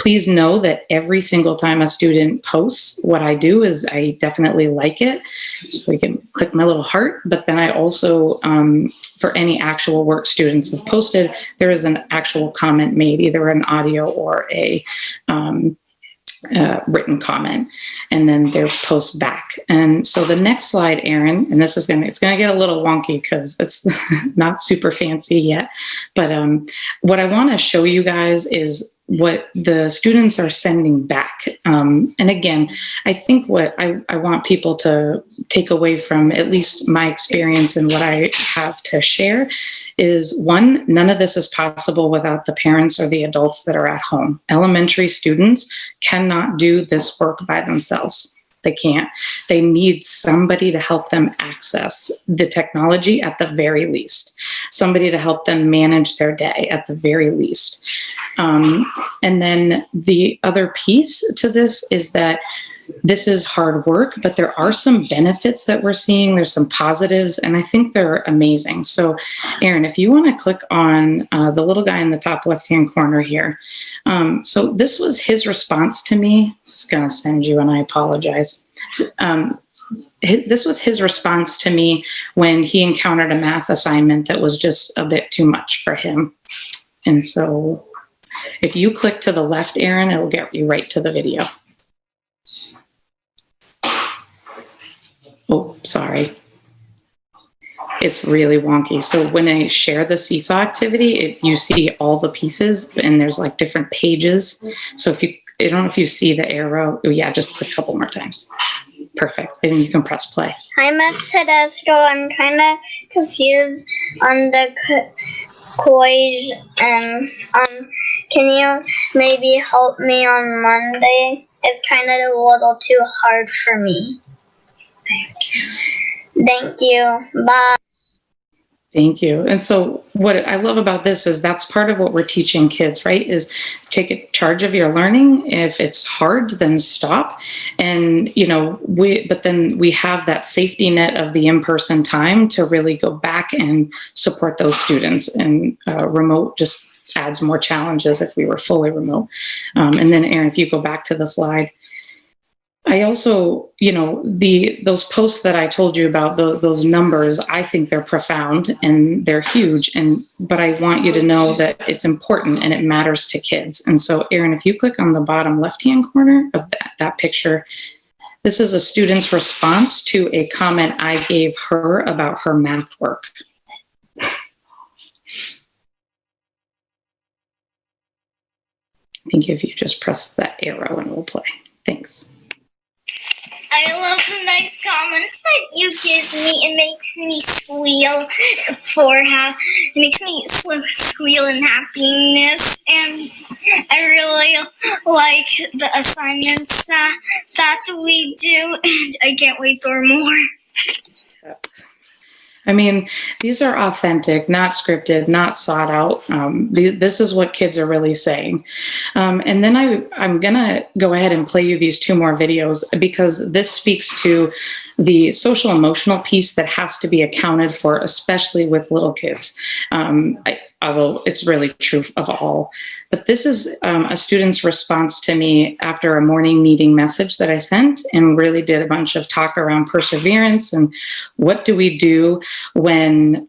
please know that every single time a student posts, what I do is I definitely like it. So we can click my little heart, but then I also, for any actual work students have posted, there is an actual comment made, either an audio or a written comment, and then their post back. And so the next slide, Erin, and this is it's going to get a little wonky because it's not super fancy yet, but what I want to show you guys is what the students are sending back. And again, I think what I want people to take away from at least my experience and what I have to share is, 1, none of this is possible without the parents or the adults that are at home. Elementary students cannot do this work by themselves. They can't. They need somebody to help them access the technology at the very least, somebody to help them manage their day at the very least. And then the other piece to this is that this is hard work, but there are some benefits that we're seeing. There's some positives, and I think they're amazing. So, Erin, if you want to click on the little guy in the top left-hand corner here. So this was his response to me. It's going to send you, and I apologize. This was his response to me when he encountered a math assignment that was just a bit too much for him. And so If you click to the left, Aaron, it will get you right to the video. Oh, sorry. It's really wonky. So when I share the Seesaw activity, you see all the pieces and there's like different pages. So if you, I don't know if you see the arrow. Oh yeah, just click a couple more times. Perfect. And you can press play. Hi, Ms. Tedesco. I'm kind of confused on the quiz. Can you maybe help me on Monday? It's kind of a little too hard for me. Thank you. Bye. Thank you. And so what I love about this is that's part of what we're teaching kids, right? Is take charge of your learning. If it's hard, then stop. And, you know, but then we have that safety net of the in-person time to really go back and support those students. And remote just adds more challenges if we were fully remote. And then Aaron, if you go back to the slide, I also, you know, those posts that I told you about, those numbers, I think they're profound and they're huge. But I want you to know that it's important and it matters to kids. And so, Aaron, if you click on the bottom left-hand corner of that picture, this is a student's response to a comment I gave her about her math work. I think if you just press that arrow and it will play. Thanks. I love the nice comments that you give me. It makes me squeal it makes me squeal in happiness, and I really like the assignments that we do, and I can't wait for more. I mean, these are authentic, not scripted, not sought out. This is what kids are really saying. And then I'm going to go ahead and play you these two more videos because this speaks to the social emotional piece that has to be accounted for, especially with little kids. Although it's really true of all. But this is a student's response to me after a morning meeting message that I sent, and really did a bunch of talk around perseverance and what do we do when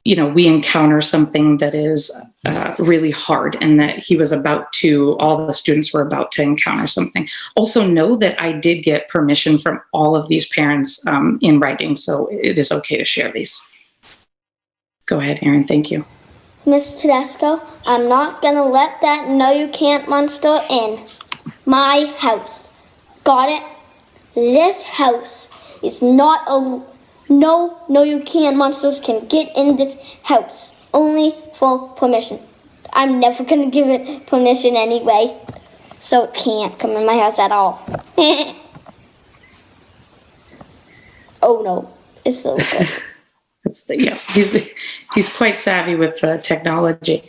you know, we encounter something that is really hard, and that all the students were about to encounter something. Also know that I did get permission from all of these parents in writing, so it is okay to share these. Go ahead, Aaron. Thank you. Miss Tedesco, I'm not going to let that no you can't monster in my house. Got it? This house is not a... No you can't monsters can get in this house. Only for permission. I'm never going to give it permission anyway. So it can't come in my house at all. Oh no, it's so good. Yeah, he's quite savvy with technology.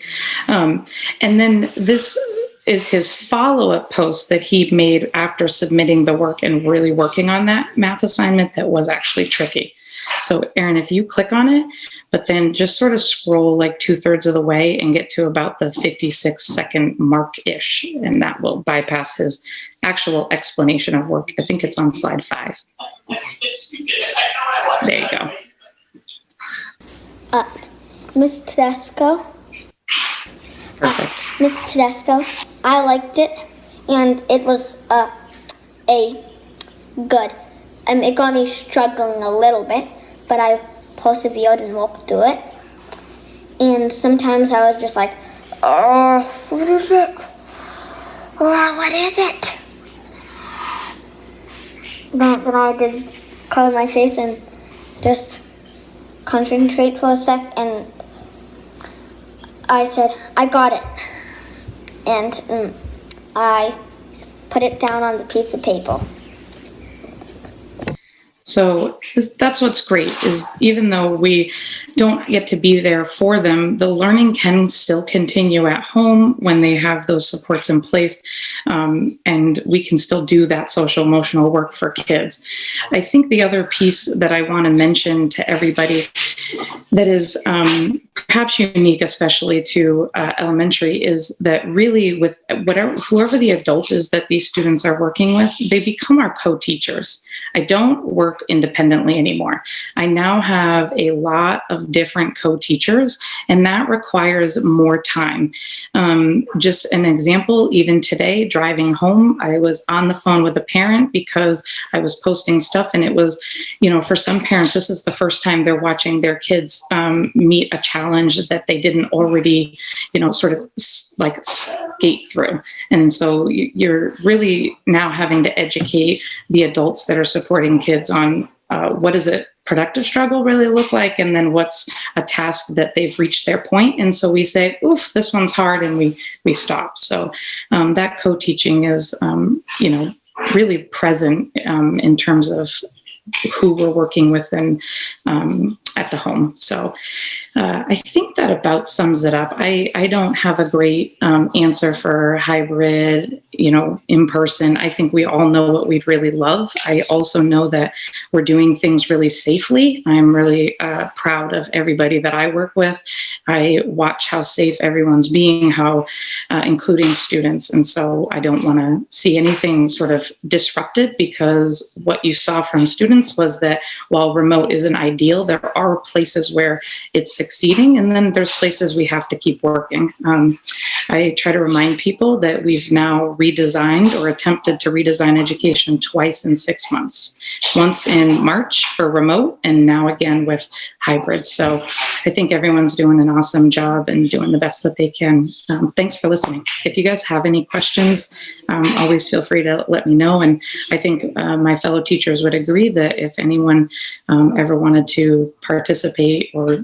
And then this is his follow-up post that he made after submitting the work and really working on that math assignment that was actually tricky. So Aaron, if you click on it, but then just sort of scroll like 2/3 of the way and get to about the 56-second mark-ish, and that will bypass his actual explanation of work. I think it's on slide 5. There you go. Miss Tedesco. Perfect. Miss Tedesco, I liked it, and it was a good. It got me struggling a little bit, but I persevered and walked through it. And sometimes I was just like, oh, what is it? Oh, what is it? But I did cover my face and just concentrate for a sec, and I said, I got it. And I put it down on the piece of paper. So that's what's great, is even though we don't get to be there for them, the learning can still continue at home when they have those supports in place, and we can still do that social emotional work for kids. I think the other piece that I want to mention to everybody that is perhaps unique, especially to elementary, is that really with whoever the adult is that these students are working with, they become our co-teachers. I don't work independently anymore. I now have a lot of different co-teachers, and that requires more time. Just an example, even today, driving home, I was on the phone with a parent because I was posting stuff, and it was, for some parents, this is the first time they're watching their kids meet a challenge that they didn't already, sort of like skate through. And so you're really now having to educate the adults that are supporting kids on what does a productive struggle really look like, and then what's a task that they've reached their point. And so we say, oof, this one's hard, and we stop. So that co-teaching is, really present in terms of who we're working with and at the home. So I think that about sums it up. I don't have a great answer for hybrid, in person. I think we all know what we'd really love. I also know that we're doing things really safely. I'm really proud of everybody that I work with. I watch how safe everyone's being, how including students. And so I don't want to see anything sort of disrupted, because what you saw from students was that while remote isn't ideal, there are places where it's succeeding, and then there's places we have to keep working. I try to remind people that we've now redesigned or attempted to redesign education twice in 6 months. Once in March for remote, and now again with hybrid. So I think everyone's doing an awesome job and doing the best that they can. Thanks for listening. If you guys have any questions, always feel free to let me know. And I think my fellow teachers would agree that if anyone ever wanted to participate or,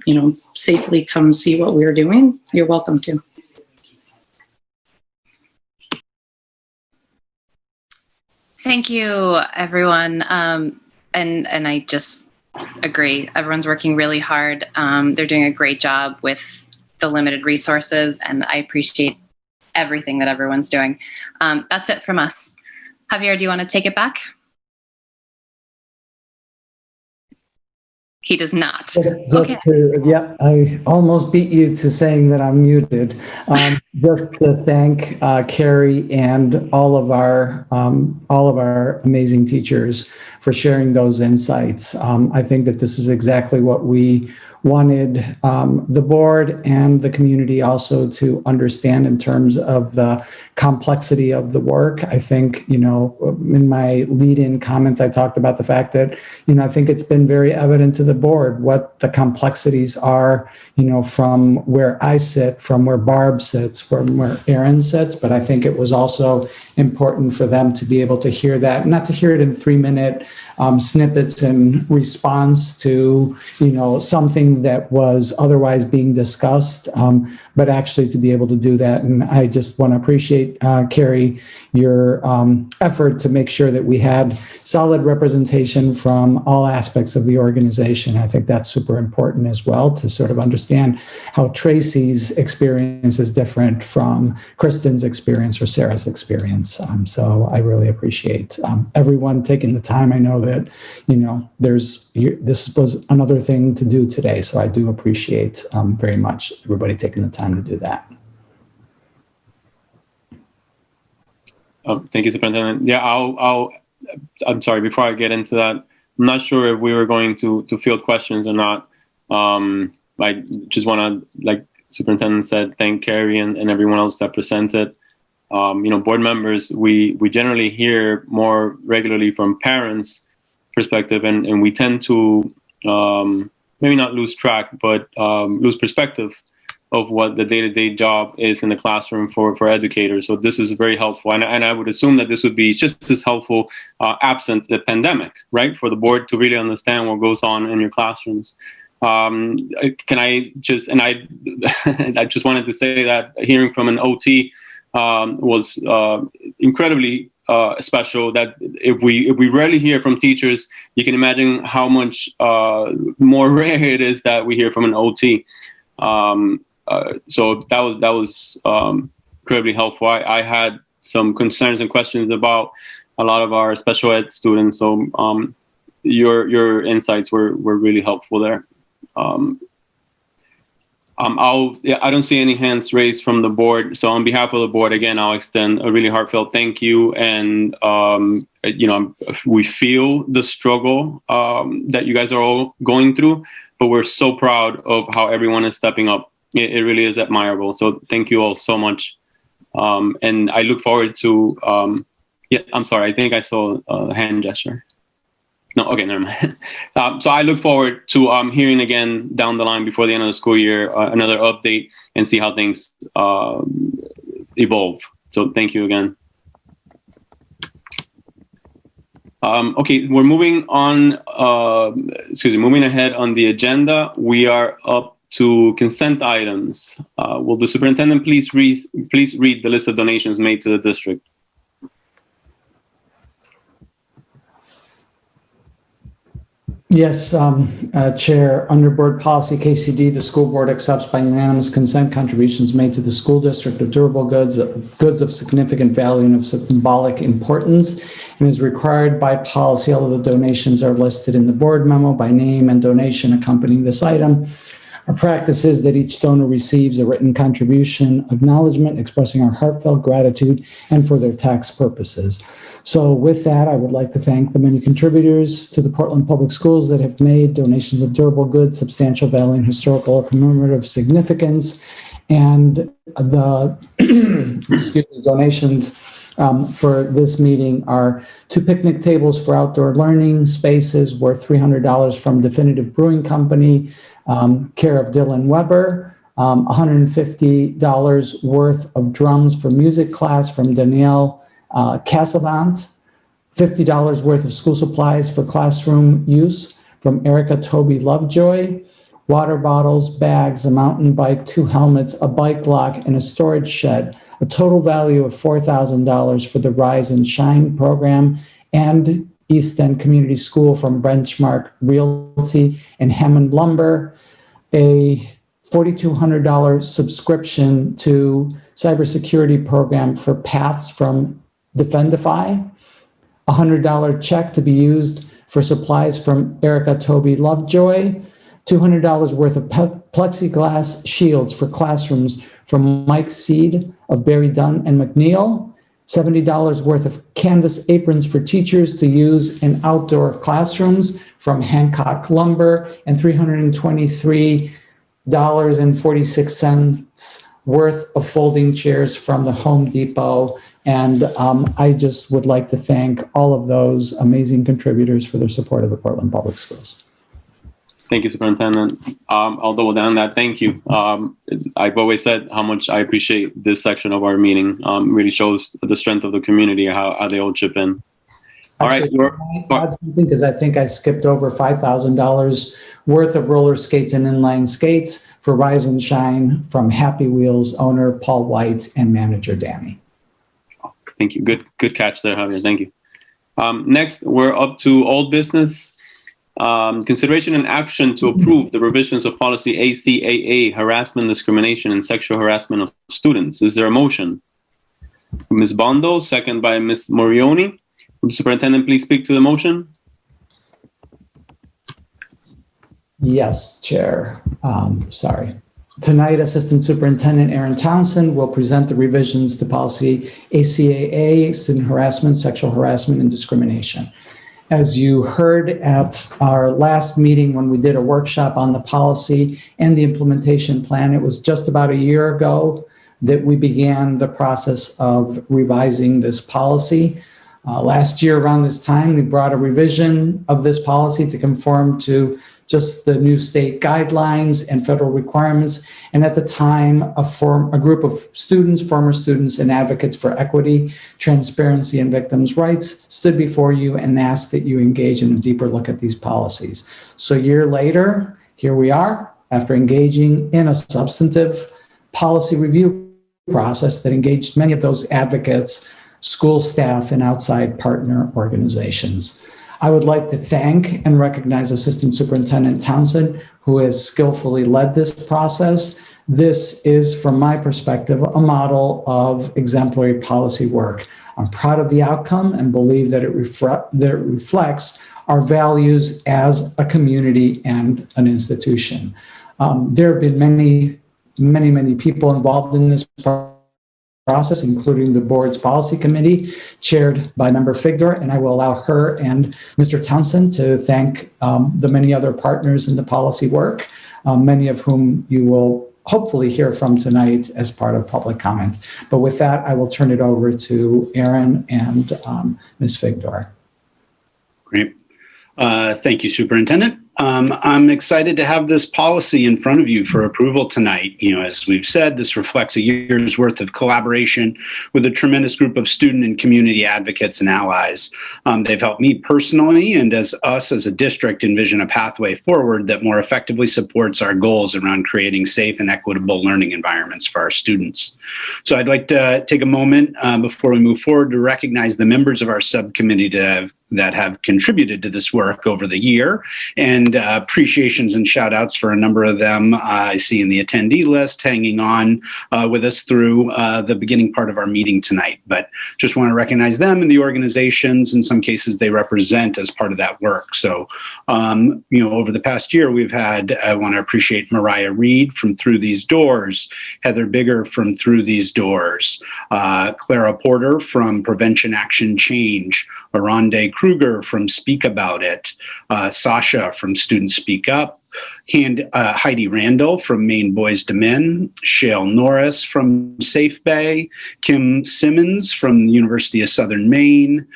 safely come see what we're doing, you're welcome to. Thank you, everyone. And I just agree. Everyone's working really hard. They're doing a great job with the limited resources, and I appreciate everything that everyone's doing. That's it from us. Javier, do you want to take it back? He does not. Yeah, I almost beat you to saying that I'm muted. Just to thank Carrie and all of our amazing teachers for sharing those insights. I think that this is exactly what we wanted the board and the community also to understand in terms of the complexity of the work. I think, in my lead-in comments, I talked about the fact that, I think it's been very evident to the board what the complexities are, from where I sit, from where Barb sits, from where Aaron sits. But I think it was also important for them to be able to hear that, not to hear it in 3-minute snippets in response to, something that was otherwise being discussed, but actually to be able to do that. And I just want to appreciate, Carrie, your effort to make sure that we had solid representation from all aspects of the organization. I think that's super important as well, to sort of understand how Tracy's experience is different from Kristen's experience or Sarah's experience. So I really appreciate everyone taking the time. I know that, this was another thing to do today. So I do appreciate very much everybody taking the time to do that. Thank you, Superintendent. Yeah, I'm sorry, before I get into that, I'm not sure if we were going to field questions or not. I just want to, like Superintendent said, thank Carrie and everyone else that presented. Board members, we generally hear more regularly from parents' perspective, and we tend to maybe not lose track, but lose perspective of what the day-to-day job is in the classroom for educators. So this is very helpful. And I would assume that this would be just as helpful absent the pandemic, right? For the board to really understand what goes on in your classrooms. Can I just, and I just wanted to say that hearing from an OT was incredibly special. That if we rarely hear from teachers, you can imagine how much more rare it is that we hear from an OT. So that was incredibly helpful. I had some concerns and questions about a lot of our special ed students. So your insights were really helpful there. I don't see any hands raised from the board. So on behalf of the board, again, I'll extend a really heartfelt thank you. And, we feel the struggle that you guys are all going through, but we're so proud of how everyone is stepping up. It really is admirable. So thank you all so much. And I look forward to, I'm sorry, I think I saw a hand gesture. No, okay, never mind. So I look forward to hearing again down the line before the end of the school year, another update and see how things evolve. So thank you again. Okay, we're moving on, moving ahead on the agenda. We are up to consent items. Will the superintendent please read the list of donations made to the district? Yes, Chair, under Board Policy KCD, the school board accepts by unanimous consent contributions made to the school district of durable goods of significant value and of symbolic importance, and is required by policy. All of the donations are listed in the board memo by name and donation accompanying this item. Our practice is that each donor receives a written contribution acknowledgement expressing our heartfelt gratitude and for their tax purposes. So with that, I would like to thank the many contributors to the Portland Public Schools that have made donations of durable goods, substantial value, and historical or commemorative significance. And the donations for this meeting are 2 picnic tables for outdoor learning spaces worth $300 from Definitive Brewing Company, care of Dylan Weber, $150 worth of drums for music class from Danielle Cassavant, $50 worth of school supplies for classroom use from Erica Toby Lovejoy, water bottles, bags, a mountain bike, 2 helmets, a bike lock, and a storage shed. A total value of $4,000 for the Rise and Shine program and East End Community School from Benchmark Realty and Hammond Lumber. A $4,200 subscription to cybersecurity program for Paths from Defendify, a $100 check to be used for supplies from Erica Toby Lovejoy, $200 worth of plexiglass shields for classrooms from Mike Seed of Barry Dunn and McNeil, $70 worth of canvas aprons for teachers to use in outdoor classrooms from Hancock Lumber, and $323.46 worth of folding chairs from the Home Depot. And I just would like to thank all of those amazing contributors for their support of the Portland Public Schools. Thank you, Superintendent. I'll double down that. Thank you. I've always said how much I appreciate this section of our meeting. Really shows the strength of the community, how they all chip in. Actually, all right. Add something because I think I skipped over $5,000 worth of roller skates and inline skates for Rise and Shine from Happy Wheels owner Paul White and manager Danny. Thank you. Good catch there, Javier. Thank you. Next, we're up to old business. Consideration and action to approve the revisions of policy ACAA, harassment, discrimination, and sexual harassment of students. Is there a motion? Ms. Bondo, second by Ms. Morioni. Would the superintendent please speak to the motion? Yes, Chair. Sorry. Tonight, Assistant Superintendent Aaron Townsend will present the revisions to policy ACAA, student harassment, sexual harassment, and discrimination. As you heard at our last meeting when we did a workshop on the policy and the implementation plan, it was just about a year ago that we began the process of revising this policy. Last year around this time, we brought a revision of this policy to conform to just the new state guidelines and federal requirements. And at the time, a group of students, former students, and advocates for equity, transparency, and victims' rights stood before you and asked that you engage in a deeper look at these policies. So a year later, here we are, after engaging in a substantive policy review process that engaged many of those advocates, school staff, and outside partner organizations. I would like to thank and recognize Assistant Superintendent Townsend, who has skillfully led this process. This is, from my perspective, a model of exemplary policy work. I'm proud of the outcome and believe that it reflects our values as a community and an institution. There have been many many, many people involved in this process, including the board's policy committee, chaired by Member Figdor, and I will allow her and Mr. Townsend to thank the many other partners in the policy work, many of whom you will hopefully hear from tonight as part of public comment. But with that, I will turn it over to Aaron and Ms. Figdor. Great. Thank you, Superintendent. I'm excited to have this policy in front of you for approval tonight. You know, as we've said, this reflects a year's worth of collaboration with a tremendous group of student and community advocates and allies. They've helped me personally and as us as a district envision a pathway forward that more effectively supports our goals around creating safe and equitable learning environments for our students. So I'd like to take a moment before we move forward to recognize the members of our subcommittee that have contributed to this work over the year, and appreciations and shout outs for a number of them I see in the attendee list hanging on with us through the beginning part of our meeting tonight. But just want to recognize them and the organizations in some cases they represent as part of that work. So, you know, over the past year we've had, I want to appreciate Mariah Reed from Through These Doors, Heather Bigger from Through These Doors, Clara Porter from Prevention Action Change, Aronde Kruger from Speak About It, Sasha from Students Speak Up, Heidi Randall from Maine Boys to Men, Shale Norris from Safe Bay, Kim Simmons from the University of Southern Maine,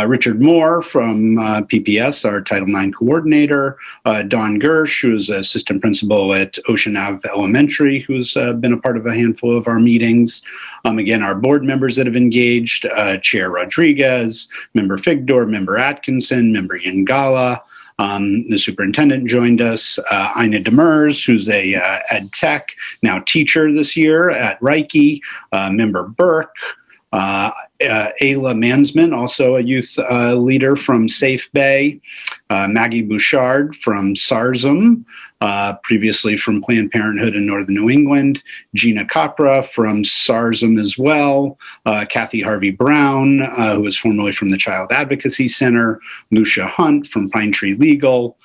Richard Moore from PPS, our Title IX coordinator, Dawn Gersh, who's assistant principal at Ocean Ave Elementary, who's been a part of a handful of our meetings. Again, our board members that have engaged, Chair Rodriguez, Member Figdor, Member Atkinson, Member Yangala. The superintendent joined us, Ina Demers, who's a ed tech, now teacher this year at Reiki, Member Burke, Ayla Mansman, also a youth leader from Safe Bay, Maggie Bouchard from SARSM, previously from Planned Parenthood in Northern New England, Gina Capra from SARSM as well, Kathy Harvey Brown, who was formerly from the Child Advocacy Center, Lucia Hunt from Pine Tree Legal,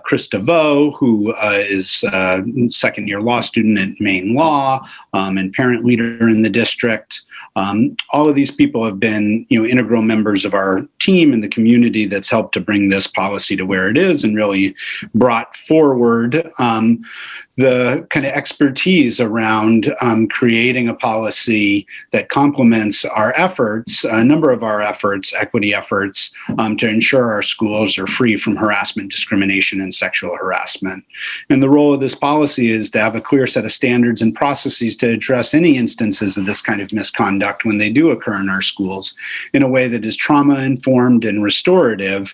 Chris DeVoe, who is a second-year law student at Maine Law and parent leader in the district. All of these people have been, you know, integral members of our team and the community that's helped to bring this policy to where it is and really brought forward the kind of expertise around creating a policy that complements our efforts, a number of our efforts, equity efforts, to ensure our schools are free from harassment, discrimination, and sexual harassment. And the role of this policy is to have a clear set of standards and processes to address any instances of this kind of misconduct when they do occur in our schools in a way that is trauma-informed and restorative,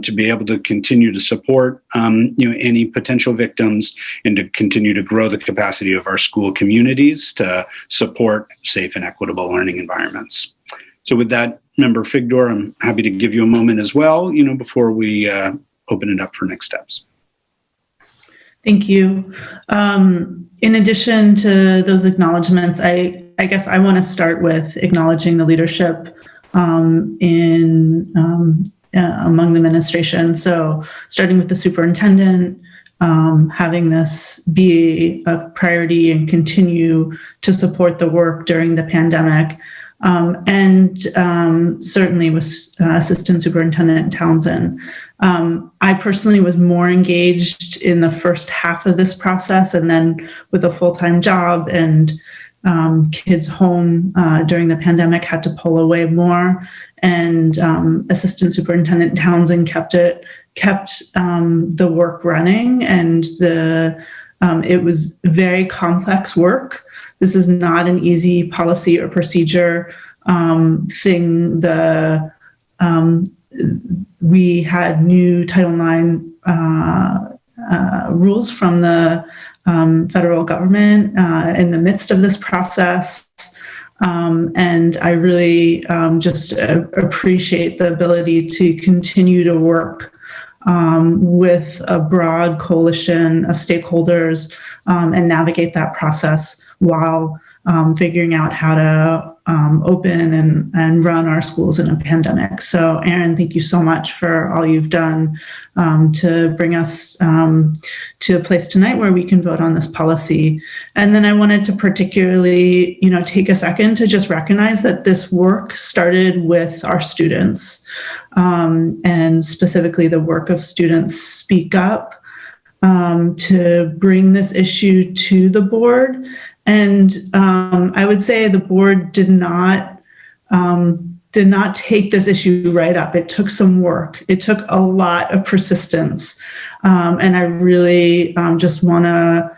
to be able to continue to support you know, any potential victims and to continue to grow the capacity of our school communities to support safe and equitable learning environments. So with that, Member Figdor, I'm happy to give you a moment as well, you know, before we open it up for next steps. Thank you. In addition to those acknowledgements, I guess I want to start with acknowledging the leadership among the administration. So starting with the superintendent, having this be a priority and continue to support the work during the pandemic. And certainly with Assistant Superintendent Townsend. I personally was more engaged in the first half of this process, and then with a full-time job and kids home during the pandemic had to pull away more. And Assistant Superintendent Townsend kept the work running, and it was very complex work. This is not an easy policy or procedure thing. We had new Title IX rules from the federal government in the midst of this process. And I really just appreciate the ability to continue to work with a broad coalition of stakeholders and navigate that process while figuring out how to open and run our schools in a pandemic. So Aaron, thank you so much for all you've done to bring us to a place tonight where we can vote on this policy. And then I wanted to particularly, take a second to just recognize that this work started with our students, and specifically the work of Students Speak Up to bring this issue to the board. And I would say the board did not take this issue right up. It took some work. It took a lot of persistence. And I really just want to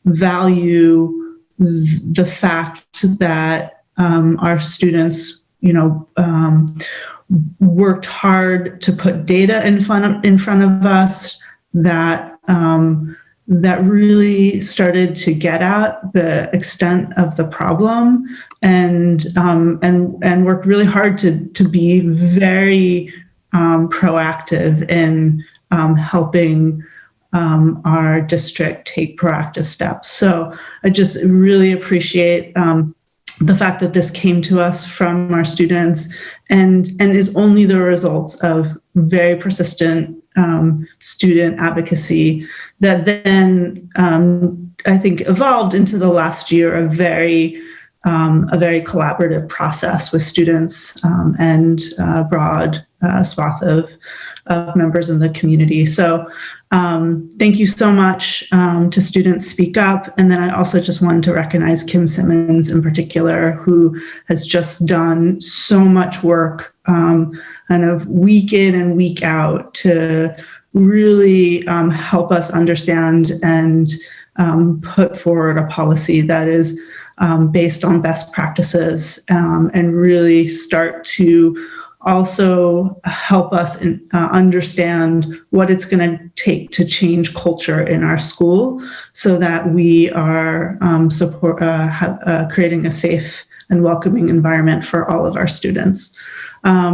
value the fact that our students, worked hard to put data in front of us that really started to get at the extent of the problem, and worked really hard to be very proactive in helping our district take proactive steps. So I just really appreciate the fact that this came to us from our students and is only the result of very persistent student advocacy that then I think evolved into the last year a very collaborative process with students and a broad swath of members in the community. So thank you so much to Students Speak Up. And then I also just wanted to recognize Kim Simmons in particular, who has just done so much work kind of week in and week out to really help us understand and put forward a policy that is based on best practices and really start to also help us understand what it's going to take to change culture in our school so that we are creating a safe and welcoming environment for all of our students.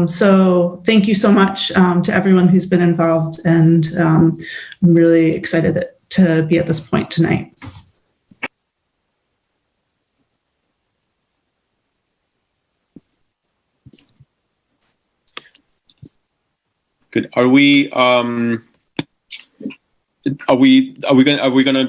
So thank you so much to everyone who's been involved, and I'm really excited to be at this point tonight. Good. Are we gonna?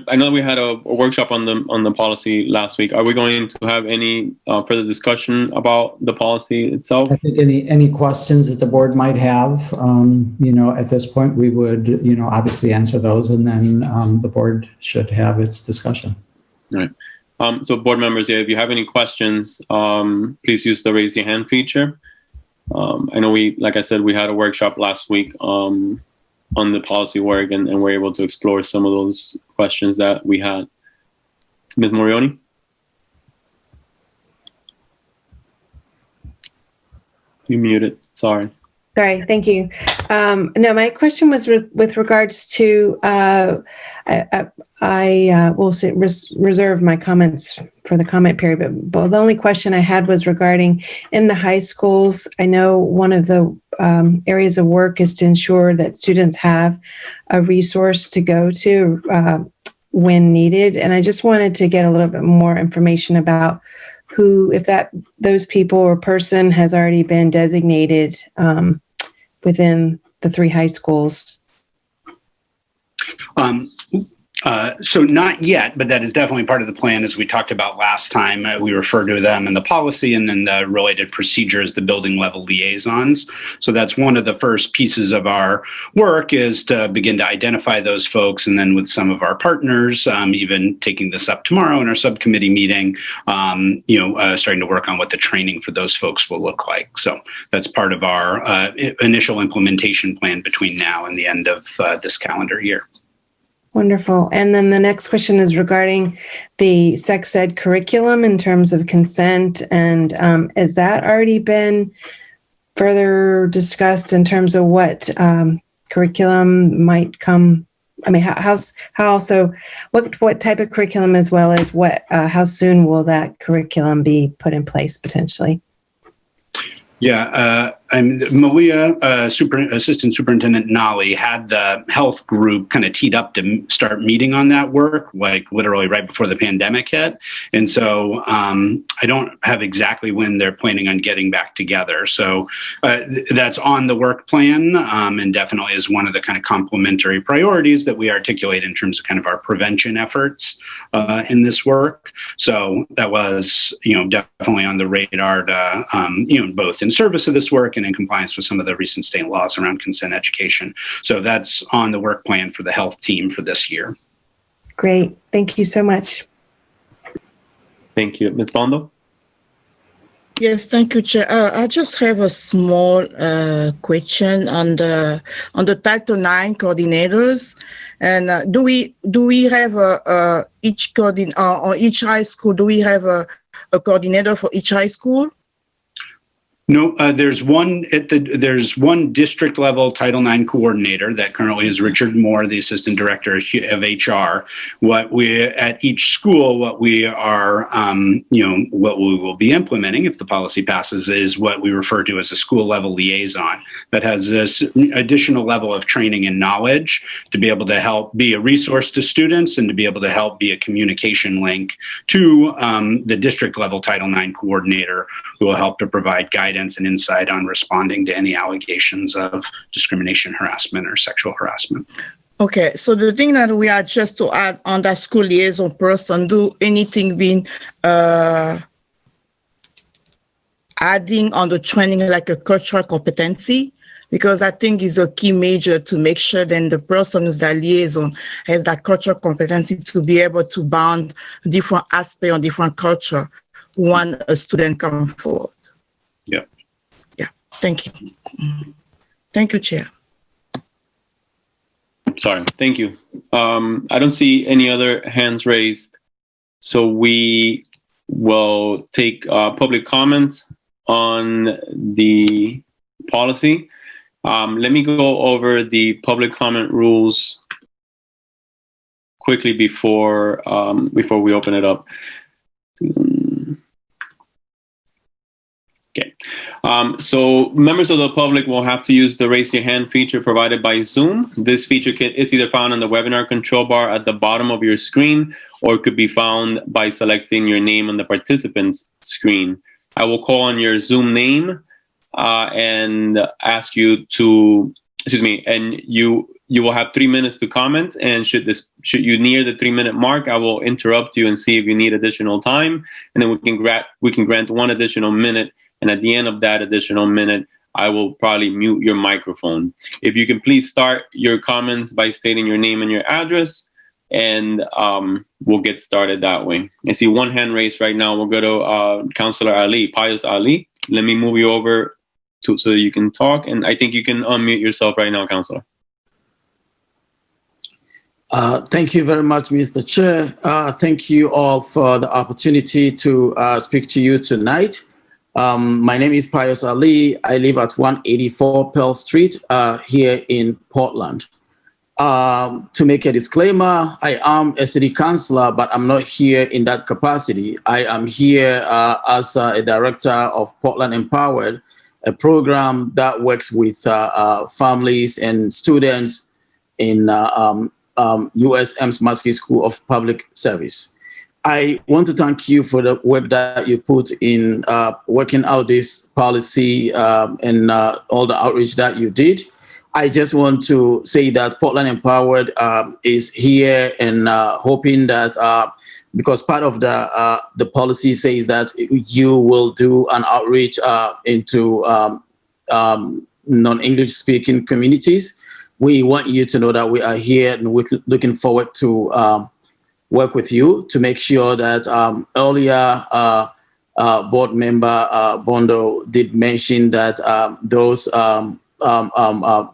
I know we had a workshop on the policy last week. Are we going to have any further discussion about the policy itself? I think any questions that the board might have, at this point, we would, obviously answer those, and then the board should have its discussion. All right. So board members, if you have any questions, please use the raise your hand feature. I know like I said, we had a workshop last week on the policy work, and we're able to explore some of those questions that we had. Ms. Morioni? You muted, sorry. Sorry, thank you. No, my question was with regards to, I will reserve my comments for the comment period, but the only question I had was regarding in the high schools. I know one of the areas of work is to ensure that students have a resource to go to when needed. And I just wanted to get a little bit more information about who, if those people or person has already been designated within the 3 high schools. So not yet, but that is definitely part of the plan, as we talked about last time. We refer to them in the policy, and then the related procedures, the building level liaisons. So that's one of the first pieces of our work, is to begin to identify those folks, and then with some of our partners, even taking this up tomorrow in our subcommittee meeting, starting to work on what the training for those folks will look like. So that's part of our initial implementation plan between now and the end of this calendar year. Wonderful. And then the next question is regarding the sex ed curriculum in terms of consent. And has that already been further discussed in terms of what curriculum might come? I mean, what type of curriculum, as well as how soon will that curriculum be put in place potentially? Yeah. Malia, Assistant Superintendent Nolly, had the health group kind of teed up to start meeting on that work, like literally right before the pandemic hit. And so I don't have exactly when they're planning on getting back together. So that's on the work plan, and definitely is one of the kind of complementary priorities that we articulate in terms of kind of our prevention efforts in this work. So that was, definitely on the radar to, both in service of this work and in compliance with some of the recent state laws around consent education. So that's on the work plan for the health team for this year. Great. Thank you so much. Thank you. Ms. Bondo? Yes, thank you, Chair. I just have a small question on the Title IX coordinators, and do we have each each high school? Do we have a coordinator for each high school? No, there's one district level Title IX coordinator that currently is Richard Moore, the Assistant Director of HR. What we at each school, what we are, what we will be implementing if the policy passes is what we refer to as a school level liaison that has this additional level of training and knowledge to be able to help be a resource to students and to be able to help be a communication link to the district level Title IX coordinator, who will help to provide guidance and insight on responding to any allegations of discrimination, harassment, or sexual harassment. Okay, so the thing that we are just to add on that school liaison person, do anything being adding on the training like a cultural competency? Because I think is a key measure to make sure then the person who's that liaison has that cultural competency to be able to bound different aspects or different culture when a student comes forward. Yeah. Yeah. Thank you. Thank you, Chair. Sorry. Thank you. I don't see any other hands raised, so we will take public comments on the policy. Let me go over the public comment rules quickly before we open it up. Okay. So members of the public will have to use the raise your hand feature provided by Zoom. This feature is either found on the webinar control bar at the bottom of your screen, or it could be found by selecting your name on the participant's screen. I will call on your Zoom name and ask you to, and you will have 3 minutes to comment. And should you near the 3-minute mark, I will interrupt you and see if you need additional time, and then we can grant 1 additional minute. And at the end of that additional minute, I will probably mute your microphone. If you can please start your comments by stating your name and your address, and we'll get started that way. I see 1 hand raised right now. We'll go to Councilor Ali, Pius Ali. Let me move you over so you can talk. And I think you can unmute yourself right now, Councilor. Thank you very much, Mr. Chair. Thank you all for the opportunity to speak to you tonight. My name is Pius Ali. I live at 184 Pearl Street here in Portland. To make a disclaimer, I am a city councilor, but I'm not here in that capacity. I am here as a director of Portland Empowered, a program that works with families and students in USM's Muskie School of Public Service. I want to thank you for the work that you put in working out this policy and all the outreach that you did. I just want to say that Portland Empowered is here and hoping that because part of the policy says that you will do an outreach into non-English speaking communities. We want you to know that we are here and we're looking forward to work with you to make sure that earlier board member Bondo did mention that those who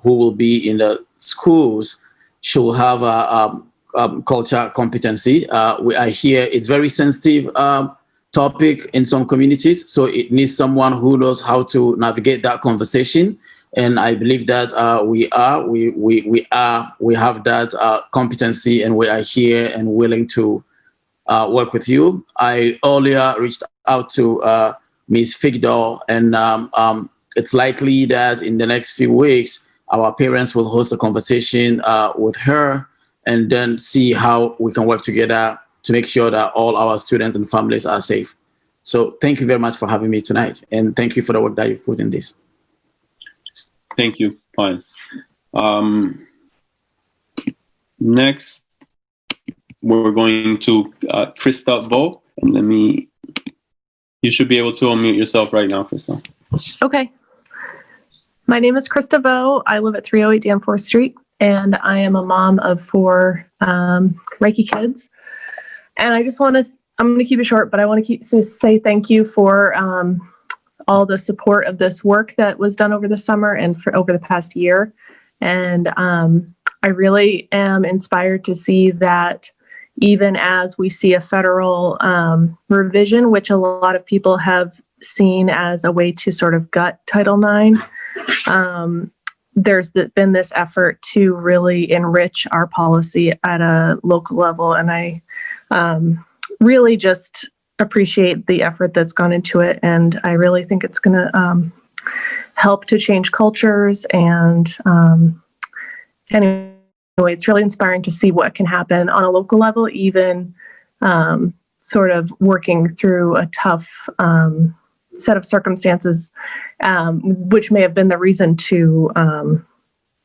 will be in the schools should have a culture competency. We are here. It's very sensitive topic in some communities, so it needs someone who knows how to navigate that conversation. And I believe that we have that competency, and we are here and willing to work with you. I earlier reached out to Ms. Figdor and it's likely that in the next few weeks, our parents will host a conversation with her and then see how we can work together to make sure that all our students and families are safe. So thank you very much for having me tonight. And thank you for the work that you've put in this. Thank you, Pius. Next, we're going to Krista Vo. And you should be able to unmute yourself right now, Krista. Okay. My name is Krista Vo. I live at 308 Danforth Street, and I am a mom of 4 Reiki kids. And I just want to, I'm going to keep it short, but I want to say thank you for all the support of this work that was done over the summer and for over the past year. And I really am inspired to see that even as we see a federal revision, which a lot of people have seen as a way to sort of gut Title IX, there's been this effort to really enrich our policy at a local level. And I really just appreciate the effort that's gone into it. And I really think it's going to help to change cultures. And anyway, it's really inspiring to see what can happen on a local level, even sort of working through a tough set of circumstances, which may have been the reason to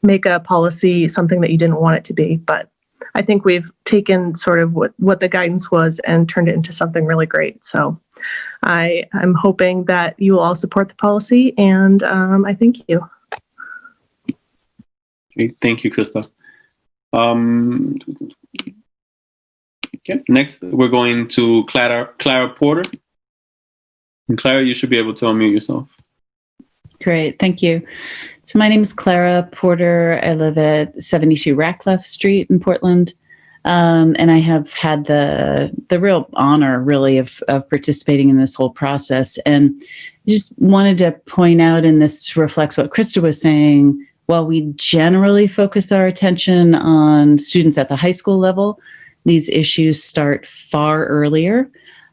make a policy something that you didn't want it to be. But I think we've taken sort of what the guidance was and turned it into something really great. So I'm hoping that you will all support the policy, and I thank you. Okay, thank you, Krista. Okay, next we're going to Clara Porter. And Clara, you should be able to unmute yourself. Great, thank you. So my name is Clara Porter. I live at 72 Ratcliffe Street in Portland. And I have had the real honor, really, of participating in this whole process. And I just wanted to point out, and this reflects what Krista was saying, while we generally focus our attention on students at the high school level, these issues start far earlier,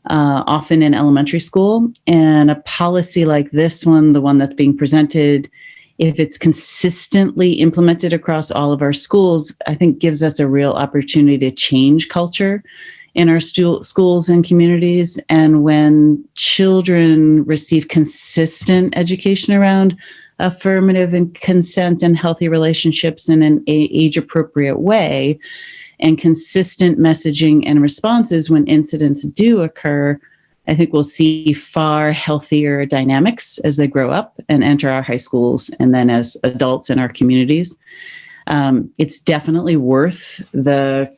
often in elementary school. And a policy like this one, the one that's being presented, if it's consistently implemented across all of our schools, I think gives us a real opportunity to change culture in our schools and communities. And when children receive consistent education around affirmative and consent and healthy relationships in an age-appropriate way, and consistent messaging and responses when incidents do occur, I think we'll see far healthier dynamics as they grow up and enter our high schools and then as adults in our communities. It's definitely worth the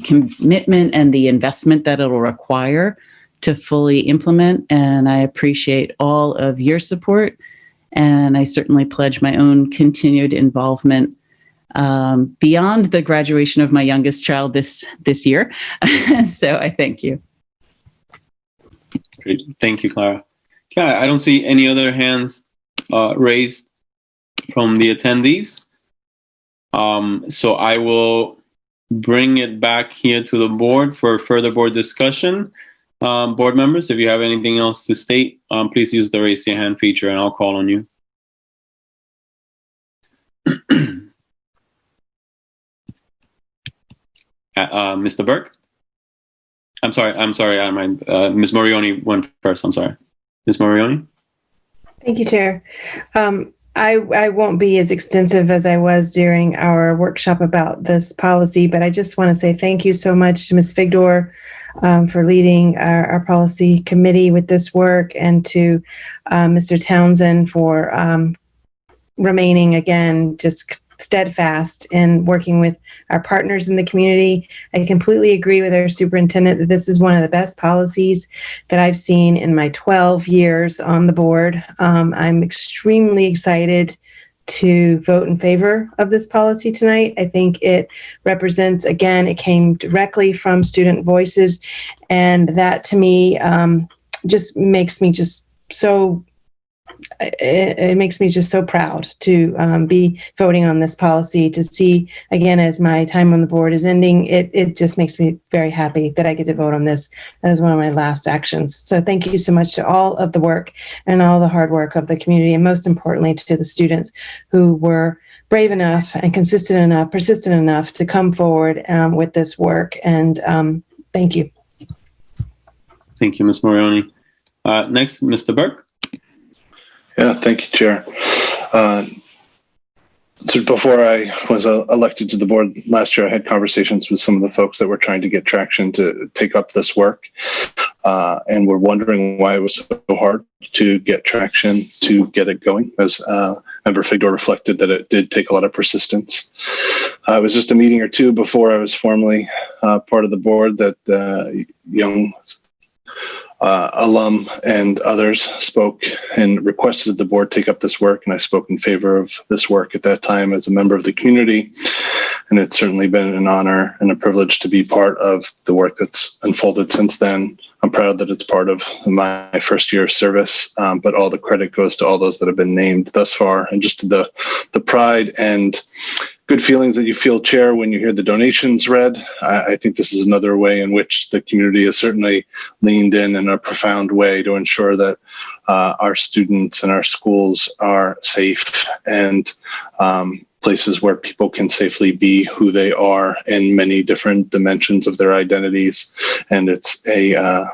commitment and the investment that it'll require to fully implement. And I appreciate all of your support. And I certainly pledge my own continued involvement beyond the graduation of my youngest child this year. So I thank you. Great. Thank you, Clara. Yeah, I don't see any other hands raised from the attendees. So I will bring it back here to the board for further board discussion. Board members, if you have anything else to state, please use the raise your hand feature and I'll call on you. Mr. Burke? I'm sorry, Ms. Morioni went first, I'm sorry. Ms. Morioni? Thank you, Chair. I won't be as extensive as I was during our workshop about this policy, but I just want to say thank you so much to Ms. Figdor for leading our policy committee with this work, and to Mr. Townsend for remaining, again, just steadfast in working with our partners in the community. I completely agree with our superintendent that this is one of the best policies that I've seen in my 12 years on the board. I'm extremely excited to vote in favor of this policy tonight. I think it represents, again, it came directly from student voices, and that to me just makes me just so it makes me just so proud to be voting on this policy, to see, again, as my time on the board is ending, it just makes me very happy that I get to vote on this as one of my last actions. So thank you so much to all of the work and all the hard work of the community, and most importantly to the students who were brave enough and consistent enough, persistent enough to come forward with this work. And thank you. Thank you, Ms. Morioni. Next, Mr. Burke. Yeah, thank you, Chair. So before I was elected to the board last year, I had conversations with some of the folks that were trying to get traction to take up this work, and were wondering why it was so hard to get traction to get it going. As Member Figdor reflected, that it did take a lot of persistence. It was just a meeting or two before I was formally part of the board that young alum and others spoke and requested that the board take up this work, and I spoke in favor of this work at that time as a member of the community, and it's certainly been an honor and a privilege to be part of the work that's unfolded since then. I'm proud that it's part of my first year of service, but all the credit goes to all those that have been named thus far, and just the pride and good feelings that you feel, Chair, when you hear the donations read. I think this is another way in which the community has certainly leaned in a profound way to ensure that our students and our schools are safe and places where people can safely be who they are in many different dimensions of their identities. And it's a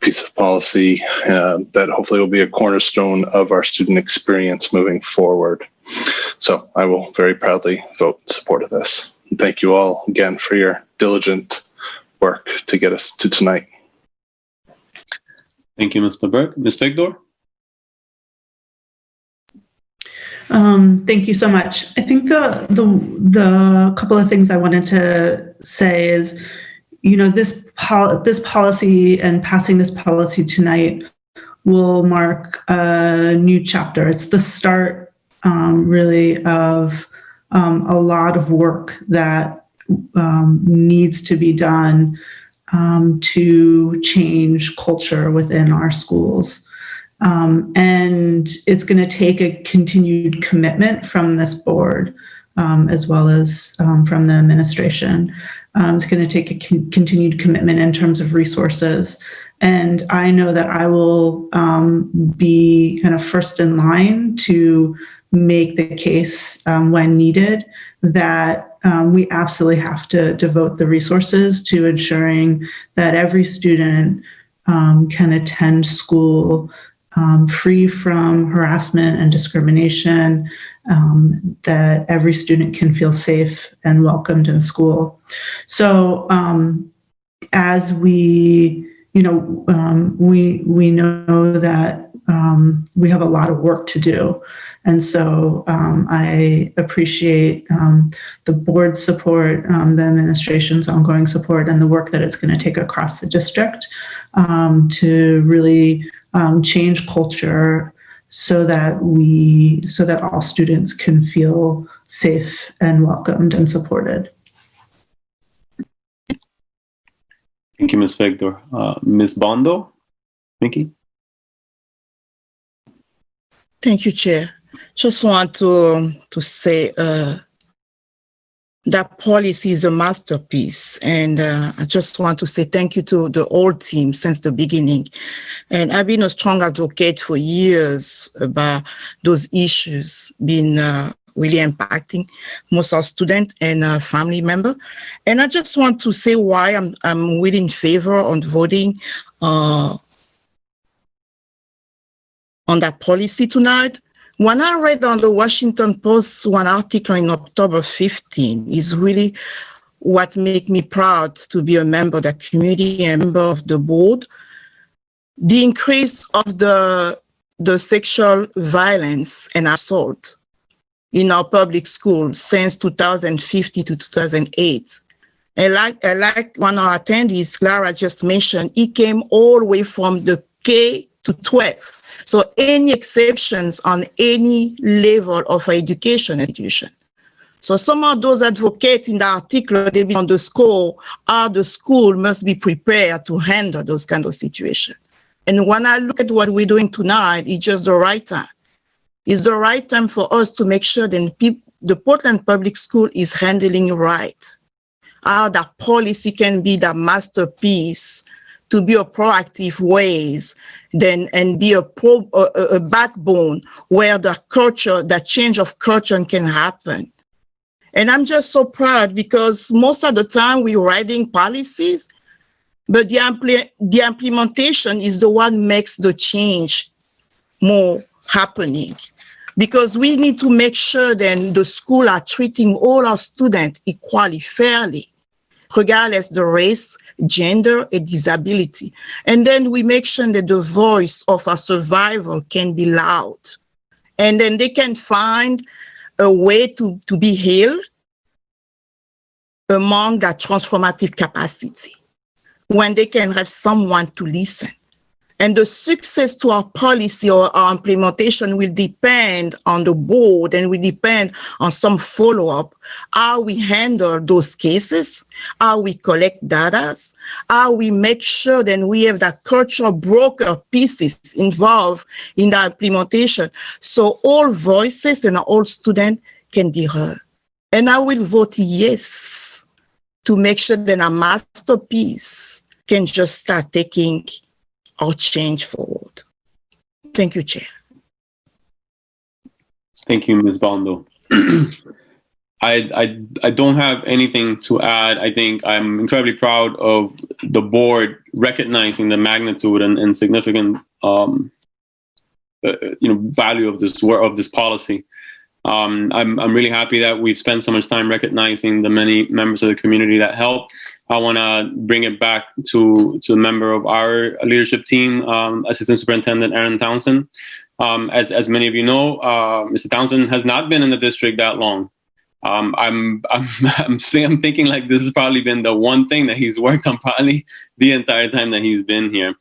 piece of policy that hopefully will be a cornerstone of our student experience moving forward. So I will very proudly vote in support of this. And thank you all again for your diligent work to get us to tonight. Thank you, Mr. Burke. Ms. Figdor? Thank you so much. I think the couple of things I wanted to say is, you know, this policy and passing this policy tonight will mark a new chapter. It's the start, really, of a lot of work that needs to be done to change culture within our schools. And it's going to take a continued commitment from this board, as well as from the administration. It's going to take a continued commitment in terms of resources. And I know that I will be kind of first in line to make the case when needed that we absolutely have to devote the resources to ensuring that every student can attend school free from harassment and discrimination, that every student can feel safe and welcomed in school. So as we, you know, we know that we have a lot of work to do. And so I appreciate the board's support, the administration's ongoing support, and the work that it's going to take across the district to really change culture so that all students can feel safe and welcomed and supported. Thank you, Ms. Figdor. Ms. Bondo? Mickey? Thank you, Chair. Just want to say that policy is a masterpiece, and I just want to say thank you to the whole team since the beginning. And I've been a strong advocate for years about those issues being really impacting most of our students and family members. And I just want to say why I'm really in favor on voting on that policy tonight. When I read on the Washington Post one article in October 15, is really what made me proud to be a member of the community and member of the board. The increase of the sexual violence and assault in our public schools since 2015 to 2008. And like one of our attendees, Clara, just mentioned, it came all the way from the K to 12. So any exceptions on any level of education institution. So some of those advocates in the article, they be on the score, how the school must be prepared to handle those kind of situations. And when I look at what we're doing tonight, it's just the right time. It's the right time for us to make sure that the Portland Public School is handling right. How that policy can be the masterpiece to be a proactive ways, and be a backbone where the culture, the change of culture can happen. And I'm just so proud because most of the time we're writing policies, but the implementation is the one makes the change more happening. Because we need to make sure that the school are treating all our students equally, fairly, regardless the race, gender, and disability. And then we make sure that the voice of our survival can be loud. And then they can find a way to be healed among that transformative capacity, when they can have someone to listen. And the success to our policy or our implementation will depend on the board and will depend on some follow-up, how we handle those cases, how we collect data, how we make sure that we have that cultural broker pieces involved in the implementation, so all voices and all students can be heard. And I will vote yes to make sure that a masterpiece can just start taking our change forward. Thank you, Chair. Thank you, Ms. Bondo. I don't have anything to add. I think I'm incredibly proud of the board recognizing the magnitude and significant value of this policy. I'm really happy that we've spent so much time recognizing the many members of the community that helped. I want to bring it back to a member of our leadership team, Assistant Superintendent Aaron Townsend. As many of you know, Mr. Townsend has not been in the district that long. I'm thinking like this has probably been the one thing that he's worked on probably the entire time that he's been here.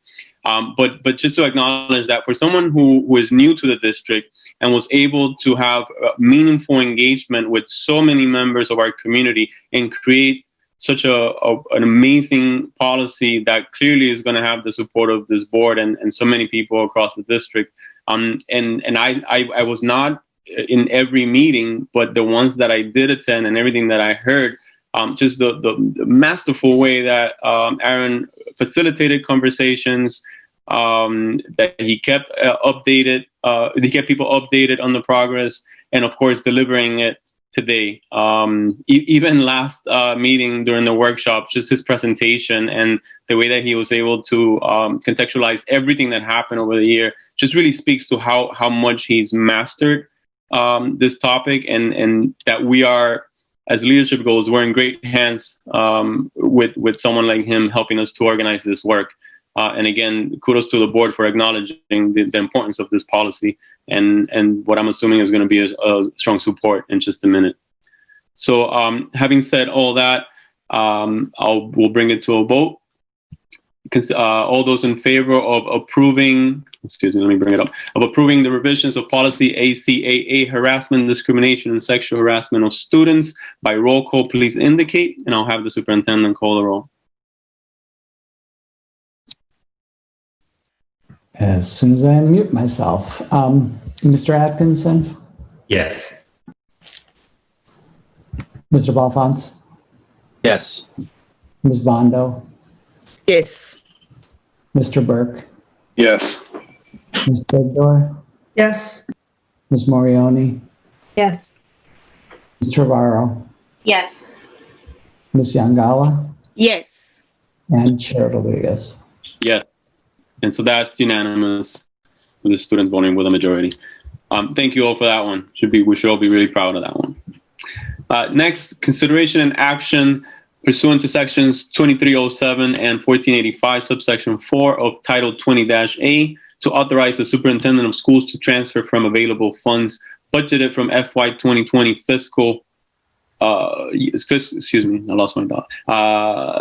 But just to acknowledge that for someone who is new to the district and was able to have meaningful engagement with so many members of our community and create such an amazing policy that clearly is going to have the support of this board and so many people across the district. And I was not in every meeting, but the ones that I did attend and everything that I heard, just the masterful way that Aaron facilitated conversations, that he kept updated, he kept people updated on the progress, and of course delivering it today. Even last meeting during the workshop, just his presentation and the way that he was able to contextualize everything that happened over the year just really speaks to how much he's mastered this topic, and that we are, as leadership goes, we're in great hands with someone like him helping us to organize this work. And again, kudos to the board for acknowledging the importance of this policy and what I'm assuming is going to be a strong support in just a minute. So having said all that, we'll bring it to a vote. All those in favor of approving, of approving the revisions of policy ACAA, harassment, discrimination, and sexual harassment of students, by roll call, please indicate, and I'll have the superintendent call the roll. As soon as I unmute myself. Mr. Atkinson? Yes. Mr. Balfons? Yes. Ms. Bondo? Yes. Mr. Burke? Yes. Ms. Bigdor? Yes. Ms. Morioni? Yes. Ms. Trevorrow? Yes. Ms. Yangala? Yes. And Chair Rodriguez? Yes. And so that's unanimous with the students voting with a majority. Thank you all for that one. We should all be really proud of that one. Next, consideration and action pursuant to sections 2307 and 1485, subsection 4 of Title 20-A, to authorize the superintendent of schools to transfer from available funds budgeted from FY 2020 fiscal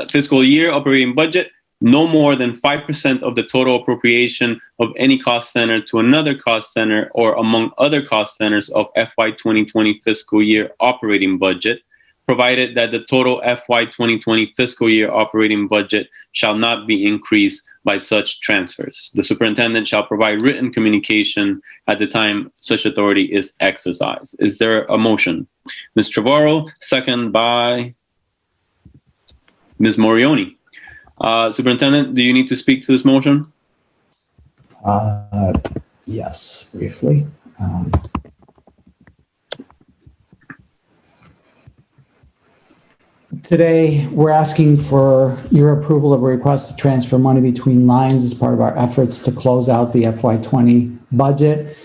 fiscal year operating budget, no more than 5% of the total appropriation of any cost center to another cost center or among other cost centers of FY 2020 fiscal year operating budget, provided that the total FY 2020 fiscal year operating budget shall not be increased by such transfers. The superintendent shall provide written communication at the time such authority is exercised. Is there a motion? Ms. Trevorrow, second by Ms. Morioni. Superintendent, do you need to speak to this motion? Yes, briefly. Today, we're asking for your approval of a request to transfer money between lines as part of our efforts to close out the FY20 budget.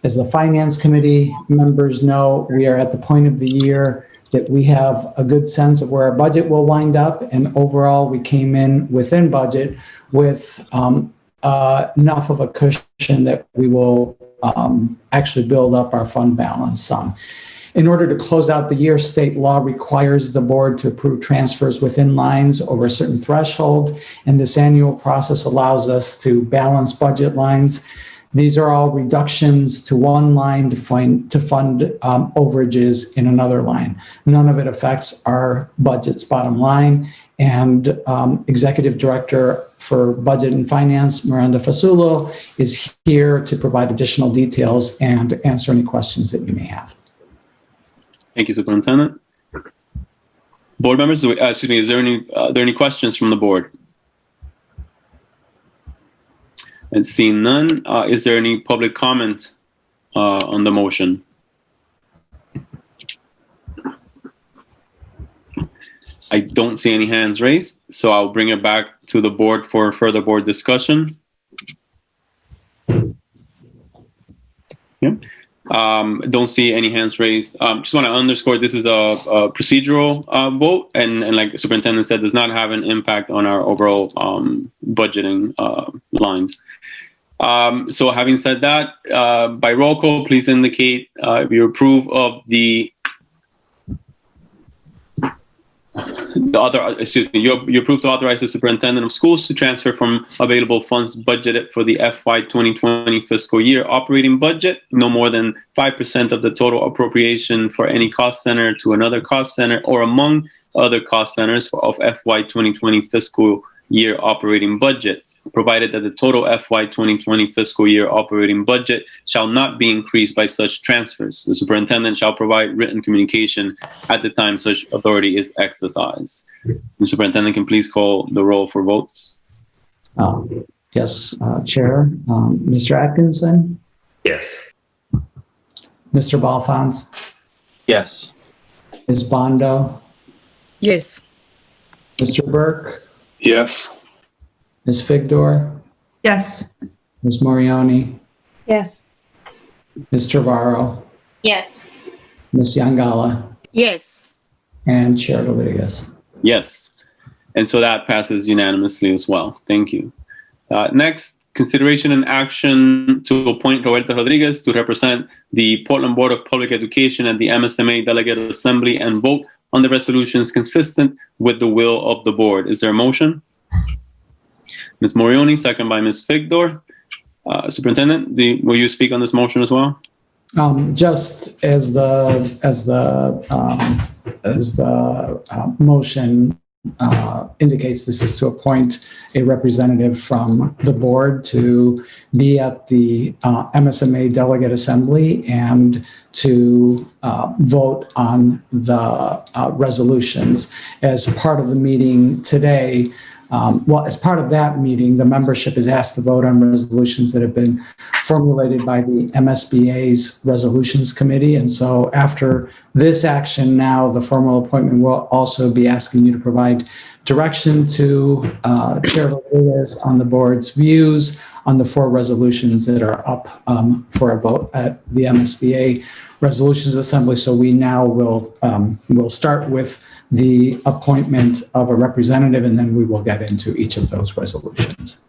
As the Finance Committee members know, we are at the point of the year that we have a good sense of where our budget will wind up, and overall, we came in within budget with enough of a cushion that we will actually build up our fund balance some. In order to close out the year, state law requires the board to approve transfers within lines over a certain threshold, and this annual process allows us to balance budget lines. These are all reductions to one line to fund overages in another line. None of it affects our budget's bottom line, and Executive Director for Budget and Finance, Miranda Fasulo, is here to provide additional details and answer any questions that you may have. Thank you, Superintendent. Board members, excuse me, is there any questions from the board? And seeing none, is there any public comment on the motion? I don't see any hands raised, so I'll bring it back to the board for further board discussion. Yep. Don't see any hands raised. Just want to underscore this is a procedural vote, and like the superintendent said, does not have an impact on our overall budgeting lines. So having said that, by roll call, please indicate if you approve of you approve to authorize the superintendent of schools to transfer from available funds budgeted for the FY 2020 fiscal year operating budget no more than 5% of the total appropriation for any cost center to another cost center or among other cost centers of FY 2020 fiscal year operating budget, provided that the total FY 2020 fiscal year operating budget shall not be increased by such transfers. The superintendent shall provide written communication at the time such authority is exercised. The superintendent can please call the roll for votes. Yes, Chair. Mr. Atkinson? Yes. Mr. Balfons? Yes. Ms. Bondo? Yes. Mr. Burke? Yes. Ms. Figdor? Yes. Ms. Morioni? Yes. Ms. Trevorrow? Yes. Ms. Yangala? Yes. And Chair Rodriguez. Yes. And so that passes unanimously as well. Thank you. Next, consideration and action to appoint Roberta Rodriguez to represent the Portland Board of Public Education at the MSMA Delegate Assembly and vote on the resolutions consistent with the will of the board. Is there a motion? Ms. Morioni, second by Ms. Figdor. Superintendent, will you speak on this motion as well? Just as the motion indicates, this is to appoint a representative from the board to be at the MSMA Delegate Assembly and to vote on the resolutions. As part of the meeting today, as part of that meeting, the membership is asked to vote on resolutions that have been formulated by the MSBA's Resolutions Committee. And so after this action now, the formal appointment will also be asking you to provide direction to Chair Rodriguez on the board's views on the 4 resolutions that are up for a vote at the MSBA Resolutions Assembly. So we now will start with the appointment of a representative, and then we will get into each of those resolutions.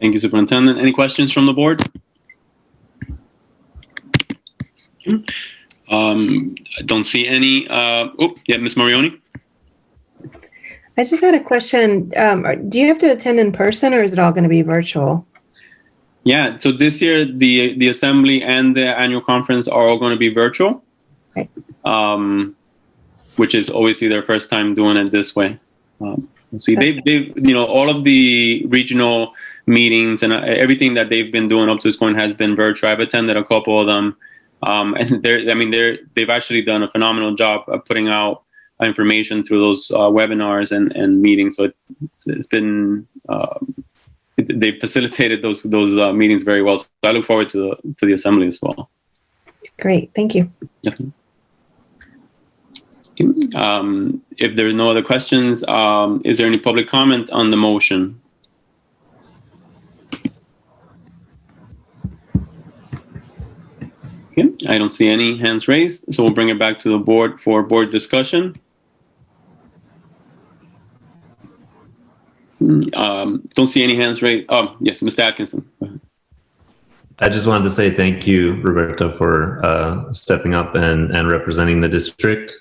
Thank you, Superintendent. Any questions from the board? I don't see any. Ms. Morioni. I just had a question. Do you have to attend in person, or is it all going to be virtual? Yeah, so this year, the assembly and the annual conference are all going to be virtual. Right. which is obviously their first time doing it this way. See, they've all of the regional meetings and everything that they've been doing up to this point has been virtual. I've attended a couple of them, and they've actually done a phenomenal job of putting out information through those webinars and meetings. So it's been they've facilitated those meetings very well. So I look forward to the assembly as well. Great, thank you. Definitely. If there are no other questions, is there any public comment on the motion? Okay, I don't see any hands raised, so we'll bring it back to the board for board discussion. Don't see any hands raised. Oh, yes, Mr. Atkinson. Go ahead. I just wanted to say thank you, Roberta, for stepping up and representing the district.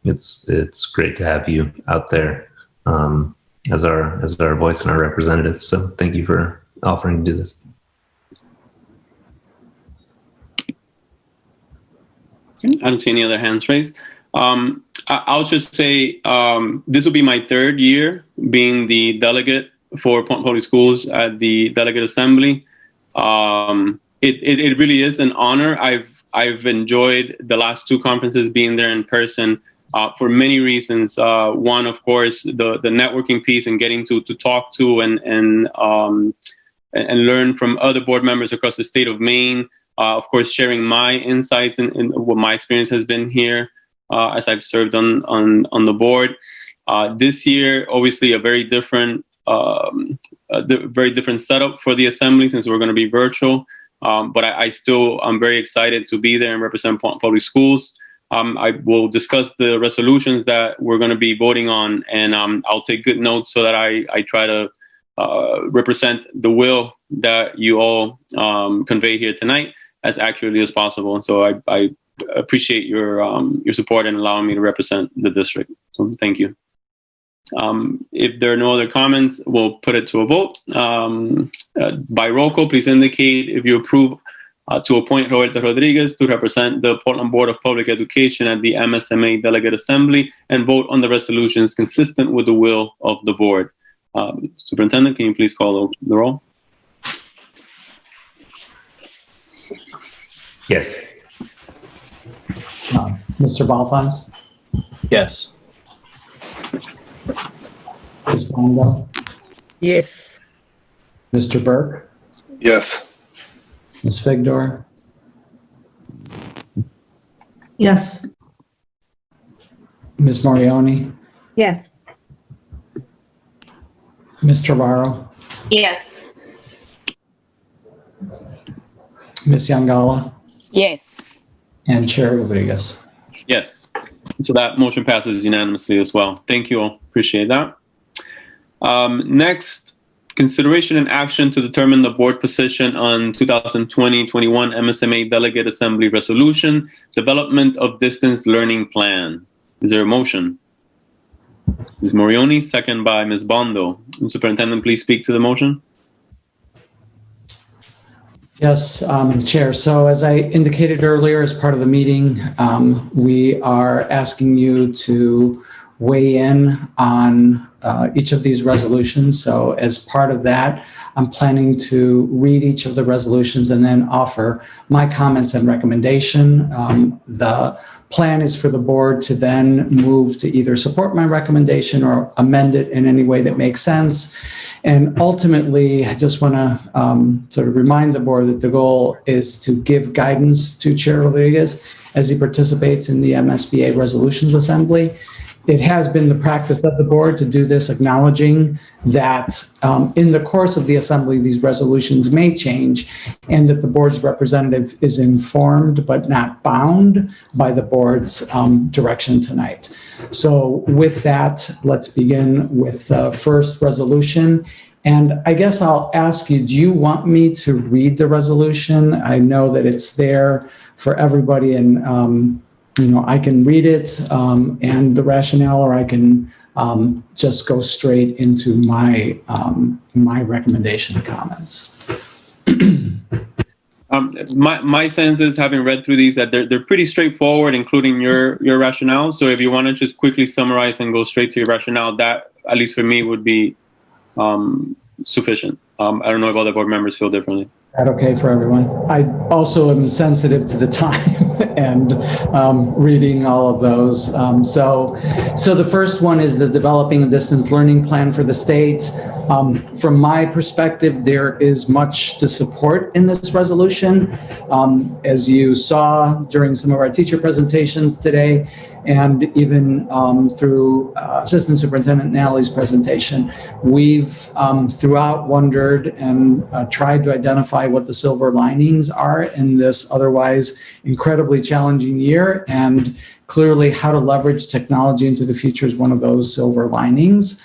It's great to have you out there as our voice and our representative. So thank you for offering to do this. I don't see any other hands raised. I'll just say this will be my third year being the delegate for Portland Public Schools at the Delegate Assembly. It really is an honor. I've enjoyed the last two conferences being there in person for many reasons. One, of course, the networking piece and getting to talk to and learn from other board members across the state of Maine. Of course, sharing my insights and what my experience has been here as I've served on the board. This year, obviously, a very different setup for the assembly since we're going to be virtual. But I'm very excited to be there and represent public schools. I will discuss the resolutions that we're going to be voting on, and I'll take good notes so that I try to represent the will that you all convey here tonight as accurately as possible. So I appreciate your support and allowing me to represent the district. So thank you. If there are no other comments, we'll put it to a vote. By roll call, please indicate if you approve to appoint Roberta Rodriguez to represent the Portland Board of Public Education at the MSMA Delegate Assembly and vote on the resolutions consistent with the will of the board. Superintendent, can you please call the roll? Yes. Mr. Balfons? Yes. Ms. Bongo? Yes. Mr. Burke? Yes. Ms. Figdor? Yes. Ms. Morioni? Yes. Ms. Trevorrow? Yes. Ms. Yangala? Yes. And Chair Rodriguez? Yes. So that motion passes unanimously as well. Thank you all. Appreciate that. Next, consideration and action to determine the board position on 2020-21 MSMA Delegate Assembly Resolution, Development of Distance Learning Plan. Is there a motion? Ms. Morioni, second by Ms. Bondo. Superintendent, please speak to the motion. Yes, Chair. So as I indicated earlier as part of the meeting, we are asking you to weigh in on each of these resolutions. So as part of that, I'm planning to read each of the resolutions and then offer my comments and recommendation. The plan is for the board to then move to either support my recommendation or amend it in any way that makes sense. And ultimately, I just want to sort of remind the board that the goal is to give guidance to Chair Rodriguez as he participates in the MSBA Resolutions Assembly. It has been the practice of the board to do this, acknowledging that in the course of the assembly, these resolutions may change and that the board's representative is informed but not bound by the board's direction tonight. So with that, let's begin with the first resolution. And I guess I'll ask you, do you want me to read the resolution? I know that it's there for everybody and I can read it and the rationale, or I can just go straight into my my recommendation comments. My sense is, having read through these, that they're pretty straightforward, including your rationale. So if you want to just quickly summarize and go straight to your rationale, that, at least for me, would be sufficient. I don't know if other board members feel differently. Is that okay for everyone? I also am sensitive to the time and reading all of those. So the first one is the developing a distance learning plan for the state. From my perspective, there is much to support in this resolution. As you saw during some of our teacher presentations today, and even through Assistant Superintendent Nally's presentation, we've throughout wondered and tried to identify what the silver linings are in this otherwise incredibly challenging year, and clearly how to leverage technology into the future is one of those silver linings.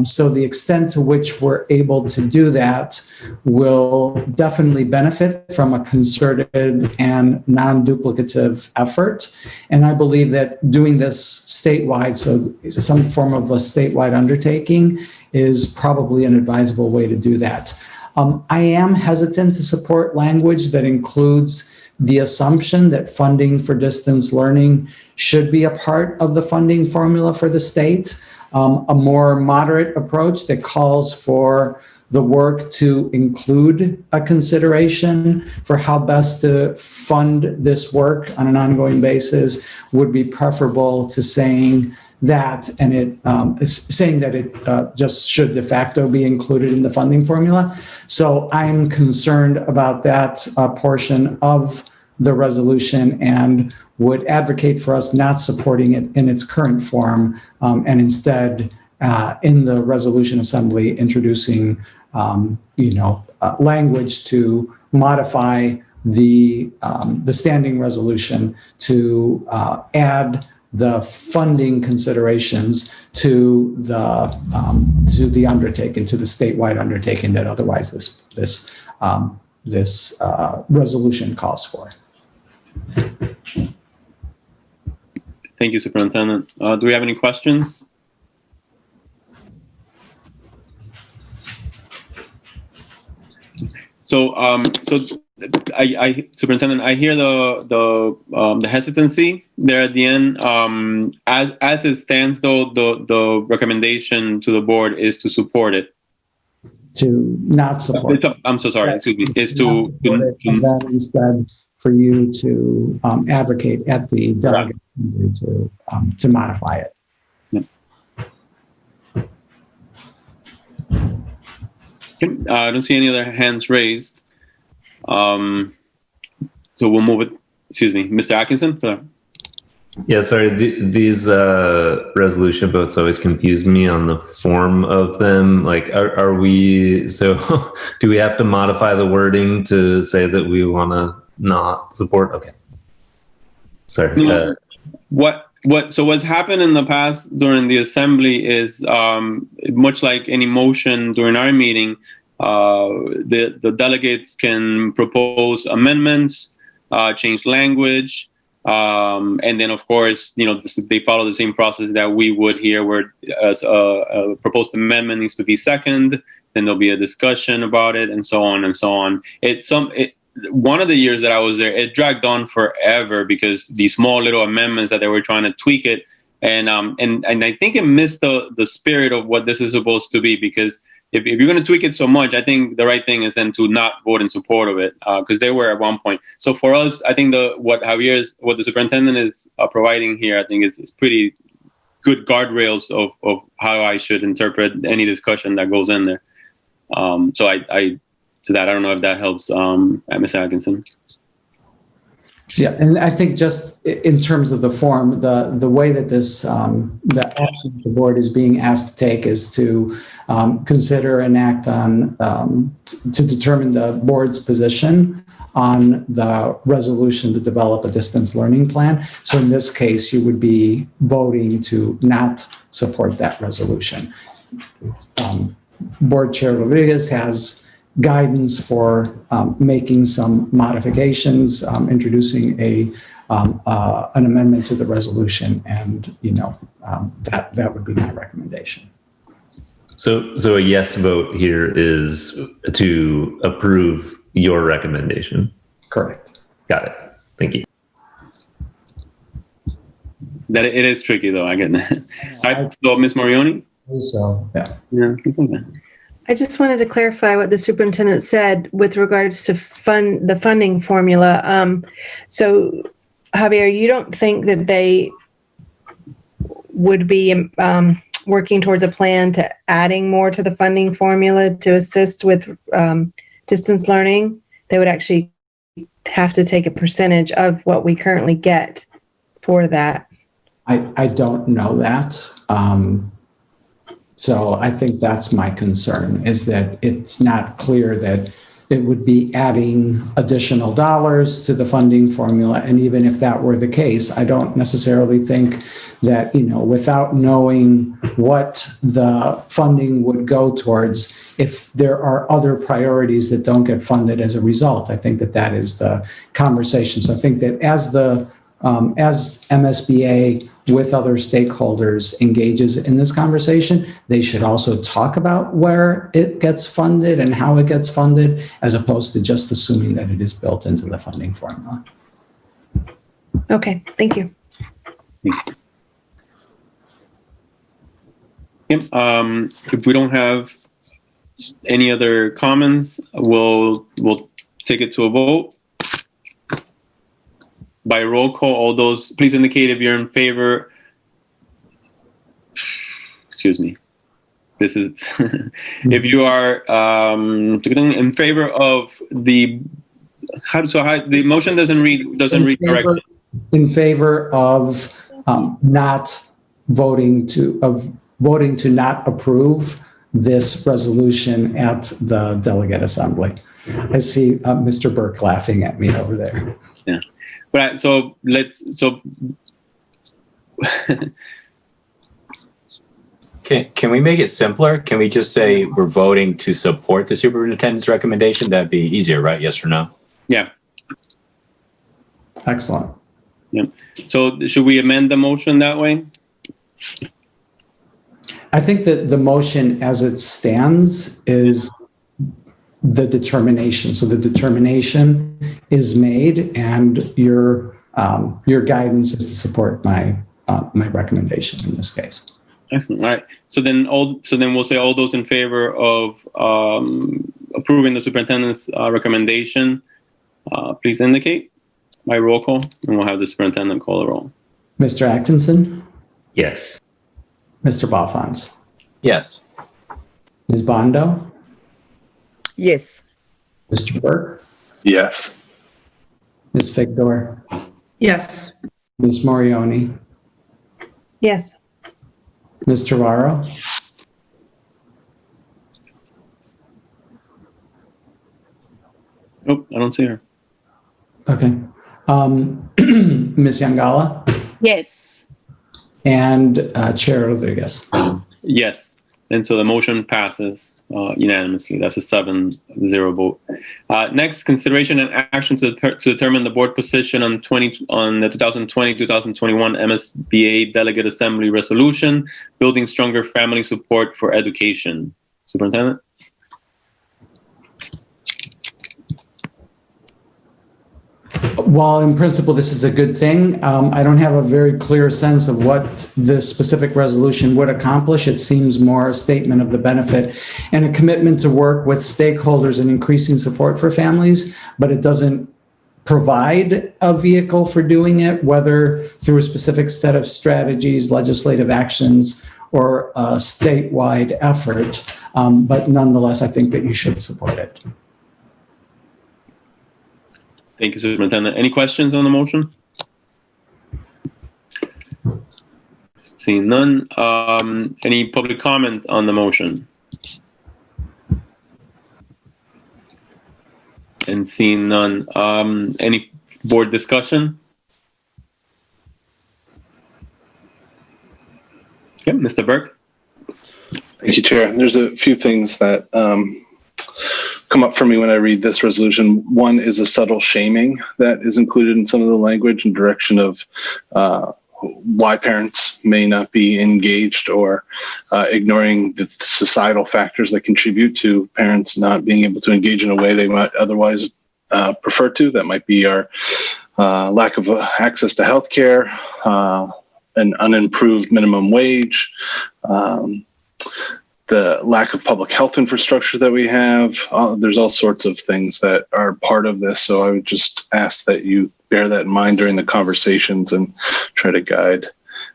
So the extent to which we're able to do that will definitely benefit from a concerted and non-duplicative effort. And I believe that doing this statewide, so some form of a statewide undertaking, is probably an advisable way to do that. I am hesitant to support language that includes the assumption that funding for distance learning should be a part of the funding formula for the state. A more moderate approach that calls for the work to include a consideration for how best to fund this work on an ongoing basis would be preferable to saying that, and it just should de facto be included in the funding formula. So I'm concerned about that portion of the resolution and would advocate for us not supporting it in its current form, and instead in the resolution assembly introducing language to modify the standing resolution to add the funding considerations to the undertaking, to the statewide undertaking that otherwise this resolution calls for. Thank you, Superintendent. Do we have any questions? So, Superintendent, I hear the hesitancy there at the end. As it stands, though, the recommendation to the board is to support it. To not support. I'm so sorry. Excuse me. Is to and then instead for you to advocate at the delegate to modify it. Yeah. I don't see any other hands raised. So we'll move it. Excuse me, Mr. Atkinson. Yeah, sorry. These resolution votes always confuse me on the form of them. Like, are we? So, do we have to modify the wording to say that we want to not support? Okay. Sorry. So what's happened in the past during the assembly is much like any motion during our meeting, the delegates can propose amendments, change language, and then of course, they follow the same process that we would here, where a proposed amendment needs to be seconded, then there'll be a discussion about it, and so on and so on. One of the years that I was there, it dragged on forever because these small little amendments that they were trying to tweak it, and I think it missed the spirit of what this is supposed to be. Because if you're going to tweak it so much, I think the right thing is then to not vote in support of it, because they were at one point. So for us, I think what the superintendent is providing here, I think is pretty good guardrails of how I should interpret any discussion that goes in there. To that, I don't know if that helps, Ms. Atkinson. Yeah, and I think just in terms of the form, the way that this the action the board is being asked to take is to consider and act on to determine the board's position on the resolution to develop a distance learning plan. So in this case, you would be voting to not support that resolution. Board Chair Rodriguez has guidance for making some modifications, introducing an amendment to the resolution, and that would be my recommendation. So a yes vote here is to approve your recommendation. Correct. Got it. Thank you. That it is tricky though. I get that. All right, so Ms. Morioni. So yeah. Yeah. I just wanted to clarify what the superintendent said with regards to the funding formula. So, Javier, you don't think that they would be working towards a plan to adding more to the funding formula to assist with distance learning? They would actually have to take a percentage of what we currently get for that. I don't know that. So I think that's my concern, is that it's not clear that it would be adding additional dollars to the funding formula. And even if that were the case, I don't necessarily think that, without knowing what the funding would go towards, if there are other priorities that don't get funded as a result, I think that that is the conversation. So I think that as MSBA with other stakeholders engages in this conversation, they should also talk about where it gets funded and how it gets funded, as opposed to just assuming that it is built into the funding formula. Okay, thank you. Yep. If we don't have any other comments, we'll take it to a vote. By roll call, all those, please indicate if you're in favor. Excuse me. This is, if you are in favor of the, the motion doesn't read correctly. In favor of voting to not approve this resolution at the delegate assembly. I see Mr. Burke laughing at me over there. Yeah. But Can we make it simpler? Can we just say we're voting to support the superintendent's recommendation? That'd be easier, right? Yes or no? Yeah. Excellent. Yeah. So should we amend the motion that way? I think that the motion as it stands is the determination. So the determination is made, and your guidance is to support my recommendation in this case. Excellent. All right. So then we'll say all those in favor of approving the superintendent's recommendation, please indicate by roll call, and we'll have the superintendent call the roll. Mr. Atkinson? Yes. Mr. Boffons? Yes. Ms. Bondo? Yes. Mr. Burke? Yes. Ms. Figdor? Yes. Ms. Morioni? Yes. Ms. Tavaro? Nope, I don't see her. Okay. Ms. Yangala? Yes. And Chair Rodriguez? Yes. And so the motion passes unanimously. That's a 7-0 vote. Next, consideration and action to determine the board position on the 2020-2021 MSBA Delegate Assembly Resolution, building stronger family support for education. Superintendent? While in principle this is a good thing, I don't have a very clear sense of what this specific resolution would accomplish. It seems more a statement of the benefit and a commitment to work with stakeholders in increasing support for families, but it doesn't provide a vehicle for doing it, whether through a specific set of strategies, legislative actions, or a statewide effort. But nonetheless, I think that you should support it. Thank you, Superintendent. Any questions on the motion? Seeing none. Any public comment on the motion? And seeing none. Any board discussion? Okay, Mr. Burke. Thank you, Chair. There's a few things that come up for me when I read this resolution. One is a subtle shaming that is included in some of the language and direction of why parents may not be engaged, or ignoring the societal factors that contribute to parents not being able to engage in a way they might otherwise prefer to. That might be our lack of access to healthcare, an unimproved minimum wage, the lack of public health infrastructure that we have. There's all sorts of things that are part of this. So I would just ask that you bear that in mind during the conversations and try to guide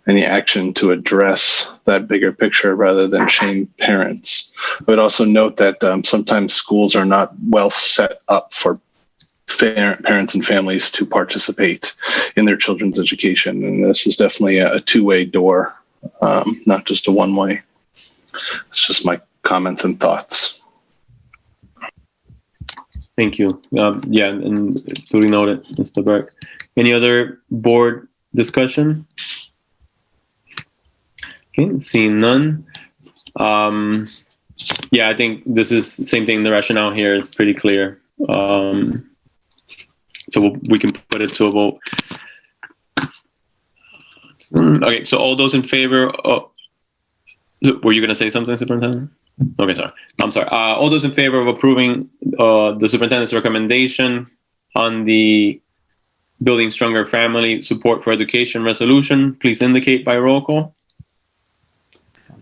any action to address that bigger picture rather than shame parents. I would also note that sometimes schools are not well set up for parents and families to participate in their children's education. And this is definitely a two-way door, not just a one-way. It's just my comments and thoughts. Thank you. Yeah, and duly noted, Mr. Burke. Any other board discussion? Okay, seeing none. Yeah, I think this is the same thing. The rationale here is pretty clear. So we can put it to a vote. Okay, so all those in favor of, were you going to say something, Superintendent? Okay, sorry. I'm sorry. All those in favor of approving the superintendent's recommendation on the Building Stronger Family Support for Education resolution, please indicate by roll call.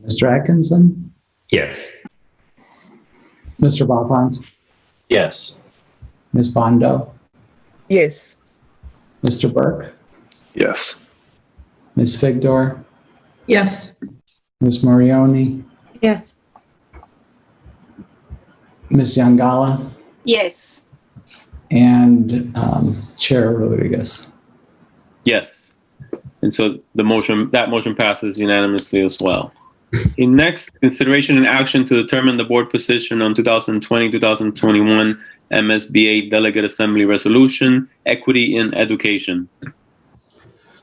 Mr. Atkinson? Yes. Mr. Balfons? Yes. Ms. Bondo? Yes. Mr. Burke? Yes. Ms. Figdor? Yes. Ms. Morioni? Yes. Ms. Yangala? Yes. And Chair Rodriguez? Yes. And so that motion passes unanimously as well. In next, consideration and action to determine the board position on 2020-2021 MSBA Delegate Assembly Resolution, Equity in Education.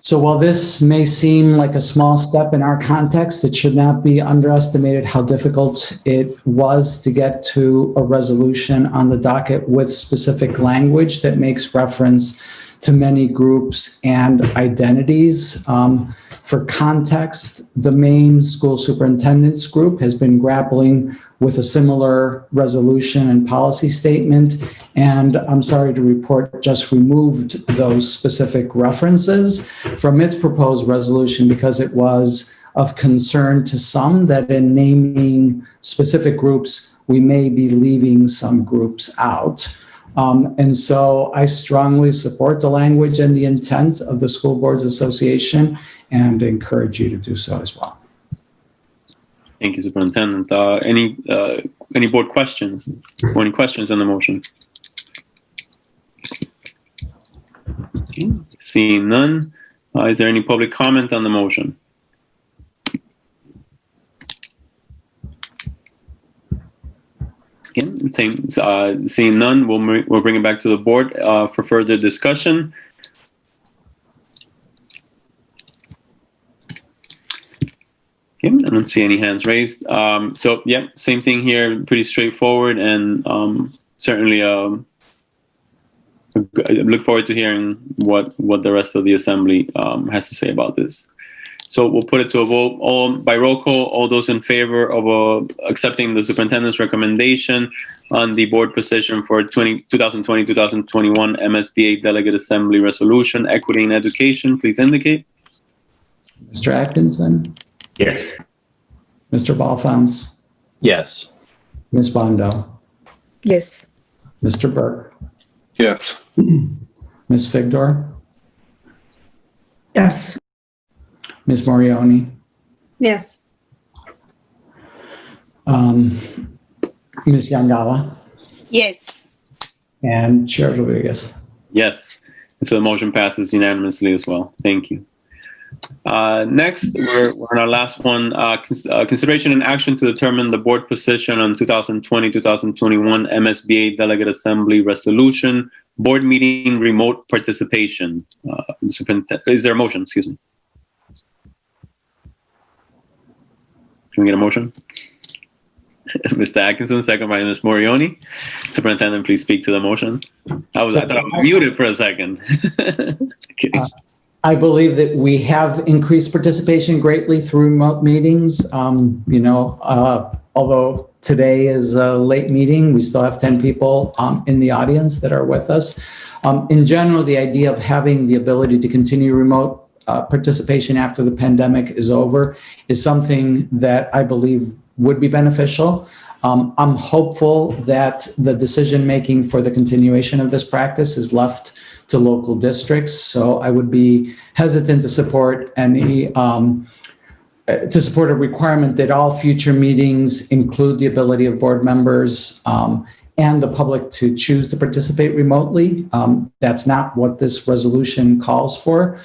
So while this may seem like a small step in our context, it should not be underestimated how difficult it was to get to a resolution on the docket with specific language that makes reference to many groups and identities. For context, the Maine School Superintendents Group has been grappling with a similar resolution and policy statement, and I'm sorry to report just removed those specific references from its proposed resolution because it was of concern to some that in naming specific groups, we may be leaving some groups out. And so I strongly support the language and the intent of the School Boards Association and encourage you to do so as well. Thank you, Superintendent. Any board questions or any questions on the motion? Okay. Seeing none, is there any public comment on the motion? Again, seeing none, we'll bring it back to the board for further discussion. Okay, I don't see any hands raised. So yeah, same thing here, pretty straightforward, and certainly I look forward to hearing what the rest of the assembly has to say about this. So we'll put it to a vote by roll call. All those in favor of accepting the superintendent's recommendation on the board position for 2020-2021 MSBA Delegate Assembly Resolution, Equity in Education, please indicate. Mr. Atkinson? Yes. Mr. Balfons? Yes. Ms. Bondo? Yes. Mr. Burke? Yes. Ms. Figdor? Yes. Ms. Morioni? Yes. Ms. Yangala? Yes. And Chair Rodriguez? Yes. And so the motion passes unanimously as well. Thank you. Next, we're on our last one, consideration and action to determine the board position on 2020-2021 MSBA Delegate Assembly Resolution, board meeting remote participation. Is there a motion? Excuse me. Can we get a motion? Mr. Atkinson, second by Ms. Morioni. Superintendent, please speak to the motion. I thought I was muted for a second. I believe that we have increased participation greatly through remote meetings. Although today is a late meeting. We still have 10 people in the audience that are with us. In general, the idea of having the ability to continue remote participation after the pandemic is over is something that I believe would be beneficial. I'm hopeful that the decision-making for the continuation of this practice is left to local districts. So I would be hesitant to support any to support a requirement that all future meetings include the ability of board members and the public to choose to participate remotely. That's not what this resolution calls for.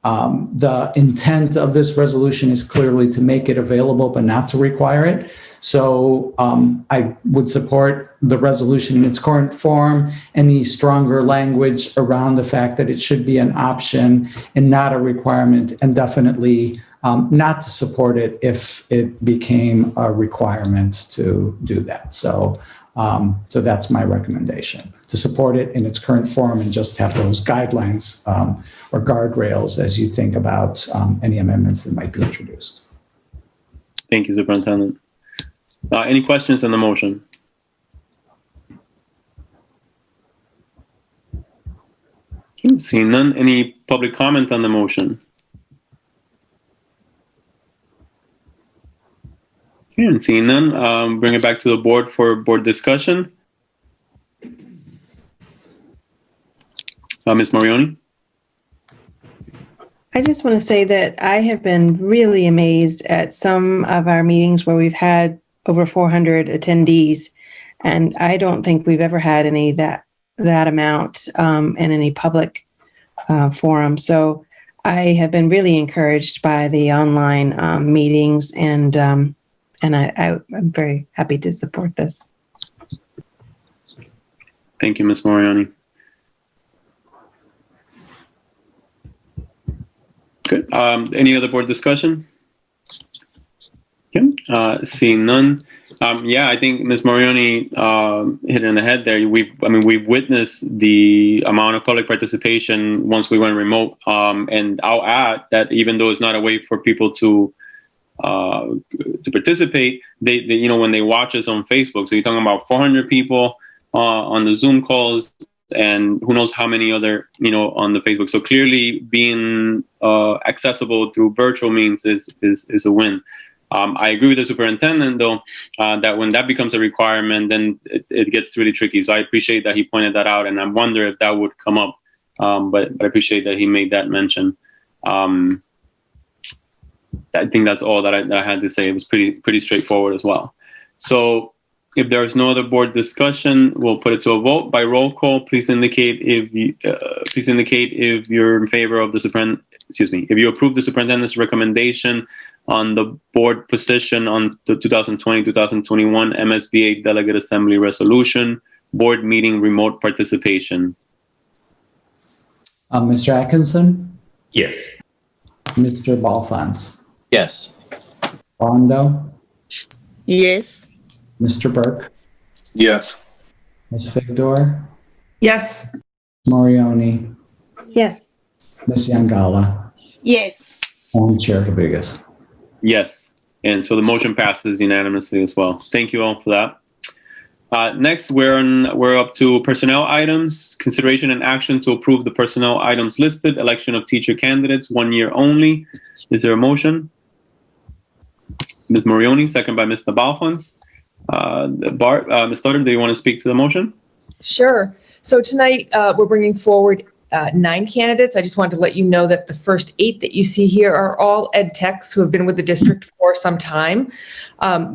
The intent of this resolution is clearly to make it available, but not to require it. So I would support the resolution in its current form, any stronger language around the fact that it should be an option and not a requirement, and definitely not to support it if it became a requirement to do that. So that's my recommendation, to support it in its current form and just have those guidelines or guardrails as you think about any amendments that might be introduced. Thank you, Superintendent. Any questions on the motion? Okay, seeing none. Any public comment on the motion? Okay, and seeing none, bring it back to the board for board discussion. Ms. Morioni? I just want to say that I have been really amazed at some of our meetings where we've had over 400 attendees, and I don't think we've ever had any that amount in any public forum. So I have been really encouraged by the online meetings, and I'm very happy to support this. Thank you, Ms. Morioni. Good. Any other board discussion? Okay. Seeing none. Yeah, I think Ms. Morioni hit it on the head there. We've witnessed the amount of public participation once we went remote. And I'll add that even though it's not a way for people to participate, they when they watch us on Facebook. So you're talking about 400 people on the Zoom calls, and who knows how many other, on the Facebook. So clearly being accessible through virtual means is a win. I agree with the superintendent, though, that when that becomes a requirement, then it gets really tricky. So I appreciate that he pointed that out, and I wonder if that would come up. But I appreciate that he made that mention. I think that's all that I had to say. It was pretty straightforward as well. So if there's no other board discussion, we'll put it to a vote by roll call. Please indicate if you're in favor of the if you approve the superintendent's recommendation on the board position on the 2020-2021 MSBA Delegate Assembly Resolution, board meeting remote participation. Mr. Atkinson? Yes. Mr. Balfans? Yes. Bondo? Yes. Mr. Burke? Yes. Ms. Figdor? Yes. Morioni? Yes. Ms. Yangala? Yes. And Chair Rodriguez? Yes. And so the motion passes unanimously as well. Thank you all for that. Next, we're up to personnel items. Consideration and action to approve the personnel items listed. Election of teacher candidates, 1 year only. Is there a motion? Ms. Morioni, second by Mr. Balfans. Ms. Stoddard, do you want to speak to the motion? Sure. So tonight we're bringing forward 9 candidates. I just wanted to let you know that the first 8 that you see here are all ed techs who have been with the district for some time.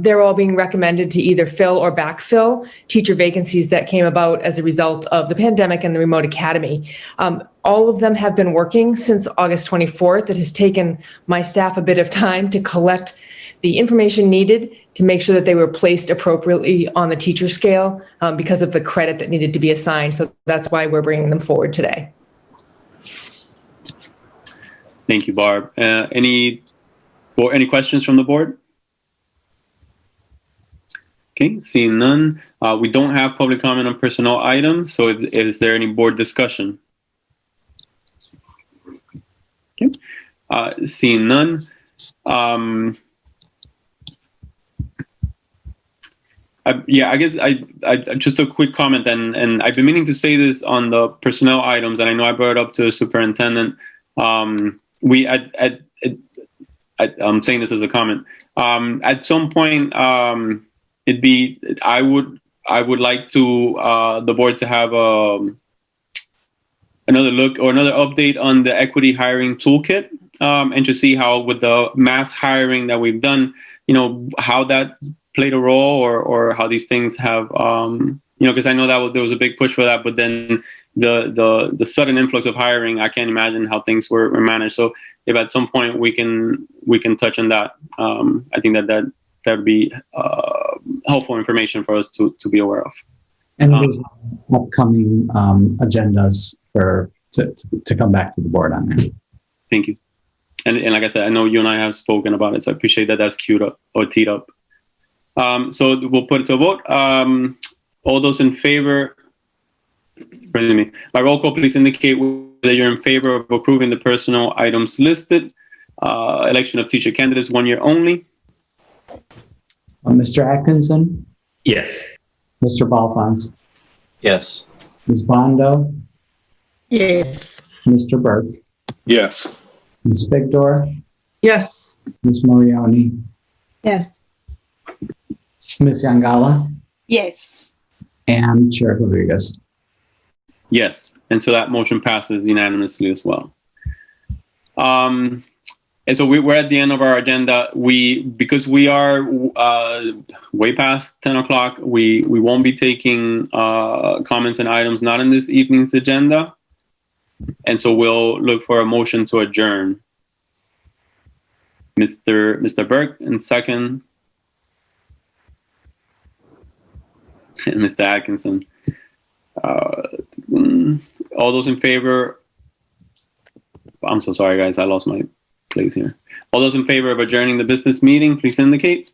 They're all being recommended to either fill or backfill teacher vacancies that came about as a result of the pandemic and the remote academy. All of them have been working since August 24th. It has taken my staff a bit of time to collect the information needed to make sure that they were placed appropriately on the teacher scale because of the credit that needed to be assigned. So that's why we're bringing them forward today. Thank you, Barb. Any questions from the board? Okay, seeing none. We don't have public comment on personnel items, so is there any board discussion? Okay, seeing none. Yeah, I guess I just a quick comment, and I've been meaning to say this on the personnel items, and I know I brought it up to the superintendent. I'm saying this as a comment. At some point, I would like to the board to have another look or another update on the equity hiring toolkit, and to see how with the mass hiring that we've done, how that played a role, or how these things have, because I know that there was a big push for that, but then the sudden influx of hiring, I can't imagine how things were managed. So if at some point we can touch on that, I think that would be helpful information for us to be aware of. And there's upcoming agendas to come back to the board on that. Thank you. And like I said, I know you and I have spoken about it, so I appreciate that that's queued up or teed up. So we'll put it to a vote. All those in favor, by roll call, please indicate whether you're in favor of approving the personnel items listed. Election of teacher candidates, 1 year only. Mr. Atkinson? Yes. Mr. Balfons? Yes. Ms. Bondo? Yes. Mr. Burke? Yes. Ms. Figdor? Yes. Ms. Morioni? Yes. Ms. Yangala? Yes. And Chair Rodriguez? Yes, and so that motion passes unanimously as well. And so we're at the end of our agenda. Because we are way past 10 o'clock, we won't be taking comments and items not in this evening's agenda. And so we'll look for a motion to adjourn. Mr. Burke, and second. And Mr. Atkinson. All those in favor? I'm so sorry, guys. I lost my place here. All those in favor of adjourning the business meeting, please indicate.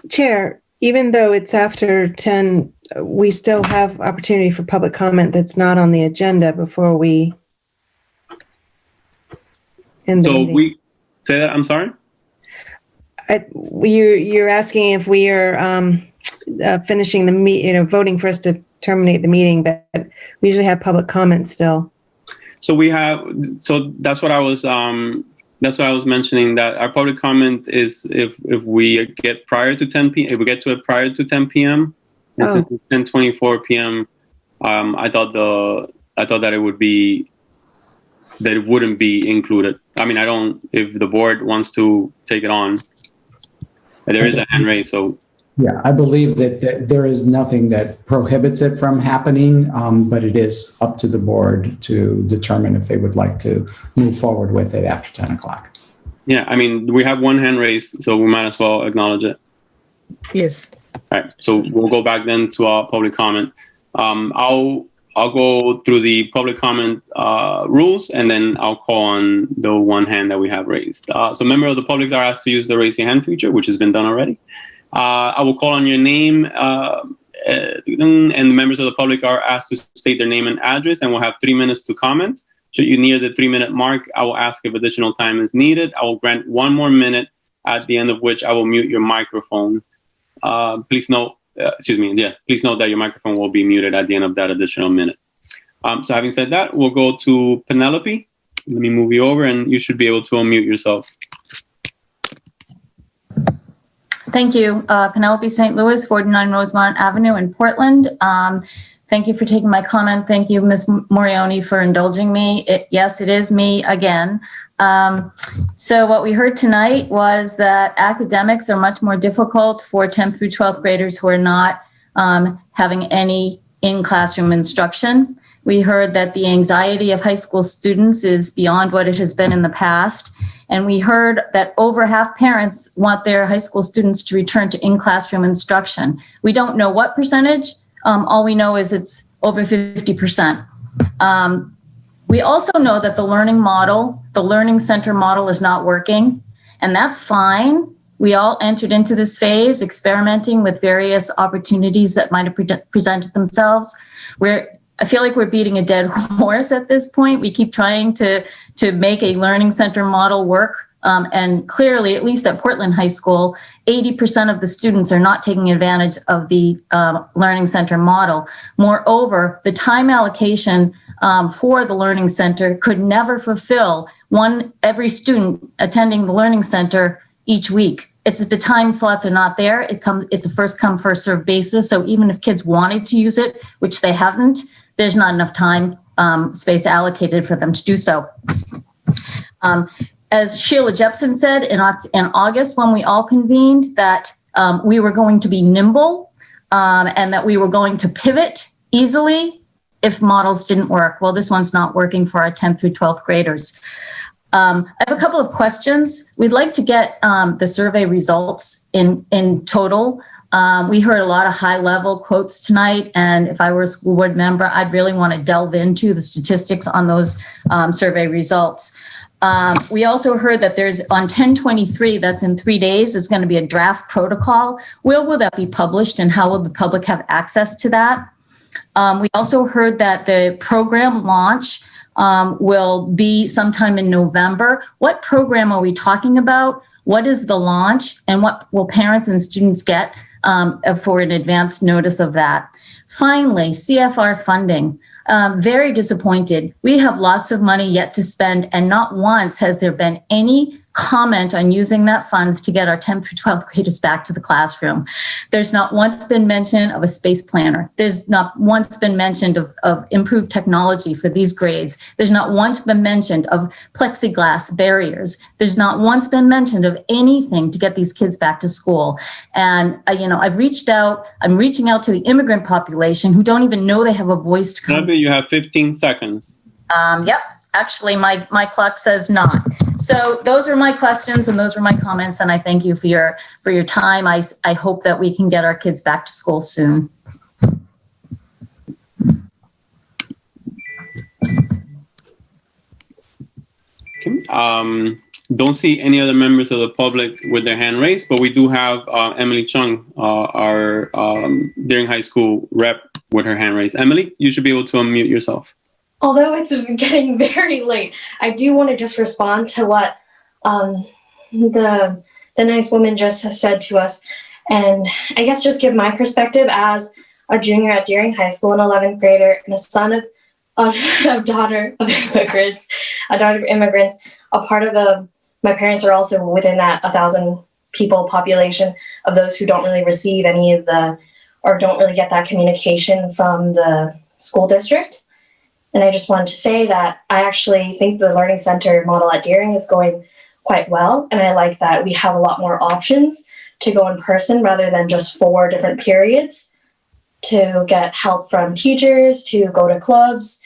Chair, even though it's after 10, we still have opportunity for public comment that's not on the agenda before we end the meeting. We say that. I'm sorry. You're asking if we are finishing the meeting, voting for us to terminate the meeting, but we usually have public comment still. So that's what I was mentioning, that our public comment is if we get prior to 10 p.m. if we get to it prior to 10 p.m. and since it's 10:24 p.m. I thought that it wouldn't be included. I mean, if the board wants to take it on, there is a hand raised, so. Yeah, I believe that there is nothing that prohibits it from happening, but it is up to the board to determine if they would like to move forward with it after 10 o'clock. Yeah, I mean, we have one hand raised, so we might as well acknowledge it. Yes. All right, so we'll go back then to our public comment. I'll go through the public comment rules, and then I'll call on the one hand that we have raised. So members of the public are asked to use the raise your hand feature, which has been done already. I will call on your name, and the members of the public are asked to state their name and address, and we'll have 3 minutes to comment. Should you near the 3-minute mark, I will ask if additional time is needed. I will grant 1 more minute, at the end of which I will mute your microphone. Please note that your microphone will be muted at the end of that additional minute. So having said that, we'll go to Penelope. Let me move you over, and you should be able to unmute yourself. Thank you. Penelope St. Louis, 49 Rosemont Avenue in Portland. Thank you for taking my comment. Thank you, Ms. Morioni, for indulging me. Yes, it is me again. So what we heard tonight was that academics are much more difficult for 10th through 12th graders who are not having any in-classroom instruction. We heard that the anxiety of high school students is beyond what it has been in the past. And we heard that over half parents want their high school students to return to in-classroom instruction. We don't know what percentage. All we know is it's over 50%. We also know that the learning center model is not working, and that's fine. We all entered into this phase experimenting with various opportunities that might have presented themselves. I feel like we're beating a dead horse at this point. We keep trying to make a learning center model work And clearly, at least at Portland High School, 80% of the students are not taking advantage of the Learning Center model. Moreover, the time allocation for the Learning Center could never fulfill every student attending the Learning Center each week. It's the time slots are not there. It's a first come, first served basis. So even if kids wanted to use it, which they haven't, there's not enough time space allocated for them to do so. As Sheila Jepson said in August, when we all convened, that we were going to be nimble and that we were going to pivot easily if models didn't work. Well, this one's not working for our 10th through 12th graders. I have a couple of questions. We'd like to get the survey results in total. We heard a lot of high-level quotes tonight, and if I were a school board member, I'd really want to delve into the statistics on those survey results. We also heard that there's on 10/23, that's in 3 days, is going to be a draft protocol. Will that be published, and how will the public have access to that? We also heard that the program launch will be sometime in November. What program are we talking about? What is the launch, and what will parents and students get for an advance notice of that? Finally, CFR funding. Very disappointed. We have lots of money yet to spend, and not once has there been any comment on using that funds to get our 10th through 12th graders back to the classroom. There's not once been mention of a space planner. There's not once been mentioned of improved technology for these grades. There's not once been mentioned of plexiglass barriers. There's not once been mentioned of anything to get these kids back to school. And, I'm reaching out to the immigrant population who don't even know they have a voice to come. You have 15 seconds. Yep. Actually, my clock says not. So those are my questions and those were my comments, and I thank you for your time. I hope that we can get our kids back to school soon. Okay. Don't see any other members of the public with their hand raised, but we do have Emily Chung, our Deering High School rep, with her hand raised. Emily, you should be able to unmute yourself. Although it's getting very late, I do want to just respond to what the nice woman just said to us. And I guess just give my perspective as a junior at Deering High School, an 11th grader, and a son of a daughter of immigrants, a part of my parents are also within that 1,000 people population of those who don't really receive any of or don't really get that communication from the school district. And I just wanted to say that I actually think the Learning Center model at Deering is going quite well. And I like that we have a lot more options to go in person rather than just 4 different periods to get help from teachers, to go to clubs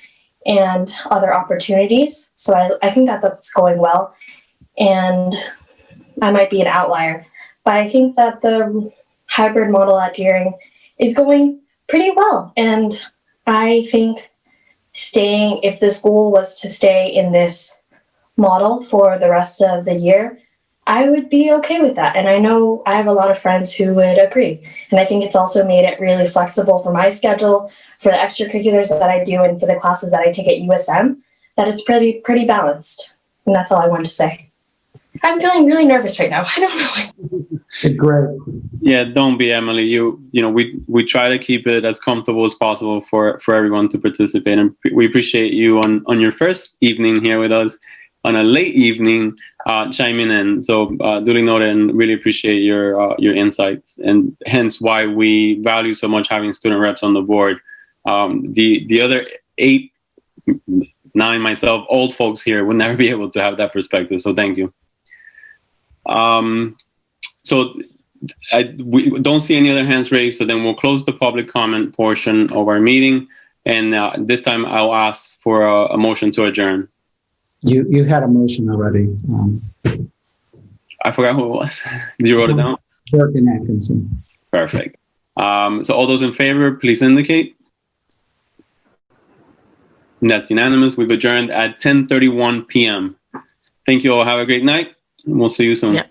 and other opportunities. So I think that that's going well. And I might be an outlier, but I think that the hybrid model at Deering is going pretty well. And I think if the school was to stay in this model for the rest of the year, I would be okay with that. And I know I have a lot of friends who would agree. And I think it's also made it really flexible for my schedule, for the extracurriculars that I do, and for the classes that I take at USM, that it's pretty balanced. And that's all I wanted to say. I'm feeling really nervous right now. I don't know. Great. Yeah, don't be, Emily. We try to keep it as comfortable as possible for everyone to participate, and we appreciate you on your first evening here with us on a late evening chiming in. So duly noted, and really appreciate your insights, and hence why we value so much having student reps on the board. The other 8, 9, myself, old folks here would never be able to have that perspective. So thank you. We don't see any other hands raised, so then we'll close the public comment portion of our meeting. And this time I'll ask for a motion to adjourn. You had a motion already. I forgot who it was. Did you write it down? Burke and Atkinson. Perfect. So all those in favor, please indicate. And that's unanimous. We've adjourned at 10:31 p.m. Thank you all. Have a great night. And we'll see you soon. Yeah.